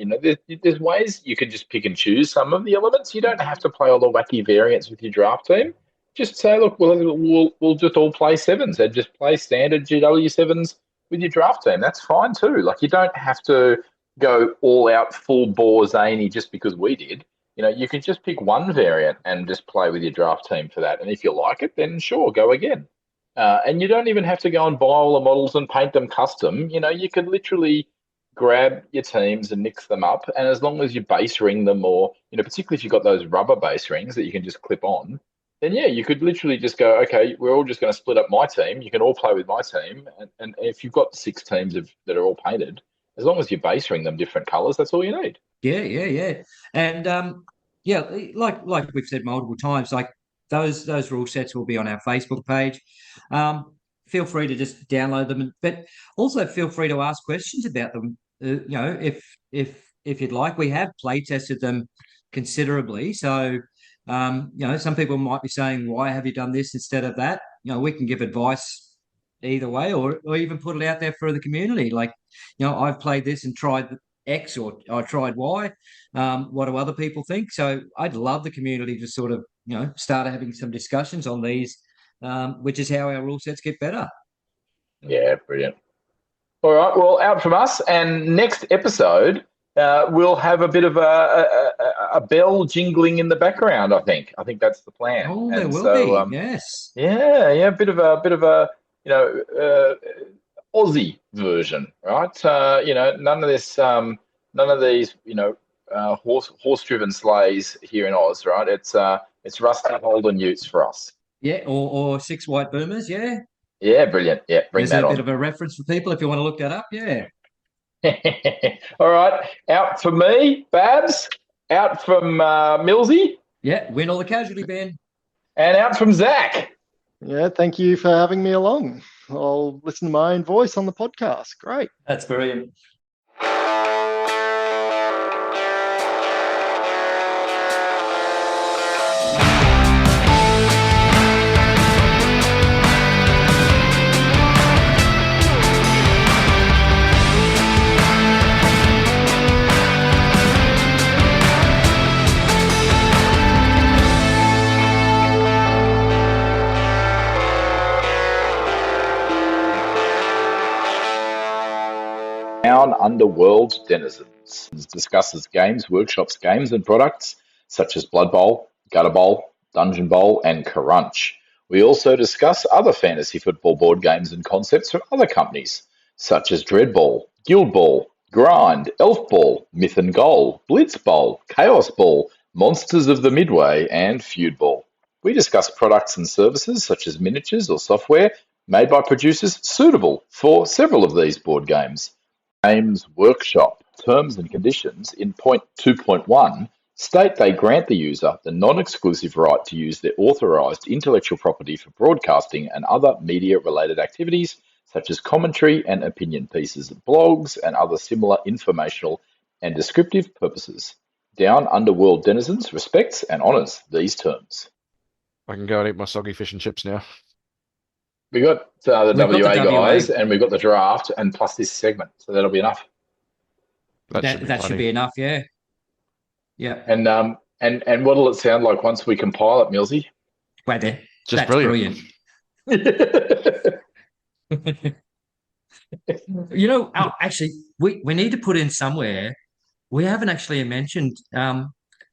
there's ways you can just pick and choose some of the elements. You don't have to play all the wacky variants with your draft team. Just say, look, we'll just all play 7s and just play standard GW 7s with your draft team. That's fine too. Like, you don't have to go all out full bore zany just because we did. You can just pick one variant and just play with your draft team for that. And if you like it, then sure, go again. And you don't even have to go and buy all the models and paint them custom. You could literally grab your teams and mix them up. And as long as you base ring them, or, particularly if you've got those rubber base rings that you can just clip on, then yeah, you could literally just go, okay, we're all just going to split up my team. You can all play with my team. And if you've got 6 teams that are all painted, as long as you base ring them different colors, that's all you need. Yeah. And like we've said multiple times, like those rule sets will be on our Facebook page. Feel free to just download them, but also feel free to ask questions about them. If you'd like, we have play tested them considerably. So, some people might be saying, "Why have you done this instead of that?" We can give advice either way, or even put it out there for the community. Like, I've played this and tried X, or I tried Y. What do other people think? So I'd love the community to sort of, start having some discussions on these, which is how our rule sets get better. Yeah, brilliant. All right, well, out from us. And next episode, we'll have a bit of a bell jingling in the background. I think that's the plan. Oh, there will be. Yes. Yeah, a bit of a Aussie version, right? None of these, horse-driven sleighs here in Oz, right? It's rusty Holden Utes for us. Yeah, or 6 white boomers. Yeah. Yeah, brilliant. Yeah, bring that on. There's a bit of a reference for people if you want to look that up. Yeah. All right, out for me, Babs. Out from Millsy. Yeah, win all the casualty, Ben. And out from Zach. Yeah, thank you for having me along. I'll listen to my own voice on the podcast. Great. That's brilliant. Down Underworld Denizens discusses games, workshops, games and products such as Blood Bowl, Gutter Bowl, Dungeon Bowl and Crunch. We also discuss other fantasy football board games and concepts from other companies such as Dread Ball, Guild Ball, Grind, Elf Ball, Myth and Goal, Blitz Bowl, Chaos Ball, Monsters of the Midway and Feud Ball. We discuss products and services such as miniatures or software made by producers suitable for several of these board games. Games Workshop terms and conditions in point 2.1 state they grant the user the non-exclusive right to use their authorised intellectual property for broadcasting and other media-related activities such as commentary and opinion pieces, blogs and other similar informational and descriptive purposes. Down Underworld Denizens respects and honours these terms. I can go and eat my soggy fish and chips now. We got the WA guys, and we've got the draft, and plus this segment, so that'll be enough. That should be enough, yeah. Yeah. And what'll it sound like once we compile it, Millsy? Well, Just brilliant. Actually, we need to put in somewhere. We haven't actually mentioned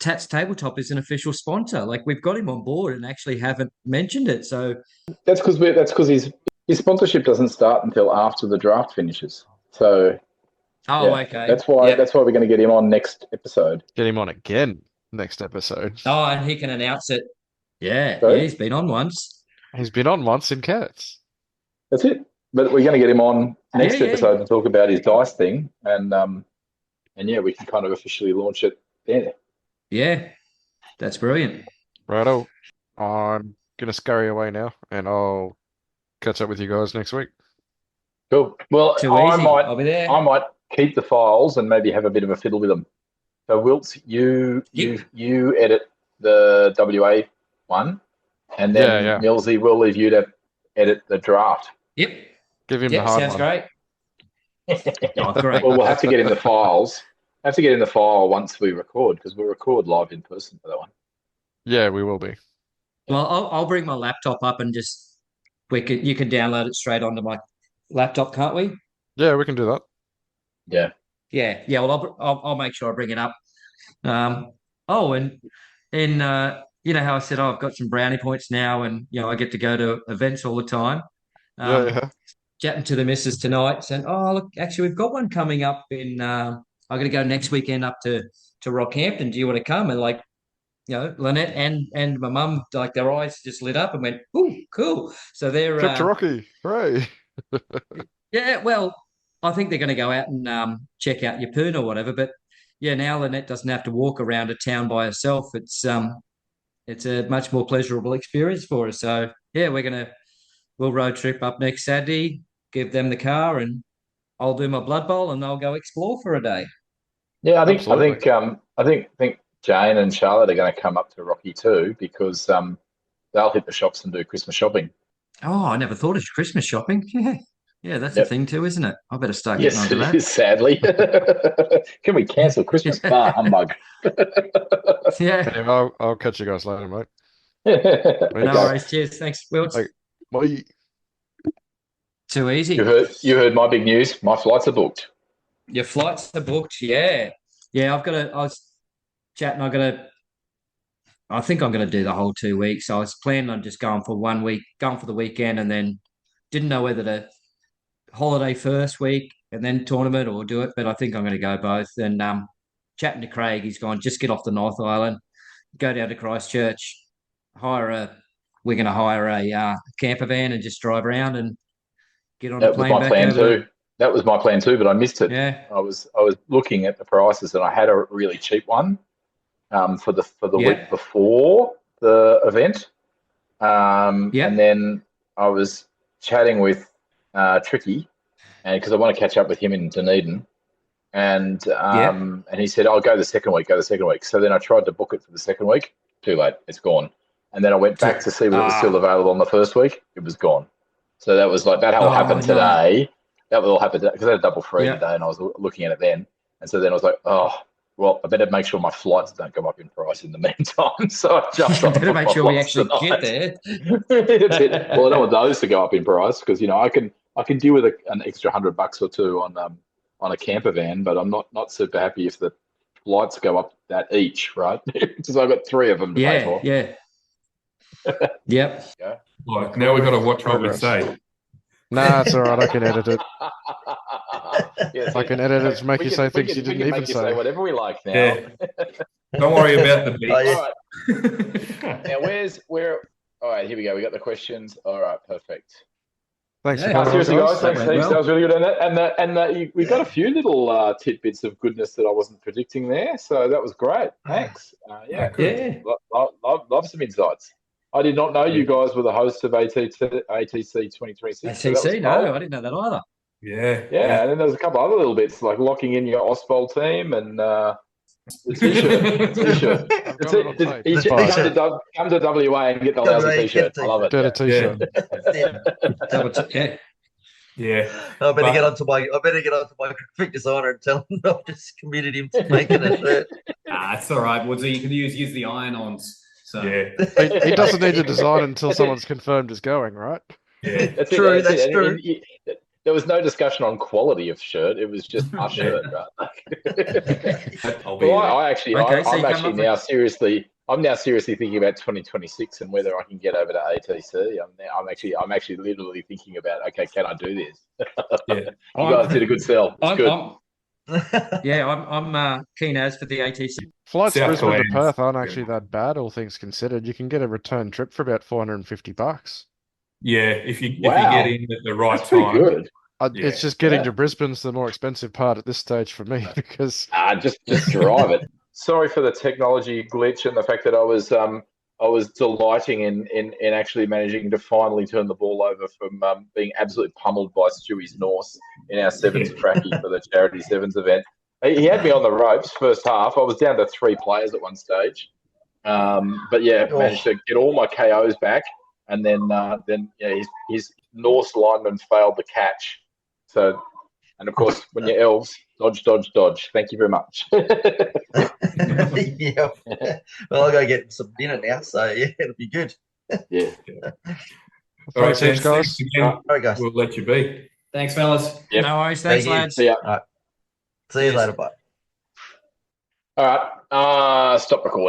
Tats Tabletop is an official sponsor. Like, we've got him on board and actually haven't mentioned it. So that's because his sponsorship doesn't start until after the draft finishes. So okay. That's why we're going to get him on next episode. Get him on again next episode. Oh, and he can announce it. Yeah, Sorry? he's been on once. He's been on once in Cats. That's it. but we're going to get him on next Yeah, episode to talk about his dice thing, and yeah, we can kind of officially launch it there. yeah, that's brilliant. Righto. I'm gonna scurry away now, and I'll catch up with you guys next week. Cool. Well, Too easy. I'll be there. I might keep the files and maybe have a bit of a fiddle with them. So, Wilts, you edit the WA one, and then Yeah. Millsy, we'll leave you to edit the draft. Yep. Give him the hard sounds one. great. Oh, great. Well, we'll have to get in the files. Have to get in the file once we record, because we'll record live in person for that one. Yeah, we will be. Well, I'll bring my laptop up and just you can download it straight onto my laptop, can't we? Yeah, we can do that. Yeah. Yeah. Well, I'll make sure I bring it up. Oh, and you know how I said, I've got some brownie points now, and I get to go to events all the time. Yeah. Chatting to the missus tonight, saying, "Oh, look, actually, we've got one coming up in. I'm going to go next weekend up to Rockhampton. Do you want to come?" And Lynette and my mum, like their eyes just lit up and went, "Ooh, cool!" So they're Trip to Rocky, hooray! yeah. Well, I think they're going to go out and check out Yeppoon or whatever. But yeah, now Lynette doesn't have to walk around a town by herself. It's a much more pleasurable experience for us. So yeah, we'll road trip up next Saturday, give them the car, and I'll do my Blood Bowl, and they'll go explore for a day. Yeah, I think Jane and Charlotte are going to come up to Rocky too, because they'll hit the shops and do Christmas shopping. Oh, I never thought of Christmas shopping. Yeah, that's a thing too, isn't it? I better start getting onto that. Yes, sadly. Can we cancel Christmas? Bah, humbug. Yeah. I'll catch you guys later, mate. No worries. Cheers. Thanks, Will. Bye. Too easy. You heard my big news. My flights are booked. Your flights are booked. Yeah. I was chatting. I think I'm going to do the whole 2 weeks. I was planning on just going for 1 week, going for the weekend, and then didn't know whether to holiday first week and then tournament or do it. But I think I'm going to go both. And chatting to Craig, he's gone, just get off the North Island, go down to Christchurch, we're going to hire a camper van and just drive around and get on a plane back over. That was my plan too, but I missed it. Yeah. I was looking at the prices, and I had a really cheap one for the week before the event. And then I was chatting with Tricky, and because I want to catch up with him in Dunedin, and he said, "I'll go the second week. So then I tried to book it for the second week. Too late. It's gone. And then I went back to see whether it was still available on the first week. It was gone. So that was that all happened today. That will all happen today, because I had a double free today, and I was looking at it then. And so then I was like, oh, well, I better make sure my flights don't go up in price in the meantime. So I jumped on. Better make sure we actually get there. That's it. Well, I don't want those to go up in price, because I can deal with an extra $100 or two on a camper van, but I'm not super happy if the flights go up that each, right? Because I've got 3 of them to pay for. Yeah. Yep. Right, now we've got to watch what we say. Nah, it's all right. I can edit it. Yes, I can edit it to make you say things you didn't even say. Whatever we like now. Yeah. Don't worry about the beats. All right. Now, where? All right, here we go. We got the questions. All right, perfect. Thanks. Seriously, guys. Thanks, Steve. That was really good. And we got a few little tidbits of goodness that I wasn't predicting there. So that was great. Thanks. Love some insights. I did not know you guys were the hosts of ATC 2026. ATC? No, I didn't know that either. Yeah. And then there's a couple other little bits, like locking in your Oswald team and the t-shirt. Come to WA and get the lousy t-shirt. I love it. Get a t-shirt. Yeah. I better get onto my graphic designer and tell him I've just committed him to making a shirt. It's all right, Woodsy. You can use the iron-ons. So. Yeah. He doesn't need to design until someone's confirmed is going, right? Yeah. That's true. There was no discussion on quality of shirt. It was just a shirt, right? I'm now seriously thinking about 2026 and whether I can get over to ATC. I'm actually literally thinking about, okay, can I do this? Yeah. You guys did a good sell. It's good. I'm keen as for the ATC. Flights to Brisbane to Perth aren't actually that bad, all things considered. You can get a return trip for about $450. Yeah, if you Wow. get in at the right That's pretty time. good. Yeah. It's just getting to Brisbane's the more expensive part at this stage for me because Just drive it. Sorry for the technology glitch and the fact that I was delighting in actually managing to finally turn the ball over from being absolutely pummeled by Stewie's Norse in our Sevens trackie for the charity Sevens event. He had me on the ropes first half. I was down to 3 players at one stage, but yeah, managed to get all my KOs back, and then his Norse lineman failed the catch. So, and of course, when you're elves, dodge, dodge, dodge. Thank you very much. Yeah. Well, I'll go get some dinner now, so yeah, it'll be good. Yeah. All right, Thanks heaps, gents. guys. Thanks again. All right, guys. We'll let you be. Thanks, fellas. Yep. No worries. Thanks, Thank you. lads. See ya. All right. See you later. Bye. All right. Stop recording.